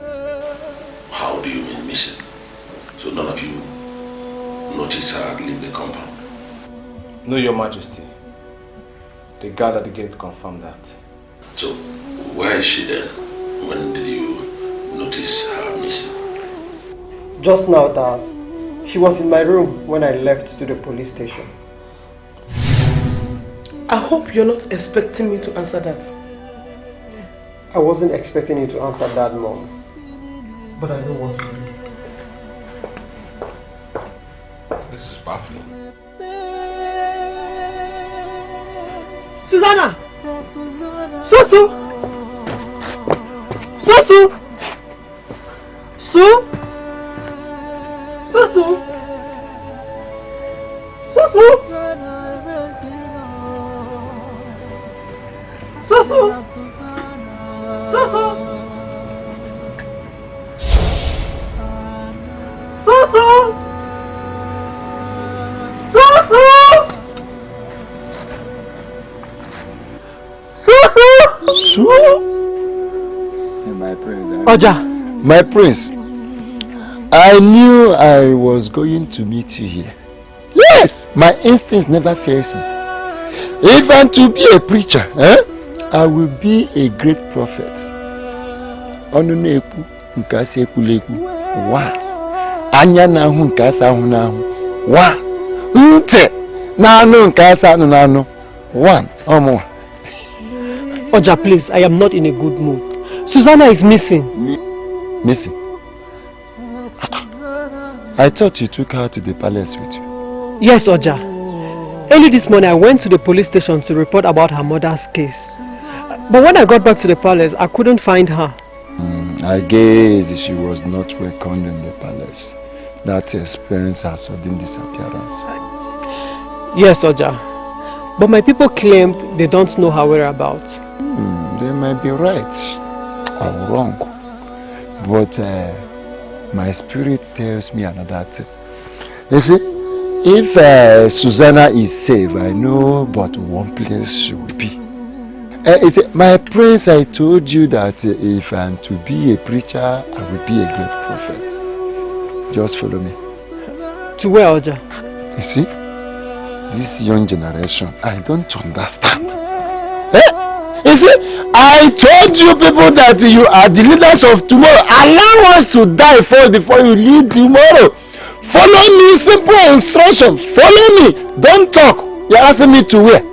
How do you mean missing? So none of you noticed her leave the compound? No, your majesty. The guard at the gate confirmed that. So where is she then? When did you notice her missing? Just now, Dad. She was in my room when I left to the police station. I hope you're not expecting me to answer that. I wasn't expecting you to answer that, Mom. But I know what to do. This is baffling. Susanna! Susu! Susu! Su! Susu! Susu! Susu! Susu! Susu! Susu! Susu! Su? My prince. Oja! My prince. I knew I was going to meet you here. Yes! My instincts never fails me. If I'm to be a preacher, I will be a great prophet. Onuneku nkasi ekuleku. Wa. Anya na hu nkasa hu na hu. Wa. Nte na anu nkasa anu na anu. One. Omo. Oja, please, I am not in a good mood. Susanna is missing. Missing? I thought you took her to the palace with you. Yes, Oja. Early this morning, I went to the police station to report about her mother's case. But when I got back to the palace, I couldn't find her. I guess she was not welcomed in the palace. That explains her sudden disappearance. Yes, Oja. But my people claimed they don't know her whereabouts. They might be right or wrong. But my spirit tells me another thing. You see, if Susanna is safe, I know but one place she will be. You see, my prince, I told you that if I'm to be a preacher, I will be a great prophet. Just follow me. To where, Oja? You see, this young generation, I don't understand. Eh? You see, I told you people that you are the leaders of tomorrow. Allow us to die first before you lead tomorrow. Follow me, simple instruction. Follow me. Don't talk. You're asking me to where?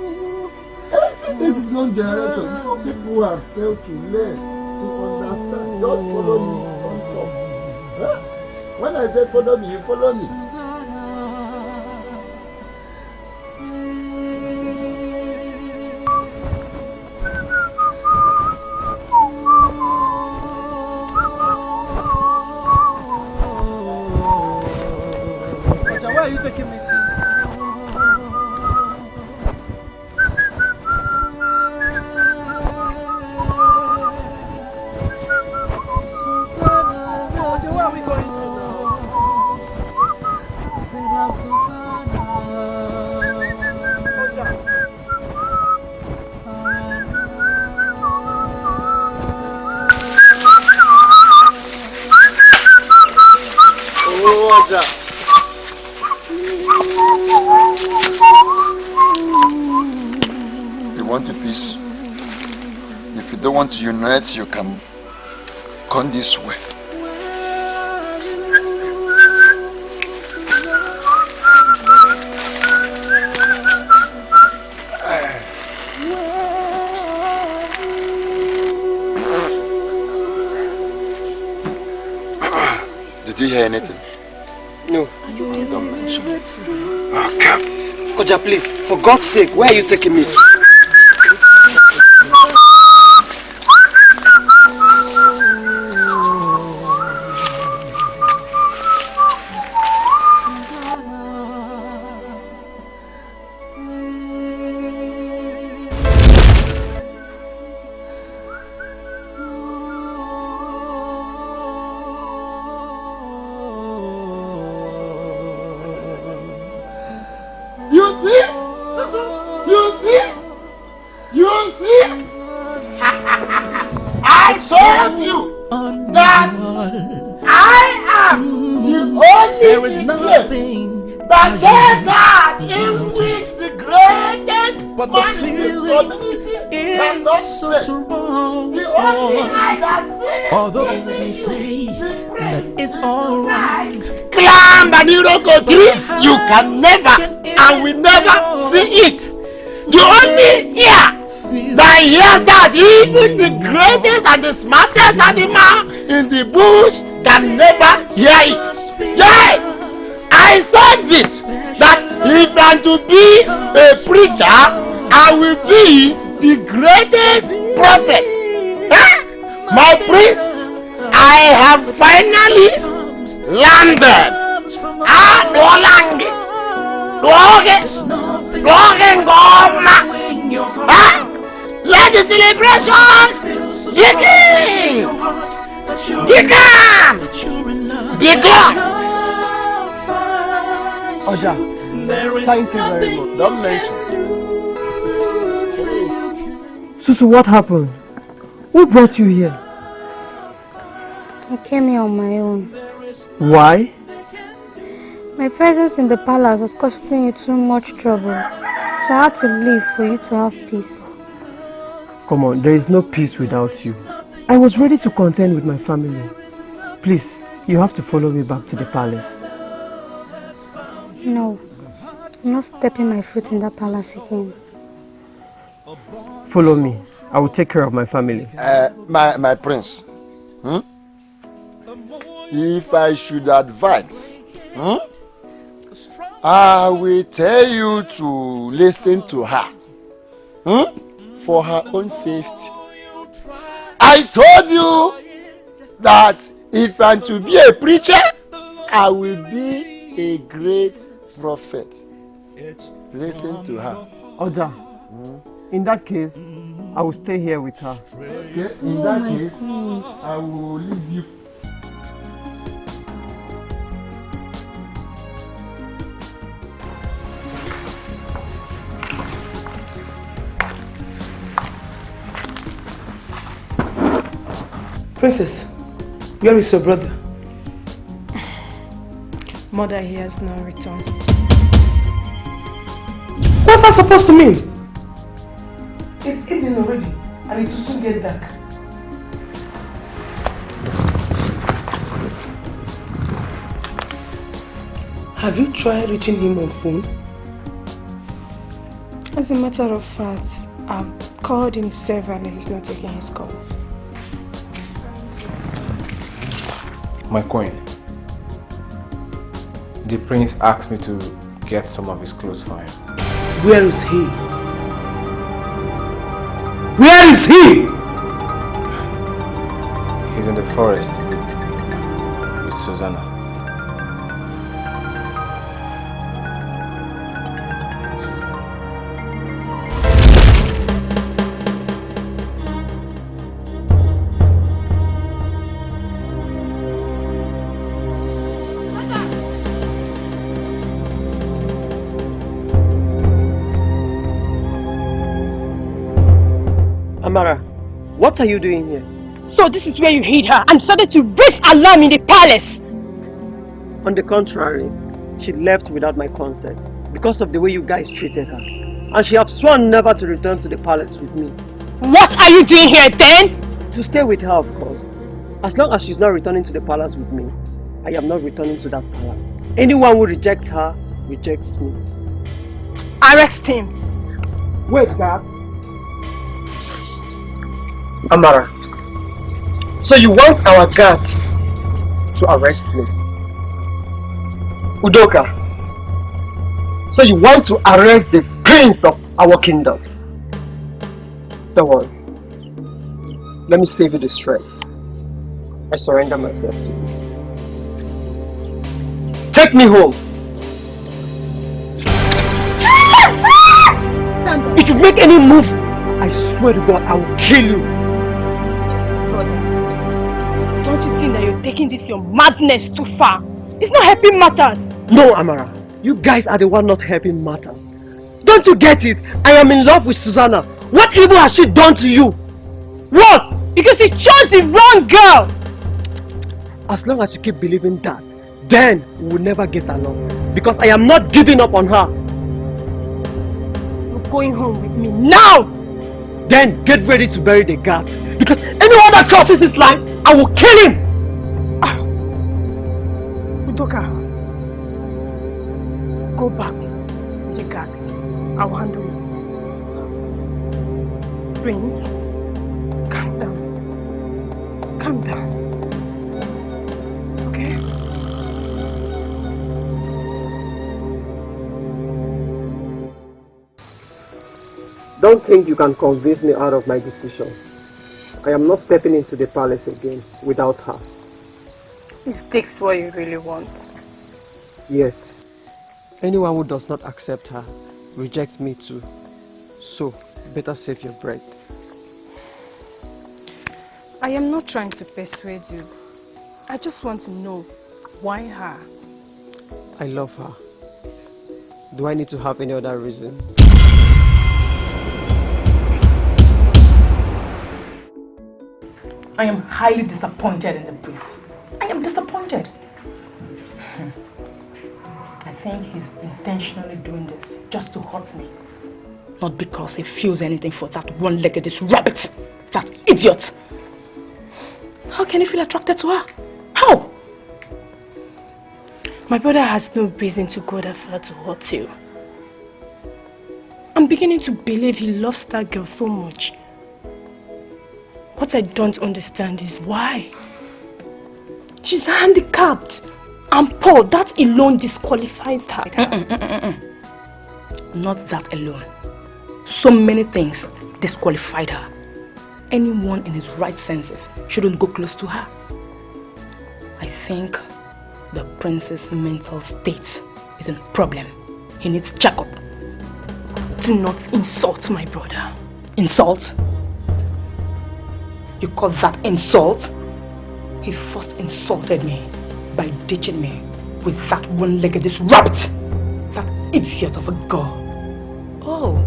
This is young generation. You people who have failed to learn, to understand. Just follow me. Don't talk. Huh? When I say follow me, you follow me. Where are you taking me to? Where are we going to now? Oh, Oja. You want a peace? If you don't want to unite, you can come this way. Did you hear anything? No. Don't mention it. Okay. Oja, please, for God's sake, where are you taking me to? I told you that I am the only teacher that said that in which the greatest man in this community cannot say. The only I that says, although they say that it's all right, climb an Iroko tree, you can never and will never see it. The only ear that hears that even the greatest and the smartest animal in the bush can never hear it. Yes, I said it, that if I'm to be a preacher, I will be the greatest prophet. My prince, I have finally landed. Let the celebration begin! Begin! Oja, thank you very much. Don't mention. Susu, what happened? Who brought you here? I came here on my own. Why? My presence in the palace was causing you too much trouble. So I had to leave for you to have peace. Come on, there is no peace without you. I was ready to contend with my family. Please, you have to follow me back to the palace. No, I'm not stepping my foot in that palace again. Follow me. I will take care of my family. My prince. If I should advise, I will tell you to listen to her. For her own safety. I told you that if I'm to be a preacher, I will be a great prophet. Listen to her. Oja, in that case, I will stay here with her. Okay? In that case, I will leave you. Princess, where is your brother? Mother, he has now returned. What's that supposed to mean? It's evening already, and it will soon get dark. Have you tried reaching him on phone? As a matter of fact, I've called him several and he's not taking his calls. My queen, the prince asked me to get some of his clothes for him. Where is he? Where is he? He's in the forest with Susanna. Amara, what are you doing here? So this is where you hid her and started to raise alarm in the palace? On the contrary, she left without my consent because of the way you guys treated her. And she has sworn never to return to the palace with me. What are you doing here then? To stay with her, of course. As long as she's not returning to the palace with me, I am not returning to that palace. Anyone who rejects her, rejects me. Arrest him. Wait, Dad. Amara, so you want our guards to arrest me? Udoka, so you want to arrest the prince of our kingdom? Don't worry. Let me save you the stress. I surrender myself to you. Take me home. If you make any move, I swear to God, I will kill you. Don't you think that you're taking this your madness too far? It's not helping matters. No, Amara. You guys are the one not helping matters. Don't you get it? I am in love with Susanna. What evil has she done to you? What? Because you chose the wrong girl. As long as you keep believing that, then we will never get along. Because I am not giving up on her. You're going home with me now. Then get ready to bury the guard. Because anyone that crosses his line, I will kill him! Udoka, go back. You guards. I'll handle it. Prince, calm down. Calm down. Okay? Don't think you can convince me out of my decision. I am not stepping into the palace again without her. Is this what you really want? Yes. Anyone who does not accept her rejects me too. So, better save your breath. I am not trying to persuade you. I just want to know, why her? I love her. Do I need to have any other reason? I am highly disappointed in the prince. I am disappointed. I think he's intentionally doing this just to hurt me. Not because he feels anything for that one-legged rabbit, that idiot. How can he feel attracted to her? How? My brother has no reason to go that far to hurt you. I'm beginning to believe he loves that girl so much. What I don't understand is why. She's handicapped and poor. That alone disqualifies her. Not that alone. So many things disqualified her. Anyone in his right senses shouldn't go close to her. I think the prince's mental state is a problem. He needs checkup. Do not insult my brother. Insult? You call that insult? He first insulted me by ditching me with that one-legged rabbit. That idiot of a girl. Oh,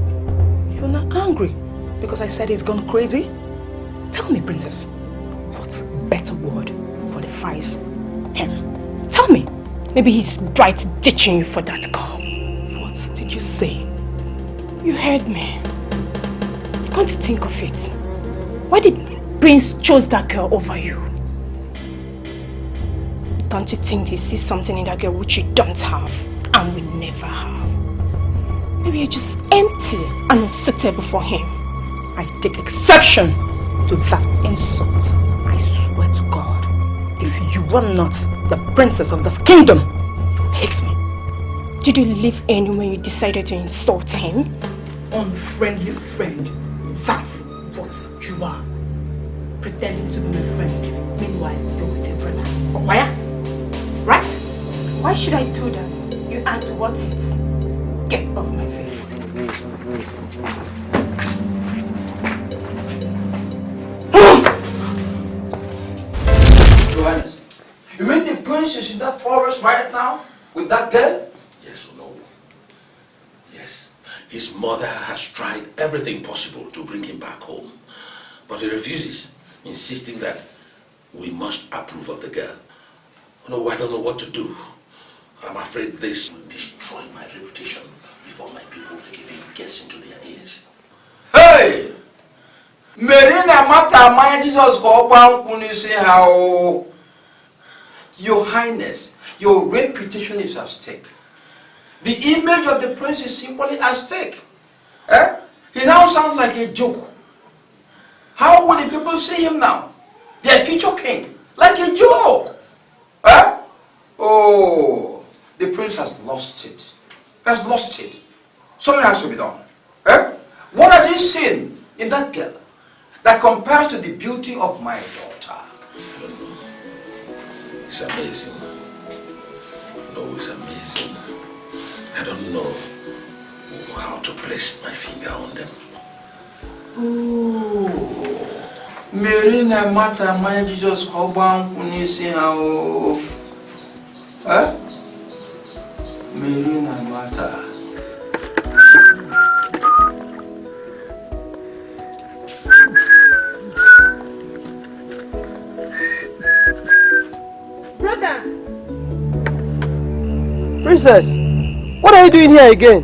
you're not angry because I said he's gone crazy? Tell me, princess, what's better word qualifies him? Tell me. Maybe he's right ditching you for that girl. What did you say? You heard me. Can't you think of it? Why did Prince choose that girl over you? Can't you think he sees something in that girl which you don't have and will never have? Maybe you're just empty and unsuitable for him. I take exception to that insult. I swear to God, if you were not the princess of this kingdom, you hate me. Did you leave in when you decided to insult him? Unfriendly friend. That's what you are. Pretending to be my friend. Meanwhile, you're with your brother. Okwaya? Right? Why should I do that? You aren't worth it. Get off my face. Johannes, you mean the prince is in that forest right now? With that girl? Yes or no? Yes. His mother has tried everything possible to bring him back home. But he refuses, insisting that we must approve of the girl. No, I don't know what to do. I'm afraid this will destroy my reputation before my people if it gets into their ears. Hey! Merina Mata Maya Jesus say how Your Highness, your reputation is at stake. The image of the prince is simply at stake. Eh? He now sounds like a joke. How will the people see him now? Their future king. Like a joke. Eh? Oh, the prince has lost it. Has lost it. Something has to be done. Eh? What has he seen in that girl that compares to the beauty of my daughter? I don't know. It's amazing. No, it's amazing. I don't know how to place my finger on them. Oh, Merina Mata Maya Jesus Koban Kunisi how. Eh? Merina Mata. Brother! Princess, what are you doing here again?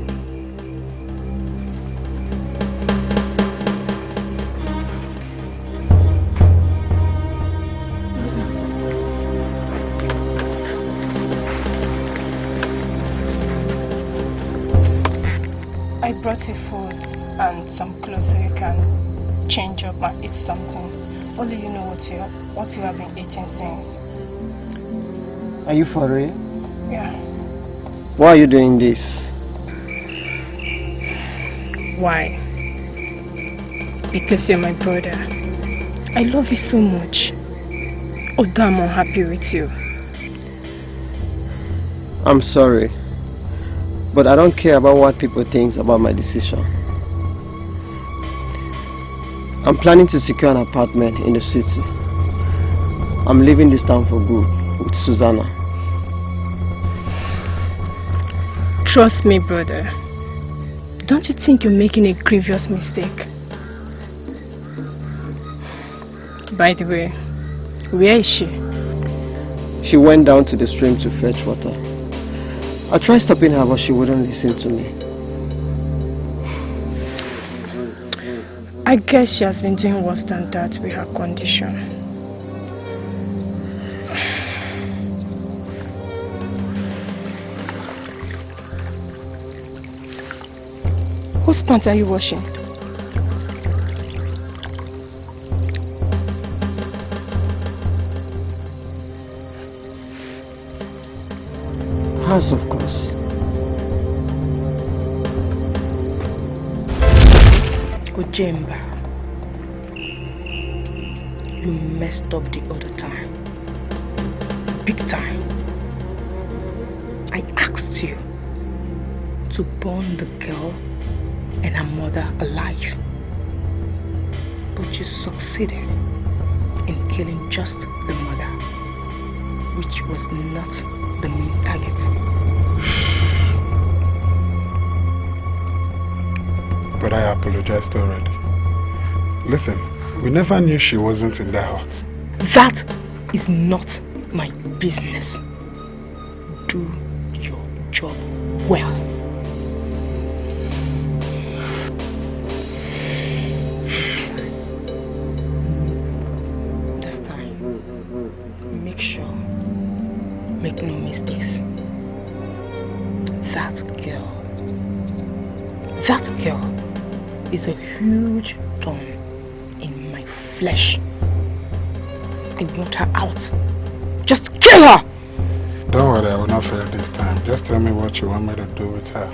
I brought you food and some clothes so you can change up and eat something. Only you know what you have been eating since. Are you for real? Yeah. Why are you doing this? Why? Because you're my brother. I love you so much. Although I'm unhappy with you. I'm sorry, but I don't care about what people think about my decision. I'm planning to secure an apartment in the city. I'm leaving this town for good with Susanna. Trust me, brother. Don't you think you're making a grievous mistake? By the way, where is she? She went down to the stream to fetch water. I tried stopping her, but she wouldn't listen to me. I guess she has been doing worse than that with her condition. Whose pants are you washing? Hers, of course. Ojemba, you messed up the other time. Big time. I asked you to burn the girl and her mother alive. But you succeeded in killing just the mother, which was not the main target. But I apologized already. Listen, we never knew she wasn't in that hut. That is not my business. do your job well. This time, make sure, make no mistakes. That girl is a huge thorn in my flesh. I want her out. Just kill her! Don't worry, I will not fail this time. Just tell me what you want me to do with her.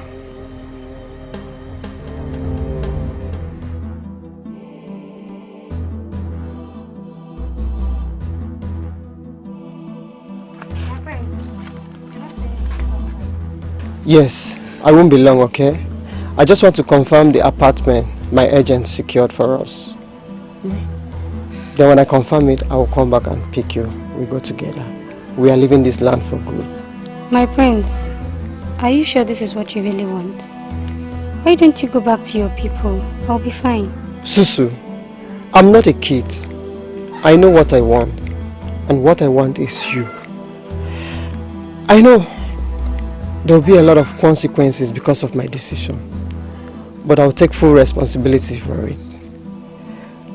Yes, I won't be long, okay? I just want to confirm the apartment my agent secured for us. Then when I confirm it, I will come back and pick you. We go together. We are leaving this land for good. My prince, are you sure this is what you really want? Why don't you go back to your people? I'll be fine. Susu, I'm not a kid. I know what I want. And what I want is you. I know there will be a lot of consequences because of my decision. But I'll take full responsibility for it.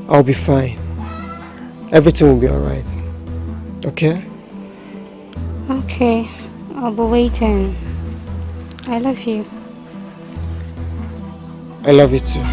I'll be fine. Everything will be alright. Okay? Okay, I'll be waiting. I love you. I love you too.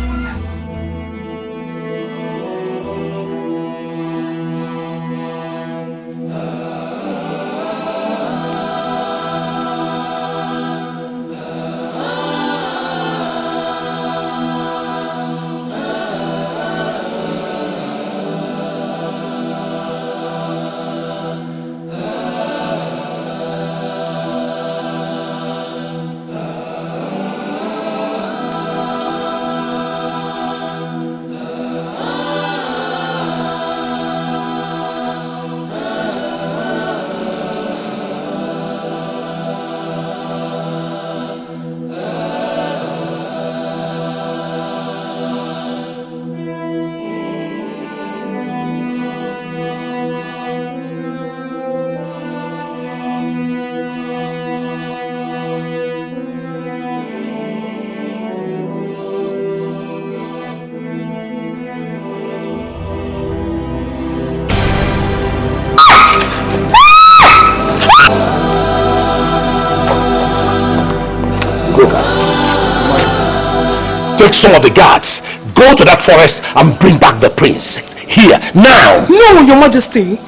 Take some of the guards, go to that forest and bring back the prince. Here, now! No, your majesty.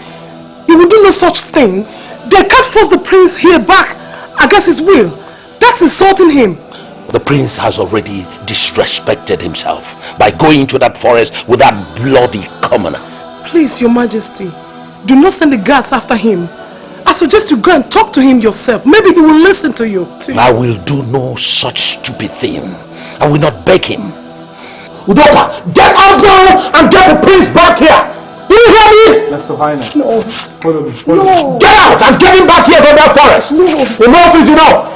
You will do no such thing. They can't force the prince here back against his will. That's insulting him. The prince has already disrespected himself by going into that forest with that bloody commoner. Please, your majesty, do not send the guards after him. I suggest you go and talk to him yourself. Maybe he will listen to you. I will do no such stupid thing. I will not beg him. Udoka, get out now and get the prince back here. Do you hear me? That's so high now. No. Follow me. No. Get out and get him back here from that forest. No. Enough is enough.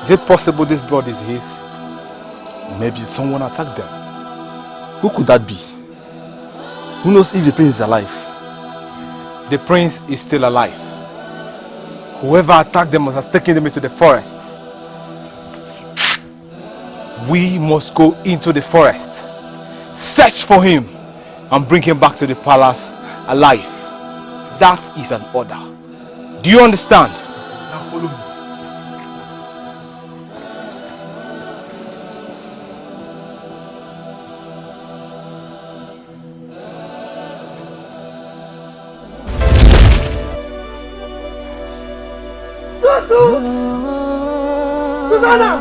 Is it possible this blood is his? Maybe someone attacked them. Who could that be? Who knows if the prince is alive? The prince is still alive. Whoever attacked them must have taken them into the forest. We must go into the forest, search for him, and bring him back to the palace alive. That is an order. Do you understand? Now follow me. Susanna!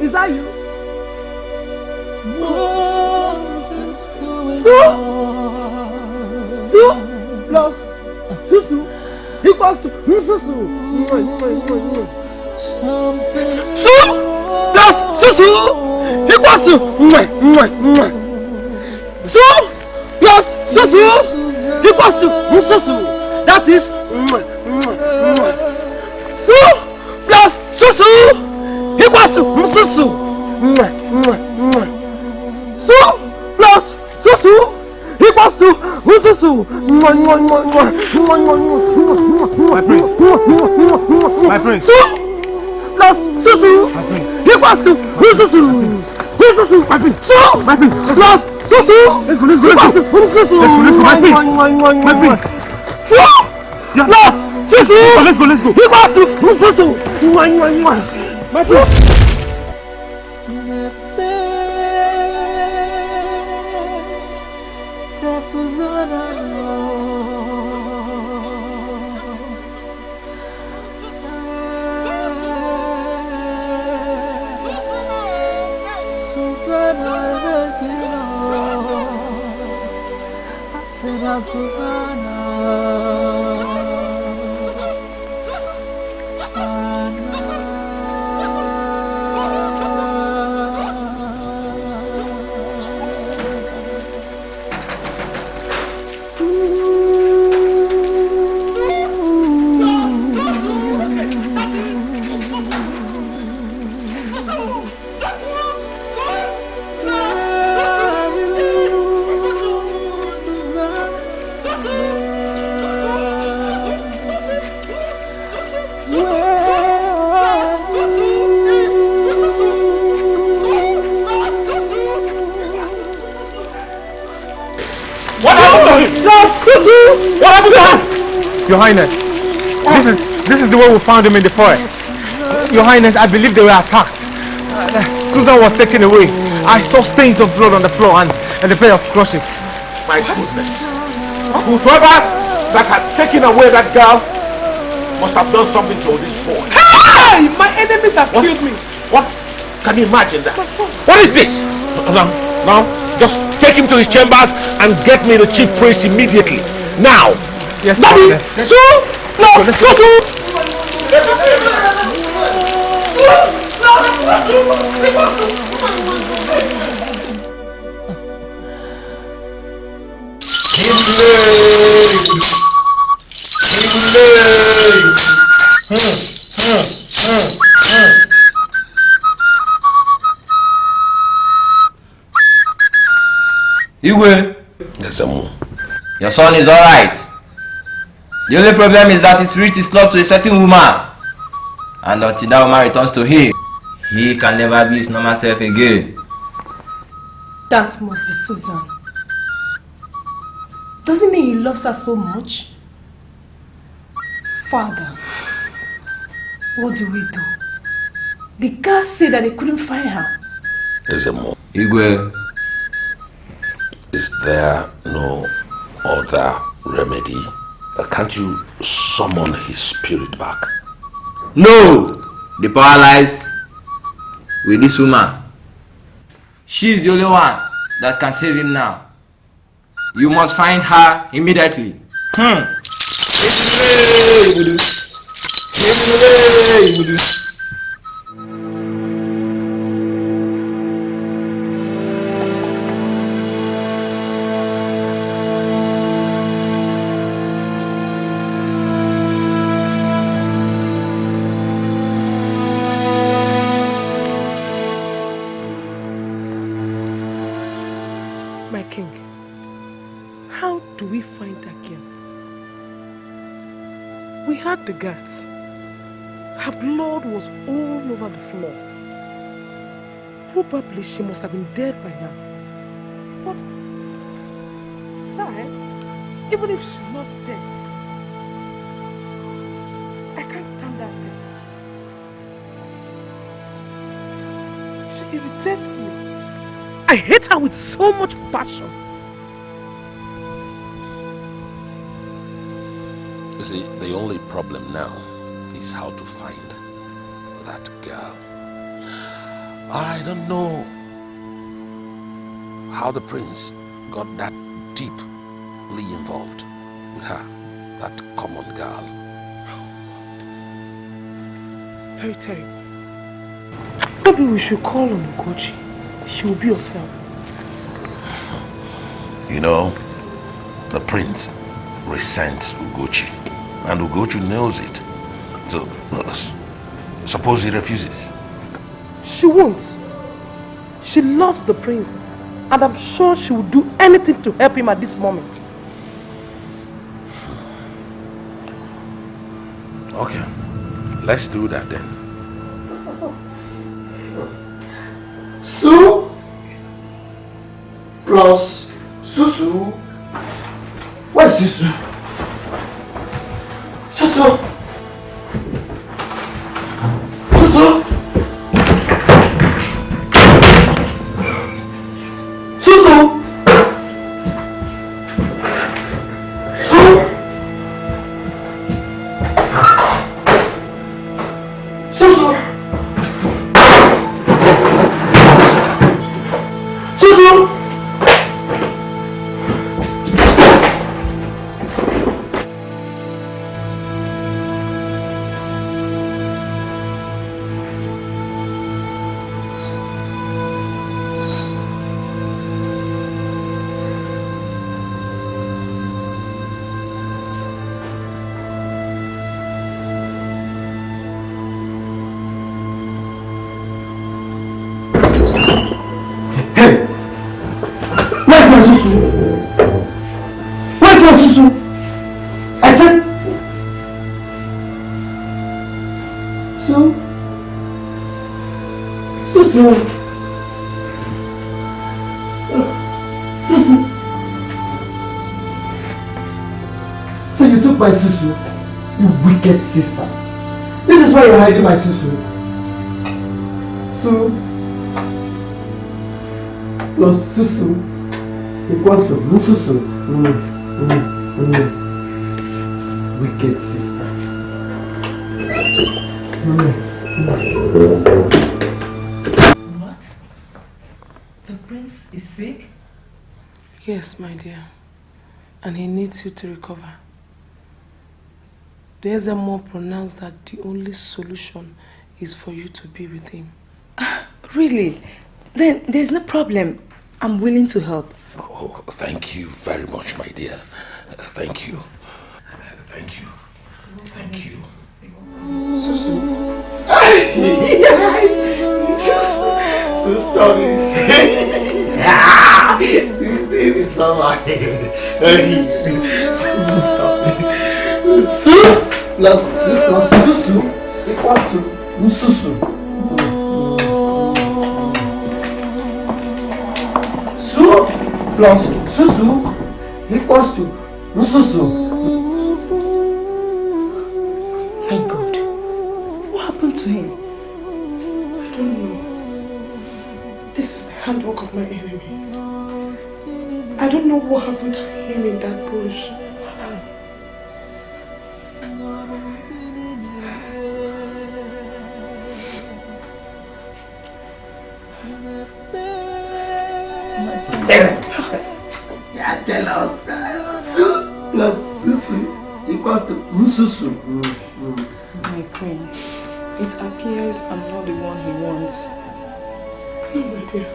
Is that you? Su plus Susu equals to Susu. Su plus Susu equals to Su plus Susu equals to Susu. That is Su plus Susu equals to Susu. Su plus Susu equals to Susu. My prince. Su plus Susu equals to Susu. My prince. Su plus Susu. Let's go. Let's go. My prince. My prince. Su plus Susu. Let's go. Equals to Susu. My prince. What happened to him? Your Highness, this is the way we found him in the forest. Your Highness, I believe they were attacked. Susan was taken away. I saw stains of blood on the floor and a pair of crutches. My goodness. Whosoever that has taken away that girl must have done something to this boy. Hey! My enemies have killed me. What? Can you imagine that? What is this? Now, just take him to his chambers and get me the chief priest immediately. Now. Yes, Daddy, yes. Su plus Susu. Igwe, Yes, Amu. your son is alright. The only problem is that his spirit is lost to a certain woman. And until that woman returns to him, he can never be his normal self again. That must be Susan. Doesn't mean he loves her so much. Father, what do we do? The guards said that they couldn't find her. Yes, Amu. Igwe, is there no other remedy? Can't you summon his spirit back? no! The power lies with this woman. She is the only one that can save him now. You must find her immediately. How do we find that girl? We had the guards. Her blood was all over the floor. Probably she must have been dead by now. But besides, even if she's not dead, I can't stand that thing. She irritates me. I hate her with so much passion. You see, the only problem now is how to find that girl. I don't know how the prince got that deeply involved with her, that common girl. Very terrible. Maybe we should call on Ugochi. She will be of help. You know, the prince resents Ugochi, and Ugochi knows it. So, suppose he refuses? She won't. She loves the prince, and I'm sure she will do anything to help him at this moment. Okay, let's do that then. Su plus Susu. Where is Susu? Susu! Susu! Susu! Where's my Susu? I said... Susu? So you took my Susu? You wicked sister. This is why you're hiding my Susu. Su plus Susu equals to Mususu. Wicked sister. What? The prince is sick? Yes, my dear. And he needs you to recover. There's a more pronounced that the only solution is for you to be with him. Really? Then there's no problem. I'm willing to help. Oh, thank you very much, my dear. Thank you. Thank you. Thank you. Susu. Stop it. Steve is so Stop it. Su plus Susu equals to Mususu. Su plus Susu equals to Mususu. My God, what happened to him? I don't know. This is the handwork of my enemies. I don't know what happened to him in that bush. Yeah, tell us. Su plus Susu equals to Mususu. My queen, it appears I'm not the one he wants. No, my dear.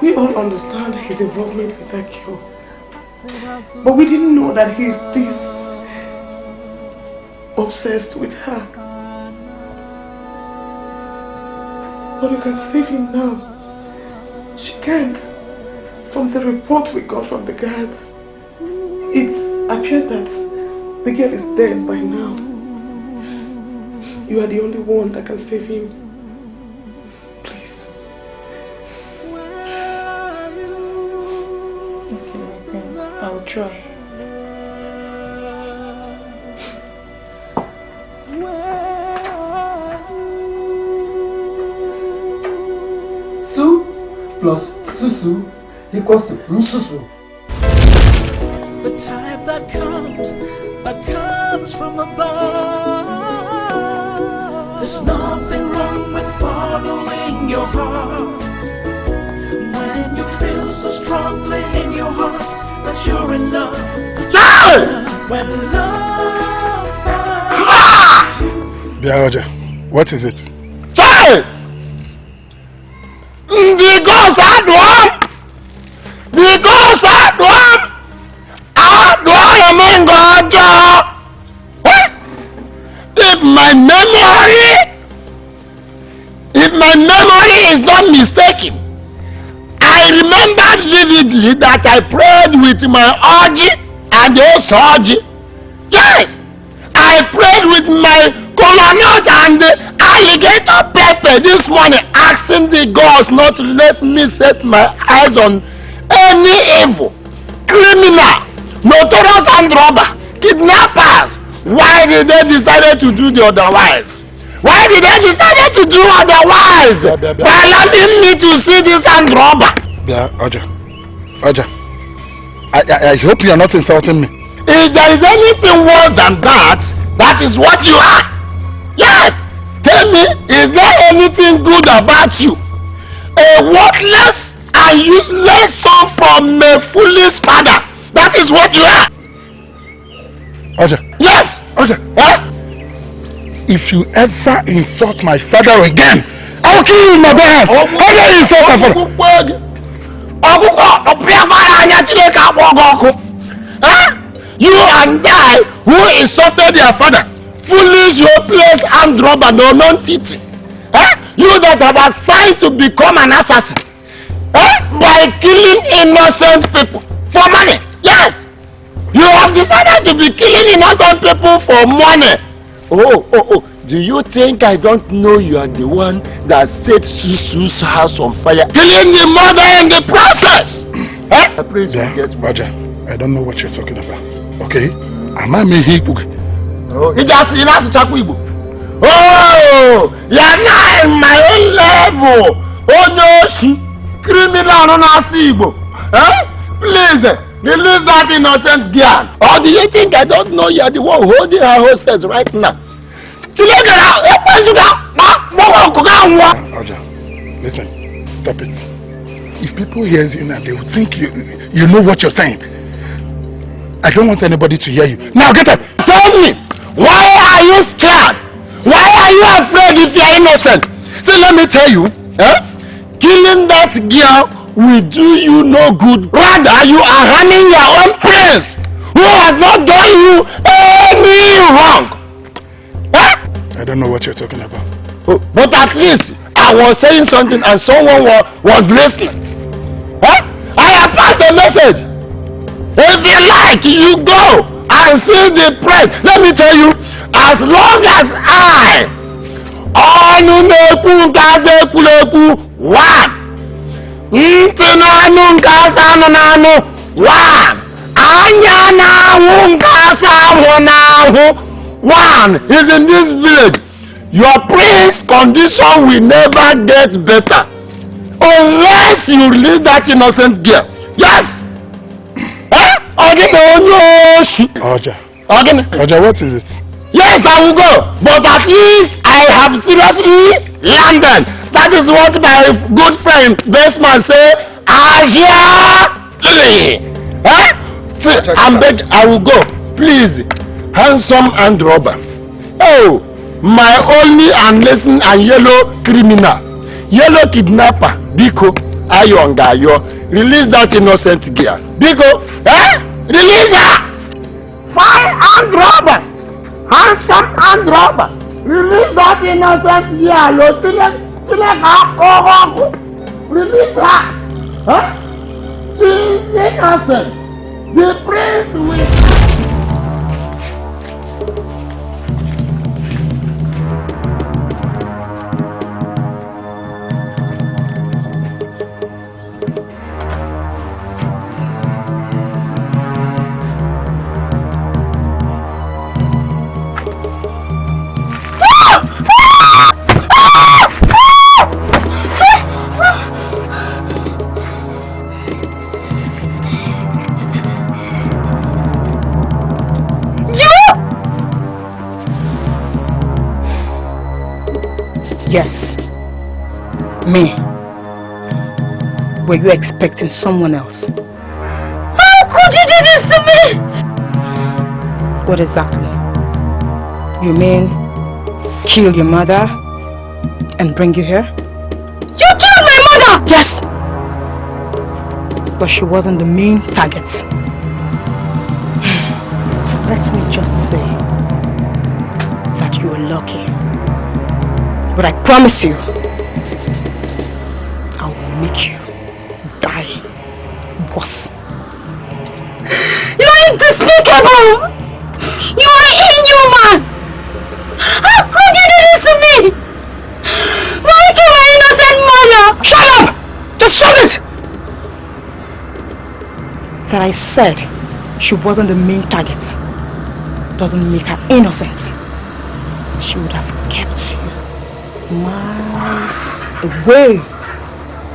We all understand his involvement with that girl. But we didn't know that he's this obsessed with her. But you can save him now. She can't. From the report we got from the guards, it appears that the girl is dead by now. You are the only one that can save him. Please. Okay, I'll try. Su plus susu equals to nsusu. The type that comes from above. There's nothing wrong with following your heart. When you feel so strongly in your heart that you're in love. When love finds you. Biaoja, what is it? Child! The ghost at one! The ghost at one! At one, God! If my memory is not mistaken, I remember vividly that I prayed with my orgy and also orgy. Yes, I prayed with my coconut and the alligator pepper this morning, asking the gods not to let me set my eyes on any evil, criminal, notorious and robber, kidnappers. Why did they decide to do the otherwise? Why did they decide to do otherwise? By allowing me to see this and robber. Oja, I hope you are not insulting me. If there is anything worse than that, that is what you are. Yes. Tell me, is there anything good about you? A worthless and useless son from a foolish father. That is what you are. Oja. Yes. Oja. Huh? If you ever insult my father again, I'll kill you in my bare hands. How dare you insult my father? You and I, who insulted your father, foolish, hopeless, and robber, no non-titi. You that have assigned to become an assassin by killing innocent people for money. Yes, you have decided to be killing innocent people for money. Oh, do you think I don't know you are the one that set Susu's house on fire, killing the mother in the process? Please forget me. Oja, I don't know what you're talking about. Okay? Am I me? Oh, it just in us to Igbo. Oh, you're not in my own level. Oh no, she criminal on us Igbo. Please, release that innocent girl. Or do you think I don't know you're the one holding her hostage right now? Oja, listen, stop it. If people hear you now, they will think you know what you're saying. I don't want anybody to hear you. Now get up! Tell me, why are you scared? Why are you afraid if you're innocent? See, let me tell you, killing that girl will do you no good. Rather, you are harming your own prince, who has not done you any wrong. I don't know what you're talking about. Oh, but at least I was saying something and someone was listening. I have passed a message. If you like, you go and see the price. Let me tell you, as long as I one is in this village, your prince condition will never get better unless you release that innocent girl. Yes. Oja, what is it? Yes, I will go, but at least I have seriously landed. That is what my good friend Baseman say. See, I will go. Please, handsome and robber. Oh, my only and listening and yellow criminal, yellow kidnapper, Biko Ayongayo. Release that innocent girl. Biko, release her. Fine and robber, handsome and robber. Release that innocent girl. Release her. She is innocent. The prince will... Yes. Me. Were you expecting someone else? How could you do this to me? What exactly? You mean kill your mother and bring you here? You killed my mother! Yes! But she wasn't the main target. Let me just say that you were lucky. But I promise you, I will make you die worse. You are despicable! You are inhuman! How could you do this to me? Why kill my innocent mother? Shut up! Just shut it! That I said she wasn't the main target doesn't make her innocent. She would have kept you miles away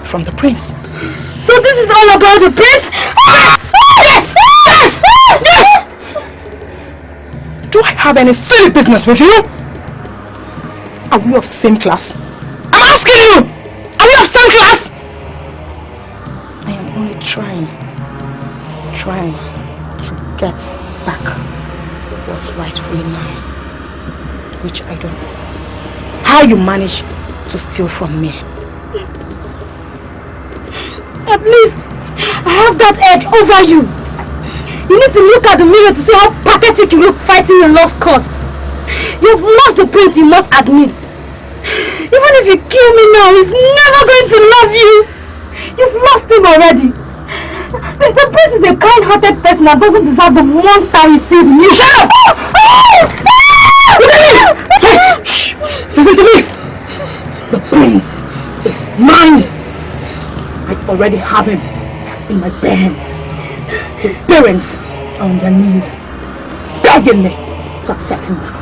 from the prince. So this is all about the prince? Yes! Yes! Yes! Do I have any silly business with you? Are we of the same class? I'm asking you! Are we of the same class? I am only trying to get back what's rightfully mine, which I don't know. How you manage to steal from me? At least I have that edge over you. You need to look at the mirror to see how pathetic you look fighting a lost cause. You've lost the prince, you must admit. Even if you kill me now, he's never going to love you. You've lost him already. The prince is a kind-hearted person that doesn't deserve the monster he sees in you. Shut up! Shh! Listen to me! The prince is mine! I already have him in my bare hands. His parents are on their knees, begging me to accept him now.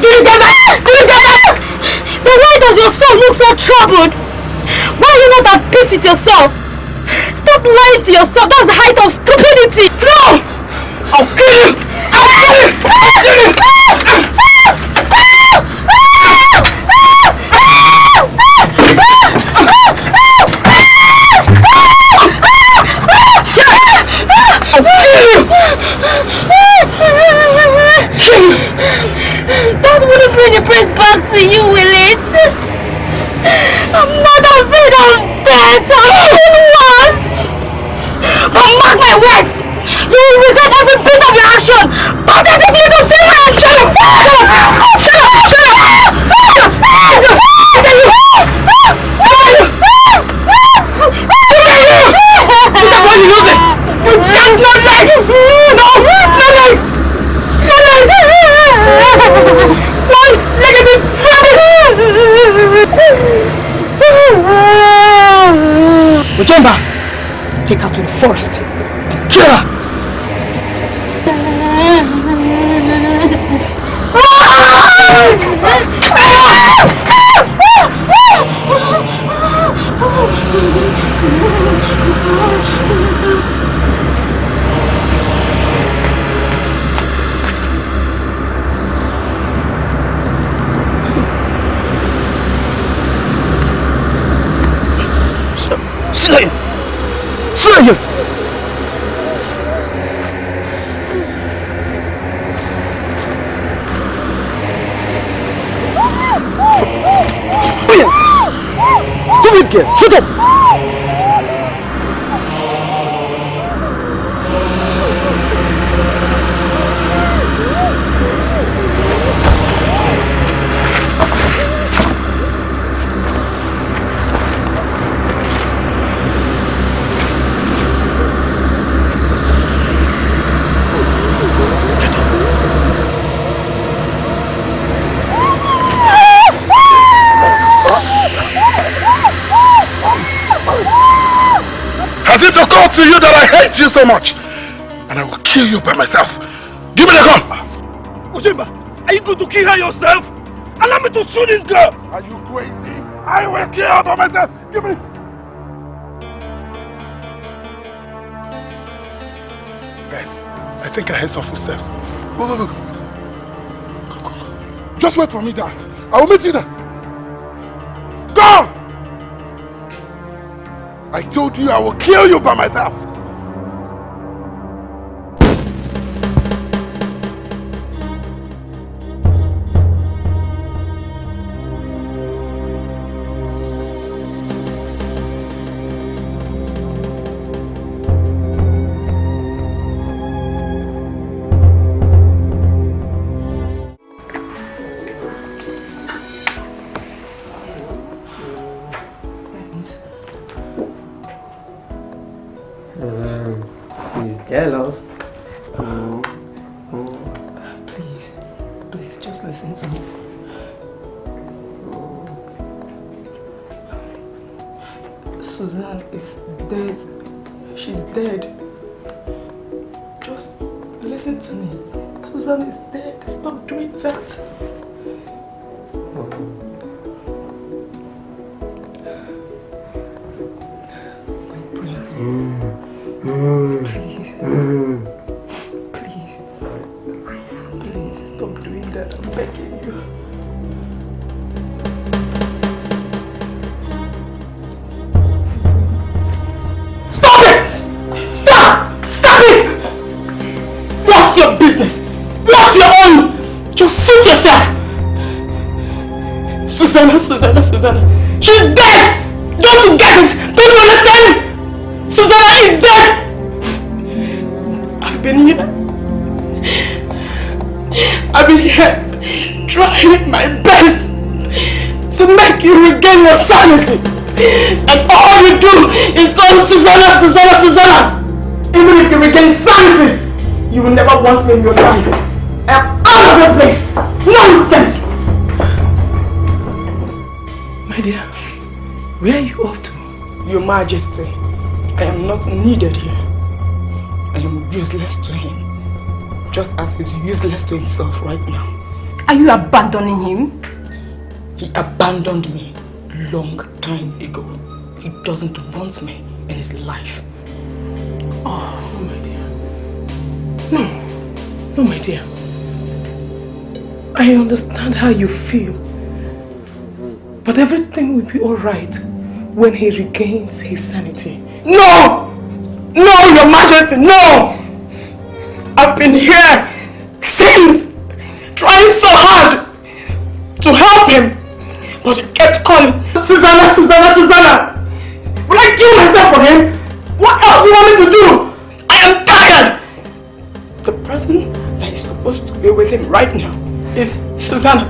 Do you get that? Do you get that? Then why does your son look so troubled? Why are you not at peace with yourself? Stop lying to yourself. That's the height of stupidity. No! I'll kill you! I'll kill you! I'll kill you! That wouldn't bring the prince back to you, will it? I'm not afraid of death. I'm worse. But mark my words, you will regret every bit of your action. Pathetic little thing! Shut up! Ujemba, take her to the forest and kill her. Slay! Slay him! Stupid kid! Shoot him! to you that I hate you so much. And I will kill you by myself. Give me the gun! Ojemba, are you going to kill her yourself? Allow me to shoot this girl! Are you crazy? I will kill her by myself! Give me! Guys, I think I heard some footsteps. Go. Just wait for me there. I will meet you there. Go! I told you I will kill you by myself. He's jealous. Please, just listen to me. Suzanne is dead. She's dead. Just listen to me. Suzanne is dead. Stop doing that. My prince. Please, sorry. Please stop doing that. I'm begging you. Stop it! Stop! Stop it! What's your business? What's your own? Just suit yourself! Susanna. She's dead! Don't you get it? Don't you understand? Susanna is dead! I've been here trying my best to make you regain your sanity. And all you do is call Susanna. Even if you regain sanity, you will never want me in your life. I'm out of this place. Nonsense! My dear, where are you off to? Your Majesty, I am not needed here. I am useless to him, just as he's useless to himself right now. Are you abandoning him? He abandoned me long time ago. He doesn't want me in his life. Oh, my dear. No, my dear. I understand how you feel. But everything will be alright when he regains his sanity. No! No, Your Majesty, no! I've been here since, trying so hard to help him. But he kept calling, Susanna. Will I kill myself for him? What else do you want me to do? I am tired! The person that is supposed to be with him right now is Susanna,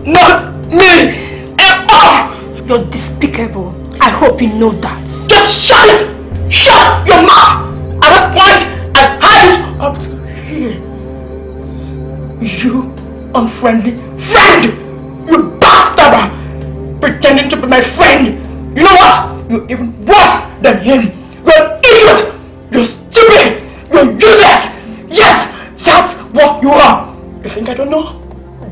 not me! I'm off! You're despicable. I hope you know that. Just shut it! Shut your mouth! At this point, I had it up to here. You unfriendly friend! You backstabber! Pretending to be my friend! You know what? You're even worse than him! You're an idiot! You're stupid! You're useless! Yes! That's what you are! You think I don't know?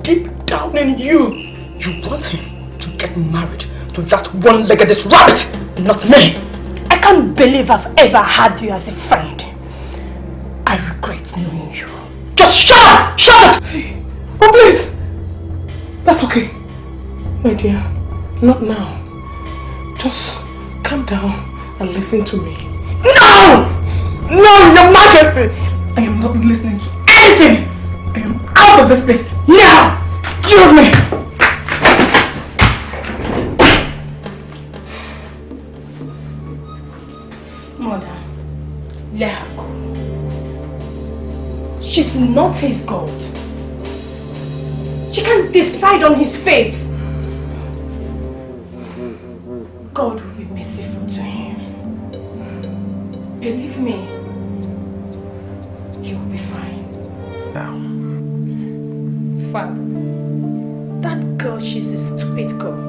Deep down in you, you want him to get married to that one-legged rabbit, not me! I can't believe I've ever had you as a friend. I regret knowing you. Just shut up! Shut it! Hey, oh please! That's okay. My dear, not now. Just calm down and listen to me. No! No, Your Majesty! I am not listening to anything! I am out of this place now! Excuse me! Mother, let her go. She's not his God. She can't decide on his fate. God will be merciful to him. Believe me, he will be fine. Father, that girl, she's a stupid girl.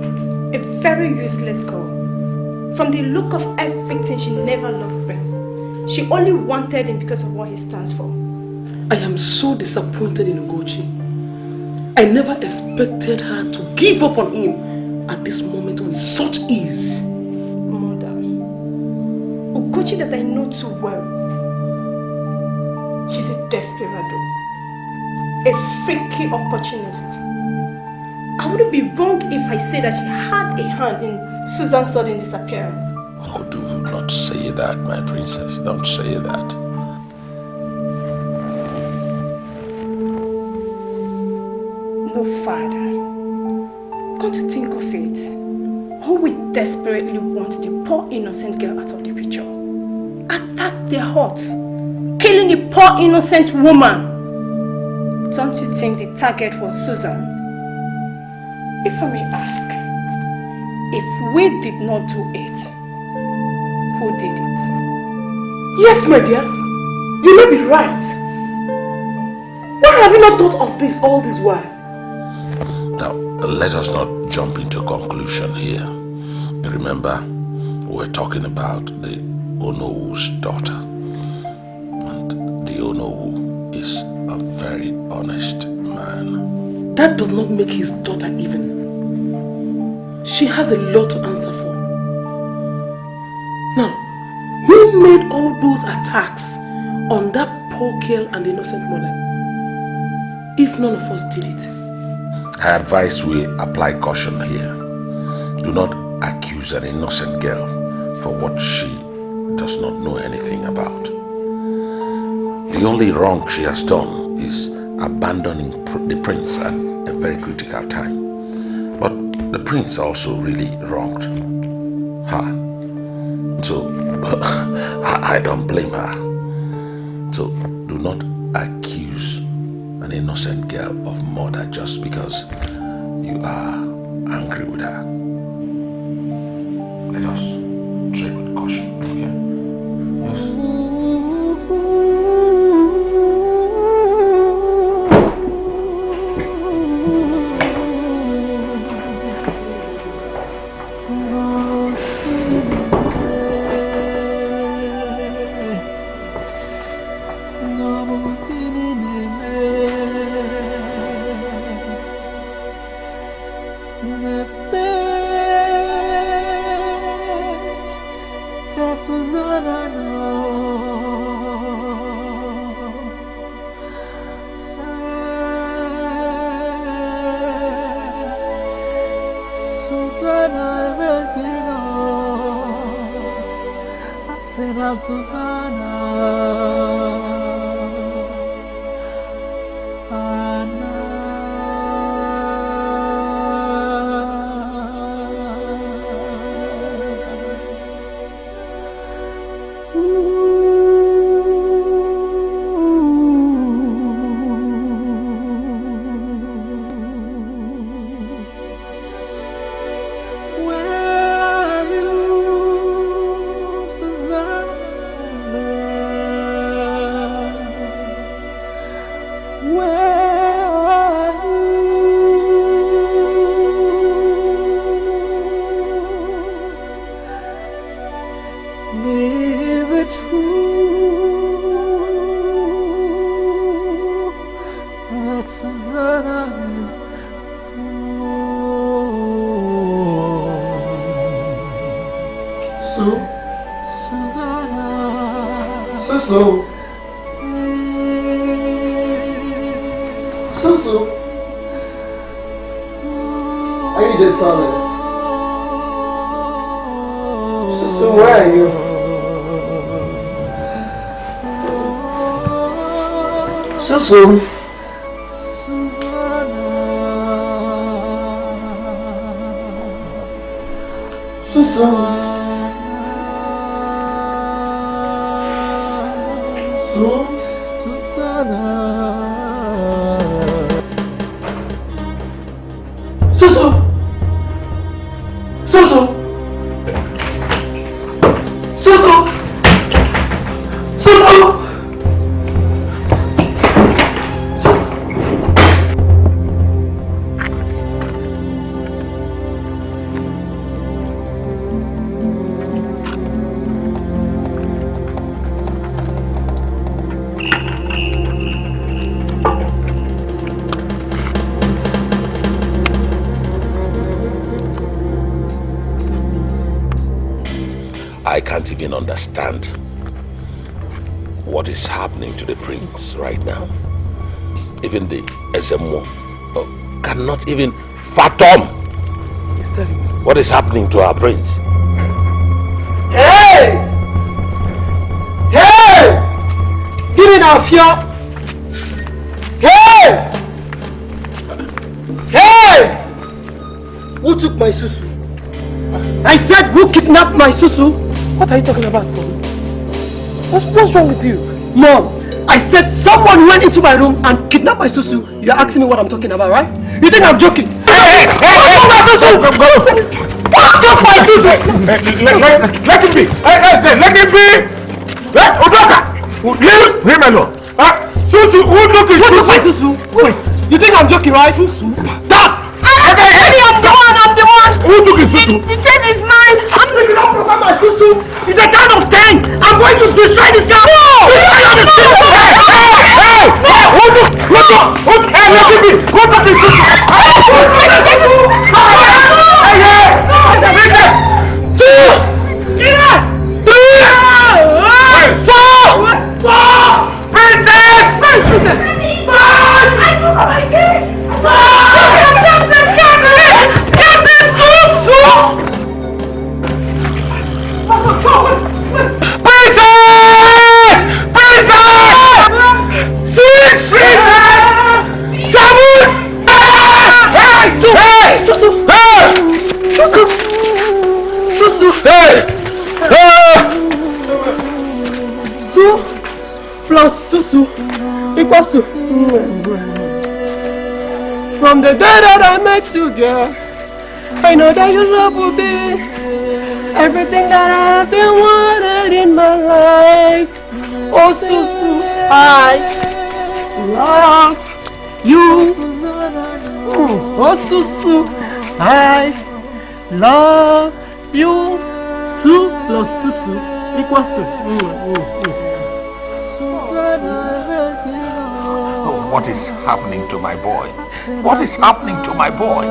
A very useless girl. From the look of everything, she never loved Prince. She only wanted him because of what he stands for. I am so disappointed in Ugochi. I never expected her to give up on him at this moment with such ease. Mother, Ugochi that I know too well, she's a desperado, a freaky opportunist. I wouldn't be wrong if I say that she had a hand in Susan's sudden disappearance. Oh, do not say that, my princess. Don't say that. No, Father. Come to think of it, who will desperately want the poor innocent girl out of the picture? Attack their hearts, killing the poor innocent woman. Don't you think the target was Susan? If I may ask, if we did not do it, who did it? Yes, my dear. You may be right. Why have you not thought of this all this while? Now, let us not jump into conclusion here. Remember, we're talking about the Onowu's daughter. And the Onowu is a very honest man. That does not make his daughter even. She has a lot to answer for. Now, who made all those attacks on that poor girl and innocent mother? If none of us did it. I advise we apply caution here. Do not accuse an innocent girl for what she does not know anything about. The only wrong she has done is abandoning the prince at a very critical time. But the prince also really wronged her. So, I don't blame her. So, do not accuse an innocent girl of murder just because you are angry with her. Let us tread with caution, okay? Yes. can't even understand what is happening to the prince right now. Even the Ezemo cannot even fathom what is happening to our prince. Hey! Hey! Give me now, fear! Hey! Hey! Who took my susu? I said, who kidnapped my susu? What are you talking about, son? What's wrong with you? Mom, I said someone went into my room and kidnapped my susu. You're asking me what I'm talking about, right? You think I'm joking? Hey! Who took my susu? Who took my susu? Let him be! Let him be! Odoka! Leave him alone! Susu, who took his susu? Who took my susu? Wait, you think I'm joking, right? Susu? Stop! I'm the one! Who took his susu? The tent is mine! I'm picking up from my susu! It's a kind of tent! I'm going to destroy this guy! No! Hey! Who took? Hey, let him be! Who took his susu? From the day that I met you, girl, I know that your love will be everything that I've been wanting in my life. Oh, Susu, I love you. Oh, Susu, I love you. Su plus Susu equals to. What is happening to my boy? What is happening to my boy?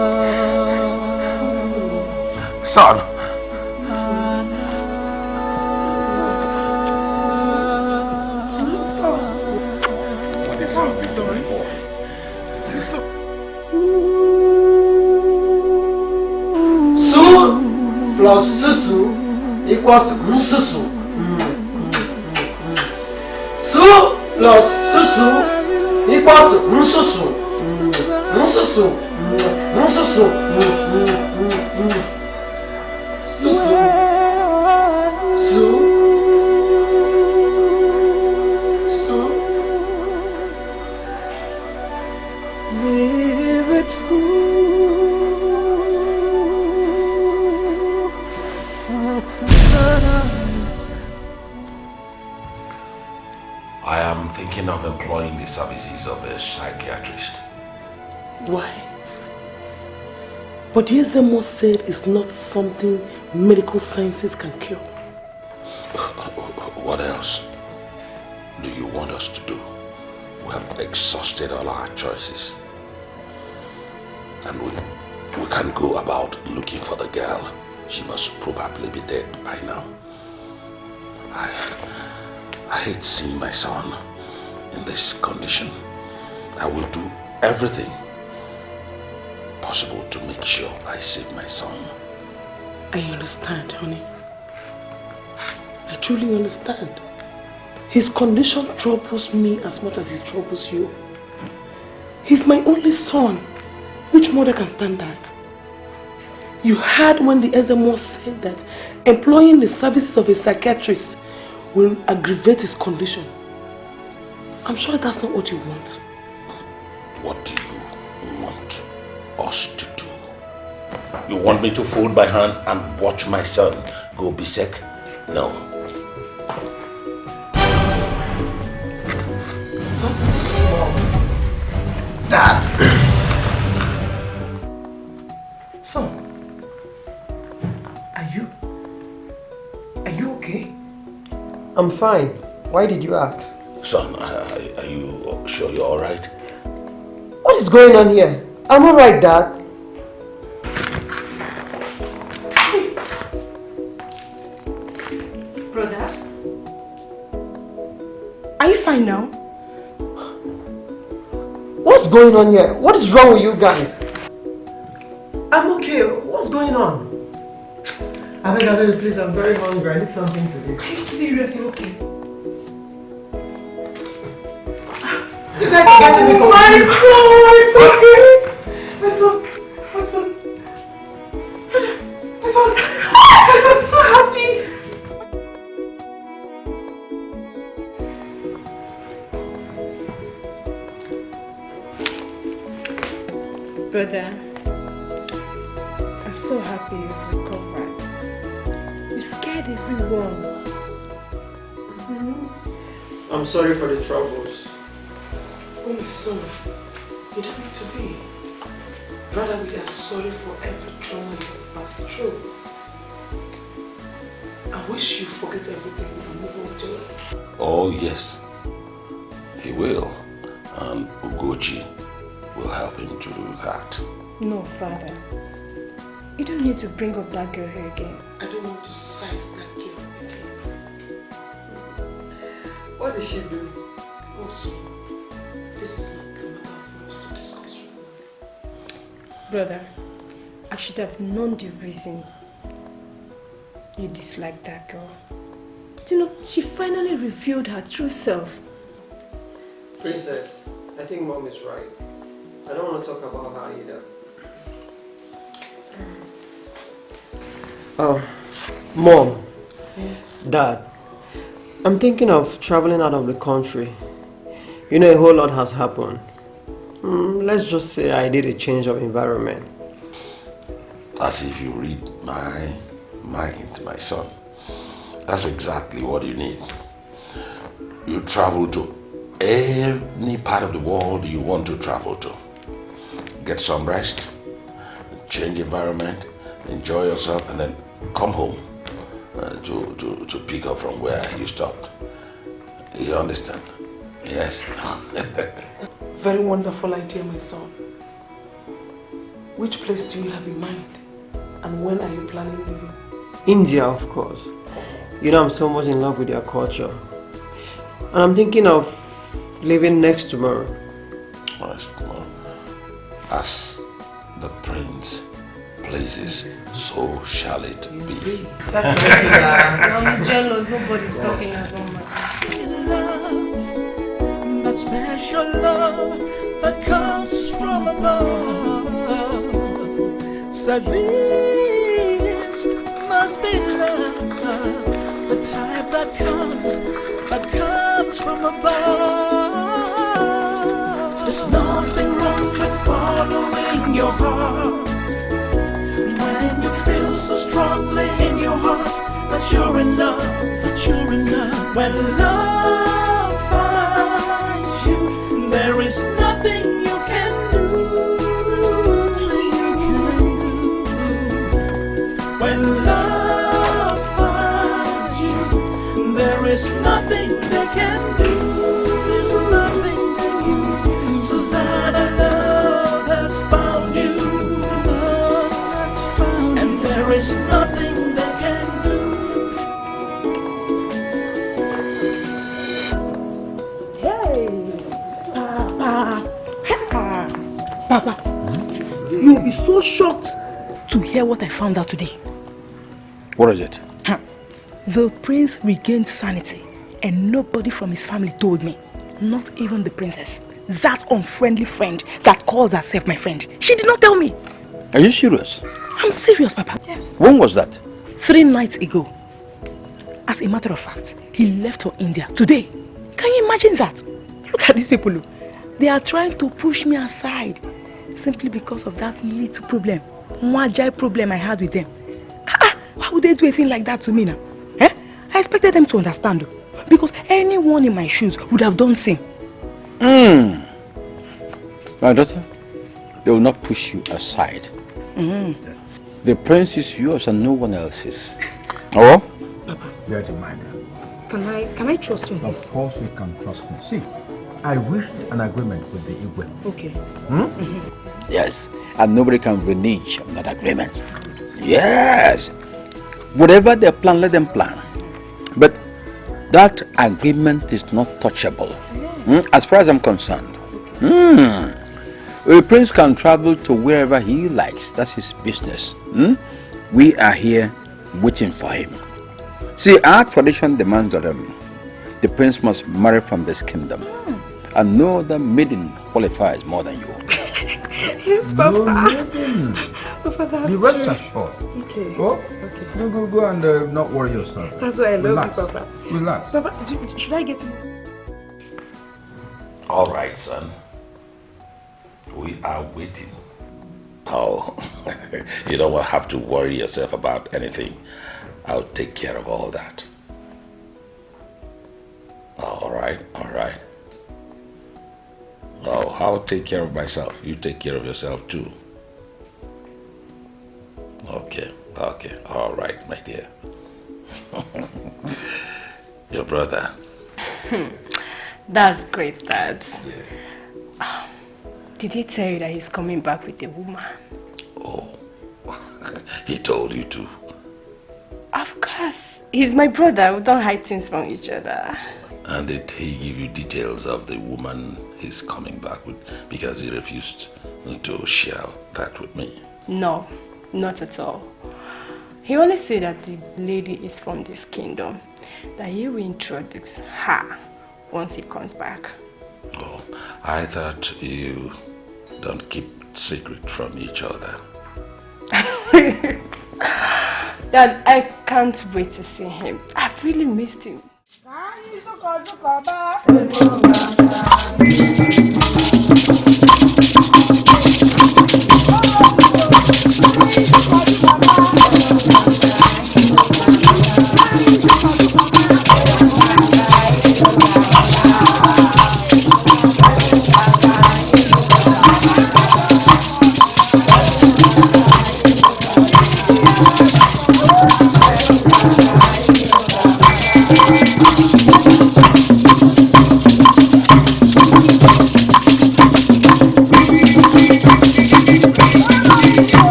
Son. What is happening to my boy? Su plus Susu equals to Susu. Su plus Susu equals to Nsusu. Nsusu. Nsusu. Susu. Su. Su. Is it true? Let's I am thinking of employing the services of a psychiatrist. Why? But Ezemo said it's not something medical sciences can cure. What else do you want us to do? We have exhausted all our choices. And we can't go about looking for the girl. She must probably be dead by now. I hate seeing my son in this condition. I will do everything possible to make sure I save my son. I understand, honey. I truly understand. His condition troubles me as much as it troubles you. He's my only son. Which mother can stand that? You heard when the Ezemo said that employing the services of a psychiatrist will aggravate his condition. I'm sure that's not what you want. What do you want us to do? You want me to fold my hand and watch my son go be sick? No. Dad. Son, are you okay? I'm fine. Why did you ask? Son, are you sure you're alright? What is going on here? I'm alright, Dad. you fine now? What's going on here? What is wrong with you guys? I'm okay. What's going on? Abel, please, I'm very hungry. I need something to eat. Are you serious? You okay? You guys are getting me confused. It's okay. My son. I'm so happy. Brother, I'm so happy you've recovered. You scared everyone. I'm sorry for the troubles. Oh, my son, you don't need to be. Rather, we are sorry for every trauma you have passed through. I wish you forget everything and move on with your life. Oh, yes. He will. And Ugochi will help him to do that. No, Father. You don't need to bring up that girl here again. I don't want to sight that girl again. What did she do? Oh, son, this is not the matter for us to discuss right now. Brother, I should have known the reason you dislike that girl. But you know, she finally revealed her true self. Princess, I think Mom is right. I don't want to talk about her either. Oh, Mom. Yes. Dad, I'm thinking of traveling out of the country. You know, a whole lot has happened. Let's just say I did a change of environment. As if you read my mind, my son. That's exactly what you need. You travel to any part of the world you want to travel to. Get some rest, change environment, enjoy yourself, and then come home to pick up from where you stopped. You understand? Yes. Very wonderful idea, my son. Which place do you have in mind? And when are you planning leaving? India, of course. You know, I'm so much in love with their culture. And I'm thinking of leaving next tomorrow. As the prince pleases, so shall it be. That's I'm jealous. Nobody's talking about my love, that special love that comes from above. So this must be love, the type that comes from above. There's nothing wrong with following your heart when you feel so strongly in your heart that you're in love, that you're in love. When love finds you, there is nothing you can do, nothing you can do. When love finds you, there is nothing they can do, there's nothing they can do. Susanna, love has found you, love has found you, and there is nothing they can do. Papa, you'll be so shocked to hear what I found out today. What is it? The prince regained sanity and nobody from his family told me. Not even the princess. That unfriendly friend that calls herself my friend. She did not tell me. Are you serious? I'm serious, Papa. Yes. When was that? 3 nights ago. As a matter of fact, he left for India today. Can you imagine that? Look at these people. Look. They are trying to push me aside simply because of that little problem. One giant problem I had with them. Why would they do a thing like that to me now? I expected them to understand. Because anyone in my shoes would have done the same. My daughter, they will not push you aside. The prince is yours and no one else's. Oh? Papa. Bear in mind. Can I trust you in this? Of course you can trust me. See, I reached an agreement with the Igwe. Okay. Yes, and nobody can renege on that agreement. Yes. Whatever they plan, let them plan. But That agreement is not touchable. As far as I'm concerned. A prince can travel to wherever he likes. That's his business. We are here waiting for him. See, our tradition demands that the prince must marry from this kingdom. And no other maiden qualifies more than you. Yes, Papa. No, Papa, that's the rest true. are short. Okay. Okay. Go and not worry yourself. That's why I love Relax. you, Papa. Relax. Papa, should I get you? All right, son. We are waiting. Oh, you don't have to worry yourself about anything. I'll take care of all that. All right. Oh, I'll take care of myself. You take care of yourself too. Okay. All right, my dear. Your brother. That's great, Dad. Did he tell you that he's coming back with a woman? Oh, he told you to. Of course. He's my brother. We don't hide things from each other. And did he give you details of the woman he's coming back with? Because he refused to share that with me. No, not at all. He only said that the lady is from this kingdom, that he will introduce her once he comes back. Oh, I thought you don't keep secret from each other. Dad, I can't wait to see him. I've really missed him.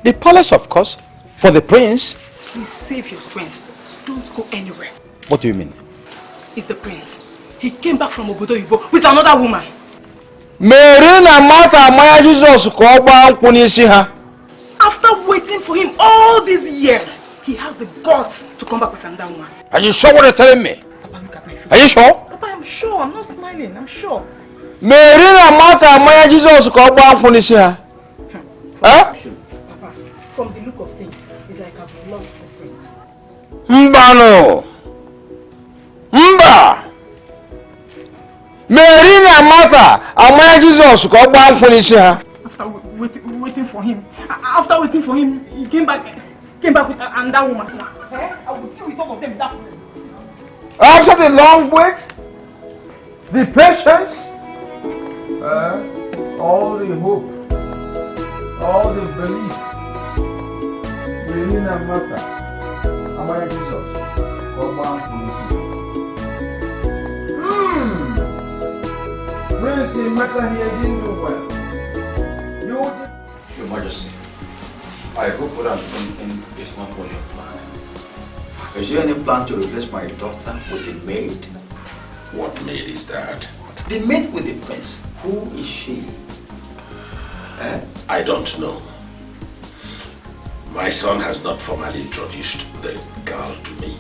The palace, of course, for the prince. Please save your strength. Don't go anywhere. What do you mean? It's the prince. He came back from Obodo Yibo with another woman. Mary na Martha Maya Jesus After waiting for him all these years, he has the guts to come back with another woman. Are you sure what you're telling me? Papa, look at my face. Are you sure? Papa, I'm sure. I'm not smiling. I'm sure. Mary na Martha Maya Jesus Huh? Papa, from the look of things, it's like I've lost the prince. Mbano. Mba. Mary na Martha Maya Jesus After waiting for him, he came back with another woman. I would see with all of them that way. After the long wait, the patience, all the hope, all the belief, Mary na Martha Maya Jesus Prince Martha here didn't do well. Your Majesty, I hope what I'm thinking is not what you're planning. Is there any plan to replace my daughter with a maid? What maid is that? The maid with the prince. Who is she? I don't know. My son has not formally introduced the girl to me.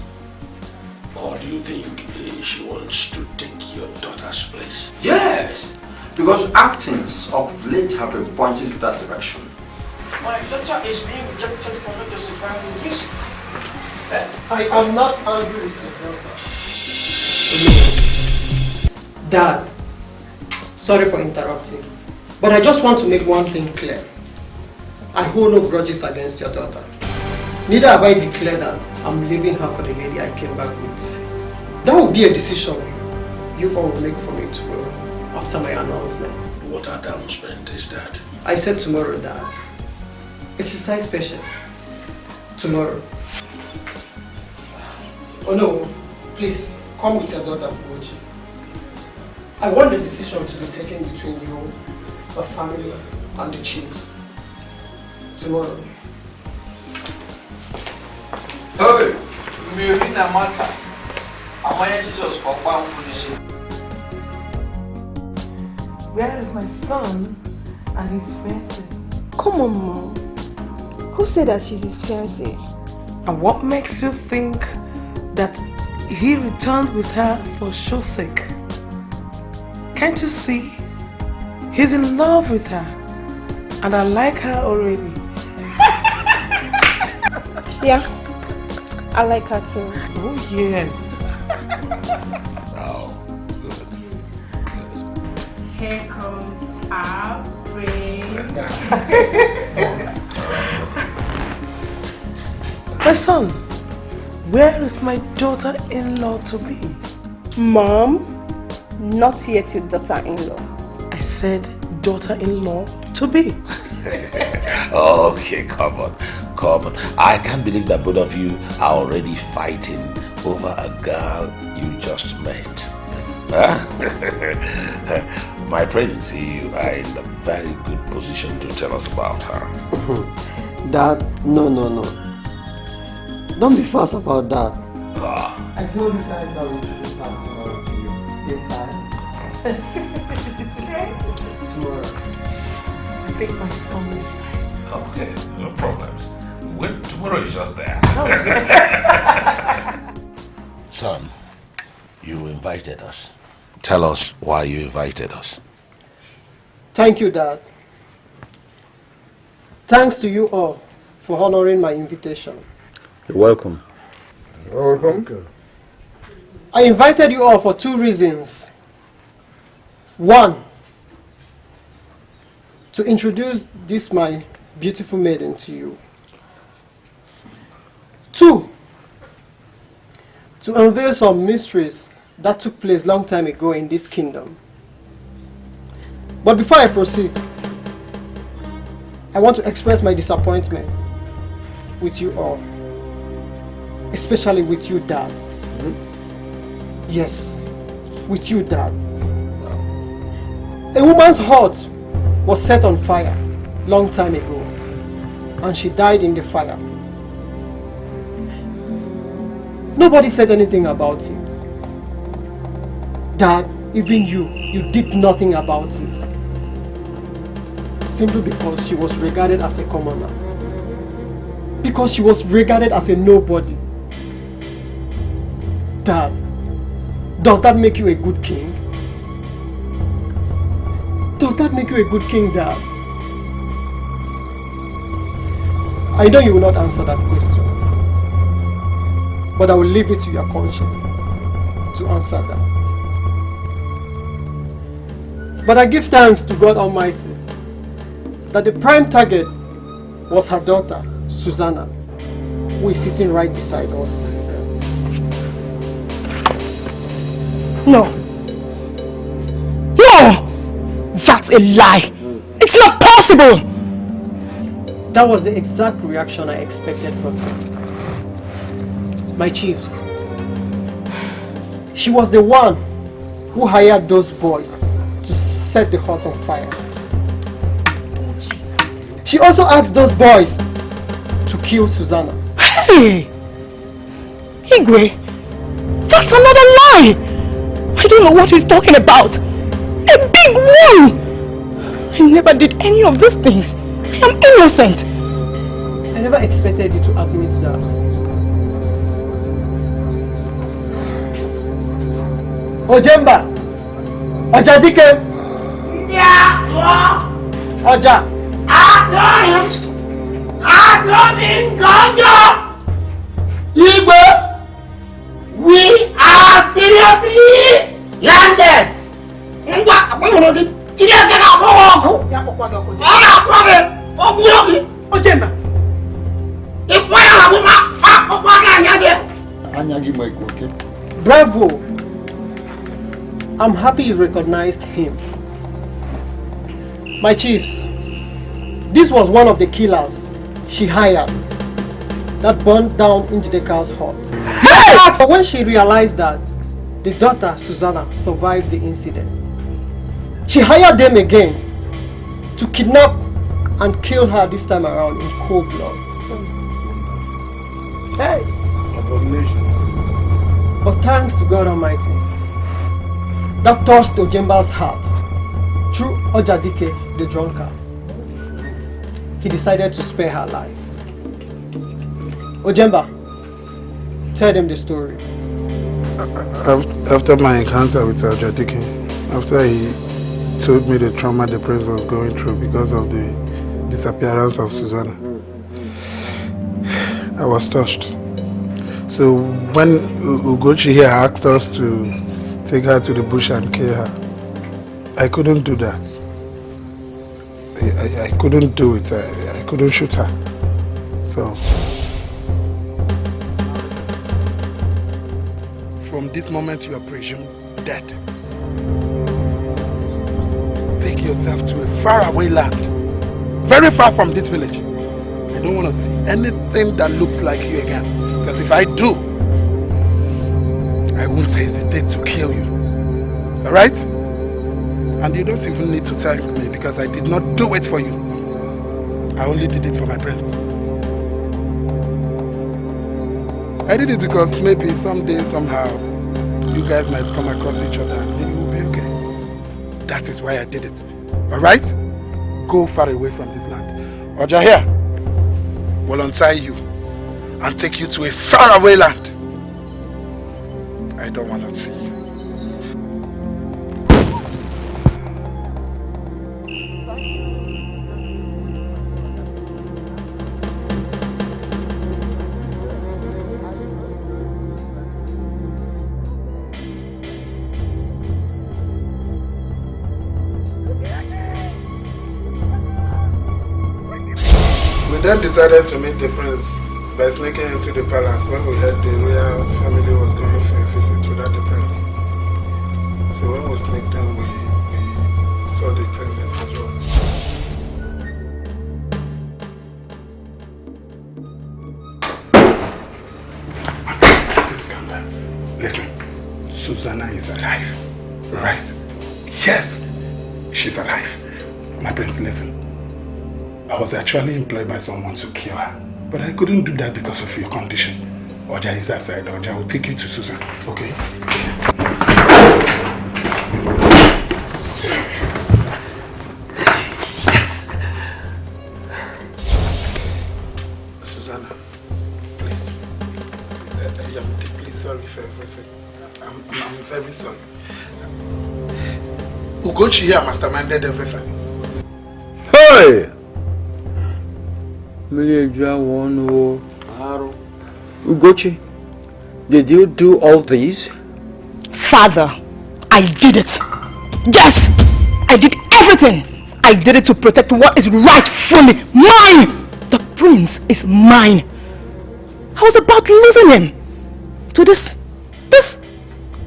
Or do you think she wants to take your daughter's place? Yes, because actions of late have been pointing to that direction. My daughter is being rejected for not justifying the visit. I am not angry with your daughter. No. Dad, sorry for interrupting, but I just want to make one thing clear. I hold no grudges against your daughter. Neither have I declared that I'm leaving her for the lady I came back with. That will be a decision you all will make for me tomorrow after my announcement. What announcement is that? I said tomorrow, Dad. Exercise patience. Tomorrow. Oh no, please come with your daughter, Boji. I want the decision to be taken between you, the family, and the chiefs. Tomorrow. Hey, Mary na Martha Maya Jesus Where is my son and his fiancée? Come on, Mom. Who said that she's his fiancée? And what makes you think that he returned with her for show's sake? Can't you see? He's in love with her. And I like her already. Yeah, I like her too. Oh, yes. Oh, good. Here comes our prince. My son, where is my daughter-in-law to be? Mom, not yet your daughter-in-law. I said daughter-in-law to be. Okay, come on. I can't believe that both of you are already fighting over a girl you just met. Huh? My prince, you are in a very good position to tell us about her. Dad, no. Don't be fast about that. I told you guys I would introduce her tomorrow to you. Tomorrow. I think my son is right. Okay, no problems. Tomorrow is just there. Son, you invited us. Tell us why you invited us. Thank you, Dad. Thanks to you all for honoring my invitation. You're welcome. You're welcome. I invited you all for two reasons. One, to introduce this my beautiful maiden to you. Two, to unveil some mysteries that took place long time ago in this kingdom. But before I proceed, I want to express my disappointment with you all, especially with you, Dad. Yes, with you, Dad. A woman's heart was set on fire long time ago, and she died in the fire. Nobody said anything about it. Dad, even you did nothing about it. Simply because she was regarded as a commoner. Because she was regarded as a nobody. Dad, does that make you a good king? Does that make you a good king, Dad? I know you will not answer that question. But I will leave it to your conscience to answer that. But I give thanks to God Almighty that the prime target was her daughter, Susanna, who is sitting right beside us. No, that's a lie. It's not possible. That was the exact reaction I expected from her. My chiefs, she was the one who hired those boys to set the hut on fire. She also asked those boys to kill Susanna. Hey! Igwe, that's another lie! I don't know what he's talking about. A big one! I never did any of these things. I'm innocent. I never expected you to admit that. Ojemba! Ojadike! Oja! Igwe! We are seriously landed! Ojemba! Bravo! I'm happy you recognized him. My chiefs, this was one of the killers she hired that burned down Njideka's hut. Hey! But when she realized that the daughter, Susanna, survived the incident, she hired them again to kidnap and kill her this time around in cold blood. Hey! But thanks to God Almighty, that touched Ojemba's heart through Ojadike the drunkard. He decided to spare her life. Ojemba, tell them the story. After my encounter with Ojadike, after he told me the trauma the prince was going through because of the disappearance of Susanna, I was touched. So when Ugochi here asked us to take her to the bush and kill her, I couldn't do that. I couldn't do it. I couldn't shoot her. So, from this moment you are presumed dead. Take yourself to a faraway land, very far from this village. I don't want to see anything that looks like you again. Because if I do, I won't hesitate to kill you. Alright? And you don't even need to thank me because I did not do it for you. I only did it for my friends. I did it because maybe someday, somehow, you guys might come across each other and it will be okay. That is why I did it. Alright? Go far away from this land. Oja here will untie you and take you to a faraway land. I don't want to see you. We then decided to meet the prince by sneaking into the palace when we heard the royal family was going for a visit without the prince. So when we sneaked in, we saw the prince in his room. Please calm down. Listen, Susanna is alive, right? Yes, she's alive. My prince, listen. I was actually employed by someone to kill her, but I couldn't do that because of your condition. Oja is outside. Oja will take you to Susan, okay? Yes. Susanna, please. I am deeply sorry for everything. I'm very sorry. Ugochi here masterminded everything. Hey! Ugochi, did you do all these? Father, I did it. Yes, I did everything. I did it to protect what is rightfully mine. The prince is mine. I was about losing him to this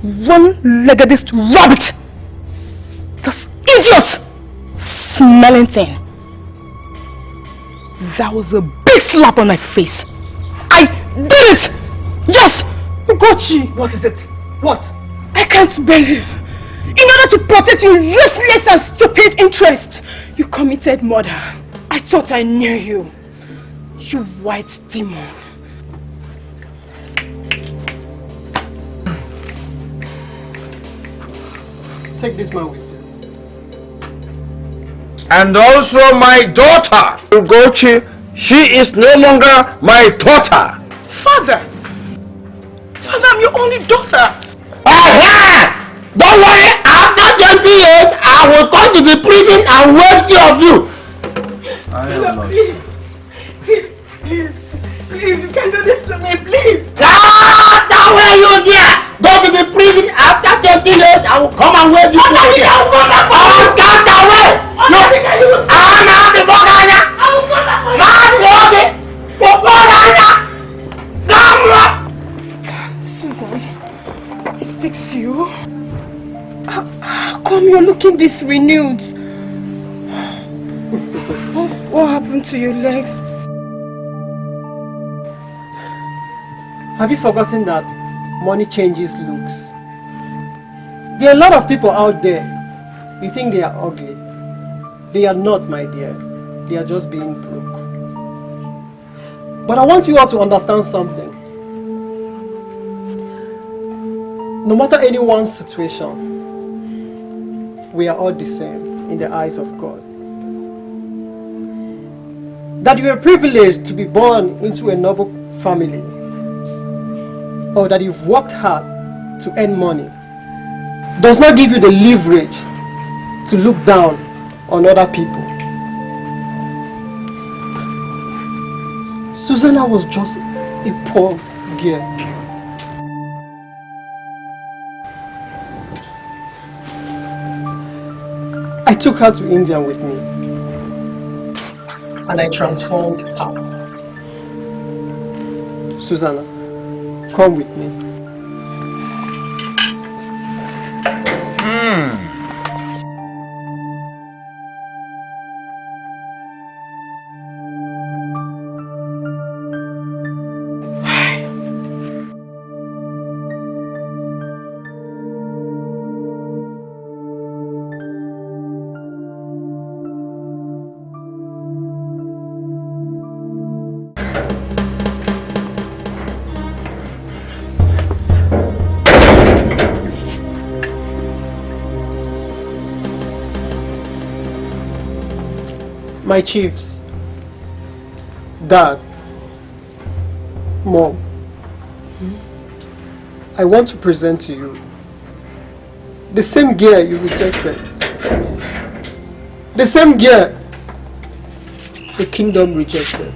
one-legged rabbit. This idiot smelling thing. That was a big slap on my face. I did it! Yes! Ugochi! What is it? What? I can't believe. In order to protect your useless and stupid interest, you committed murder. I thought I knew you. You white demon. Take this man with you. And also my daughter, Ugochi, she is no longer my daughter. Father! Father, I'm your only daughter. Don't worry, after 20 years, I will come to the prison and wait two of you. Please, you can do this to me, please. Don't worry, you there. Go to the prison after 20 years, I will come and wait you. Get away! I'm not the Bogana. Susan, it sticks you. How come you're looking this renewed? What happened to your legs? Have you forgotten that money changes looks? There are a lot of people out there. You think they are ugly. They are not, my dear. They are just being broke. But I want you all to understand something. No matter anyone's situation, we are all the same in the eyes of God. That you are privileged to be born into a noble family, or that you've worked hard to earn money, does not give you the leverage to look down on other people. Susanna was just a poor girl. I took her to India with me. and I transformed her. Susanna, come with me. My chiefs, Dad, Mom, I want to present to you the same girl you rejected, the same girl the kingdom rejected,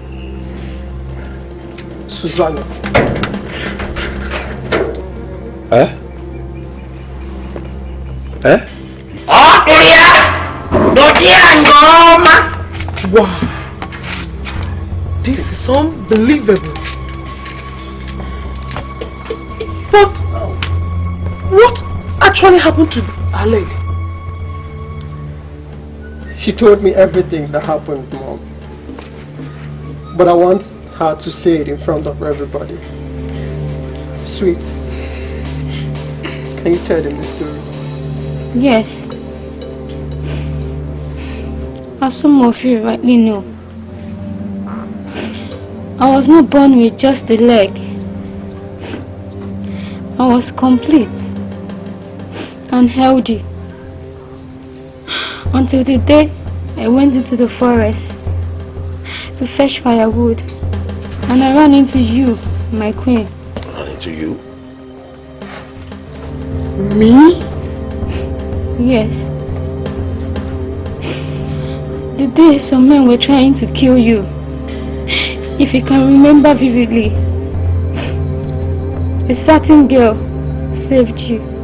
Susanna. Eh? Eh? Oh, Wow, this is unbelievable. But what actually happened to our lady? She told me everything that happened, Mom. But I want her to say it in front of everybody. Sweet, can you tell them the story? Yes. As some of you rightly know, I was not born with just a leg. I was complete and healthy until the day I went into the forest to fetch firewood, and I ran into you, my queen. Ran into you? Me? Yes. The day some men were trying to kill you, if you can remember vividly, a certain girl saved you.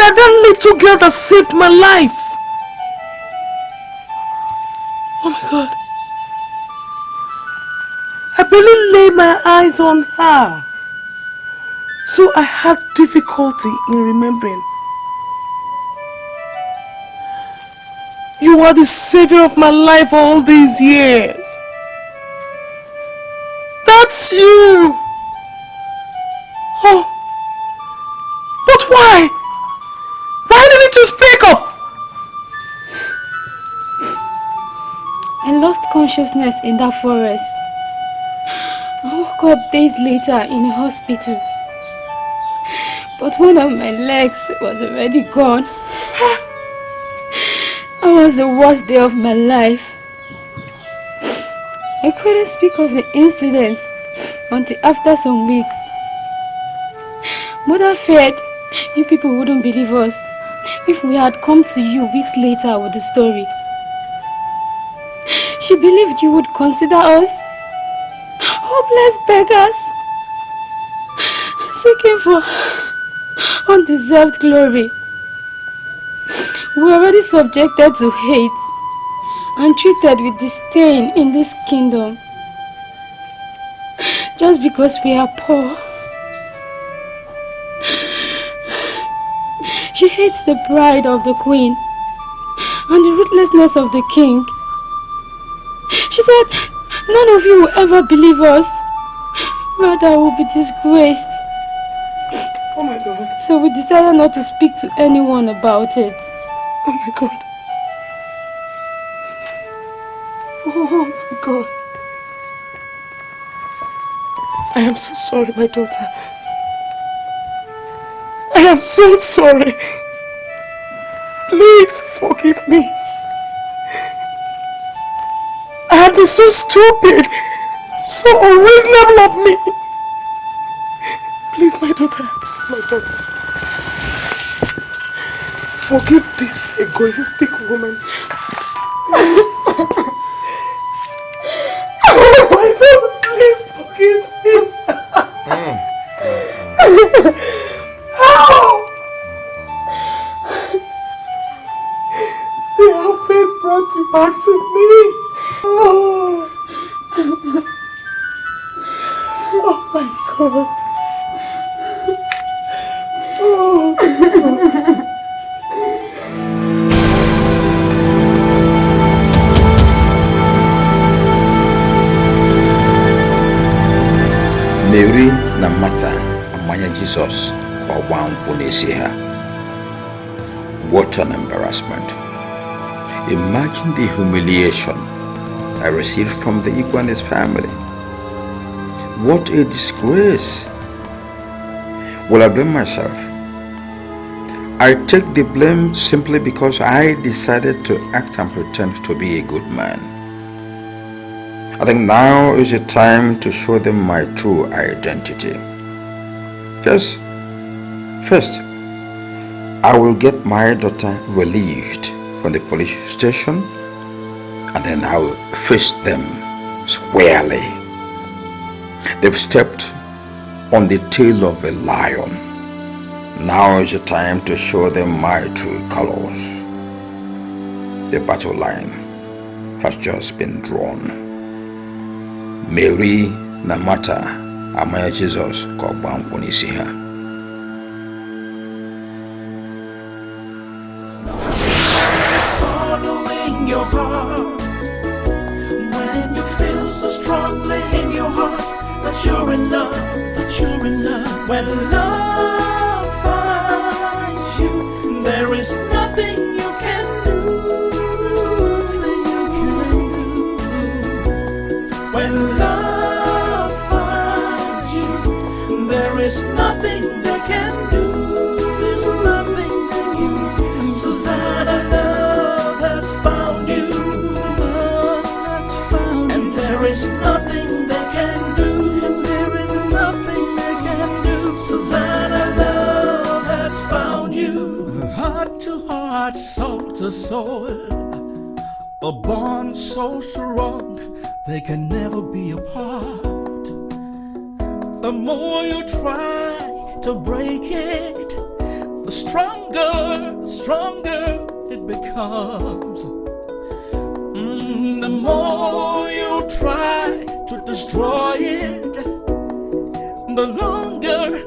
That little girl that saved my life. Oh my God. I barely laid my eyes on her. So I had difficulty in remembering. You are the savior of my life all these years. That's you. Oh. But why? Why didn't you speak up? I lost consciousness in that forest. I woke up days later in a hospital. But one of my legs was already gone. It was the worst day of my life. I couldn't speak of the incident until after some weeks. Mother feared you people wouldn't believe us if we had come to you weeks later with the story. She believed you would consider us hopeless beggars, seeking for undeserved glory. We were already subjected to hate and treated with disdain in this kingdom just because we are poor. She hates the pride of the queen and the ruthlessness of the king. She said none of you will ever believe us, rather will be disgraced. Oh my God. So we decided not to speak to anyone about it. Oh my God. Oh my God. I am so sorry, my daughter. I am so sorry. Please forgive me. I have been so stupid, so unreasonable of me. Please, my daughter, forgive this egoistic woman. My daughter, please forgive me. How? See how faith brought you back to me. Oh my God. Oh God. Mary na Martha amanya Jesus kwa wangu nesiha. What an embarrassment. Imagine the humiliation I received from the Igwe and his family. What a disgrace. Will I blame myself? I take the blame simply because I decided to act and pretend to be a good man. I think now is the time to show them my true identity. Yes, first, I will get my daughter released from the police station, and then I will face them squarely. They've stepped on the tail of a lion. Now is the time to show them my true colors. The battle line has just been drawn. Mary na Martha amaya Jesus kwa bangu nisiha. Following your heart, when you feel so strongly in your heart that you're in love, when love finds you, there is nothing you can do, when love finds you, there is nothing they can do, there's nothing they can do. Susanna, love has found you, love has found you, and there is nothing they can do, there is nothing they can do. Susanna, love has found you. Heart to heart, soul to soul, a bond so strong they can never be apart. The more you try to break it, the stronger it becomes. The more you try to destroy it, the longer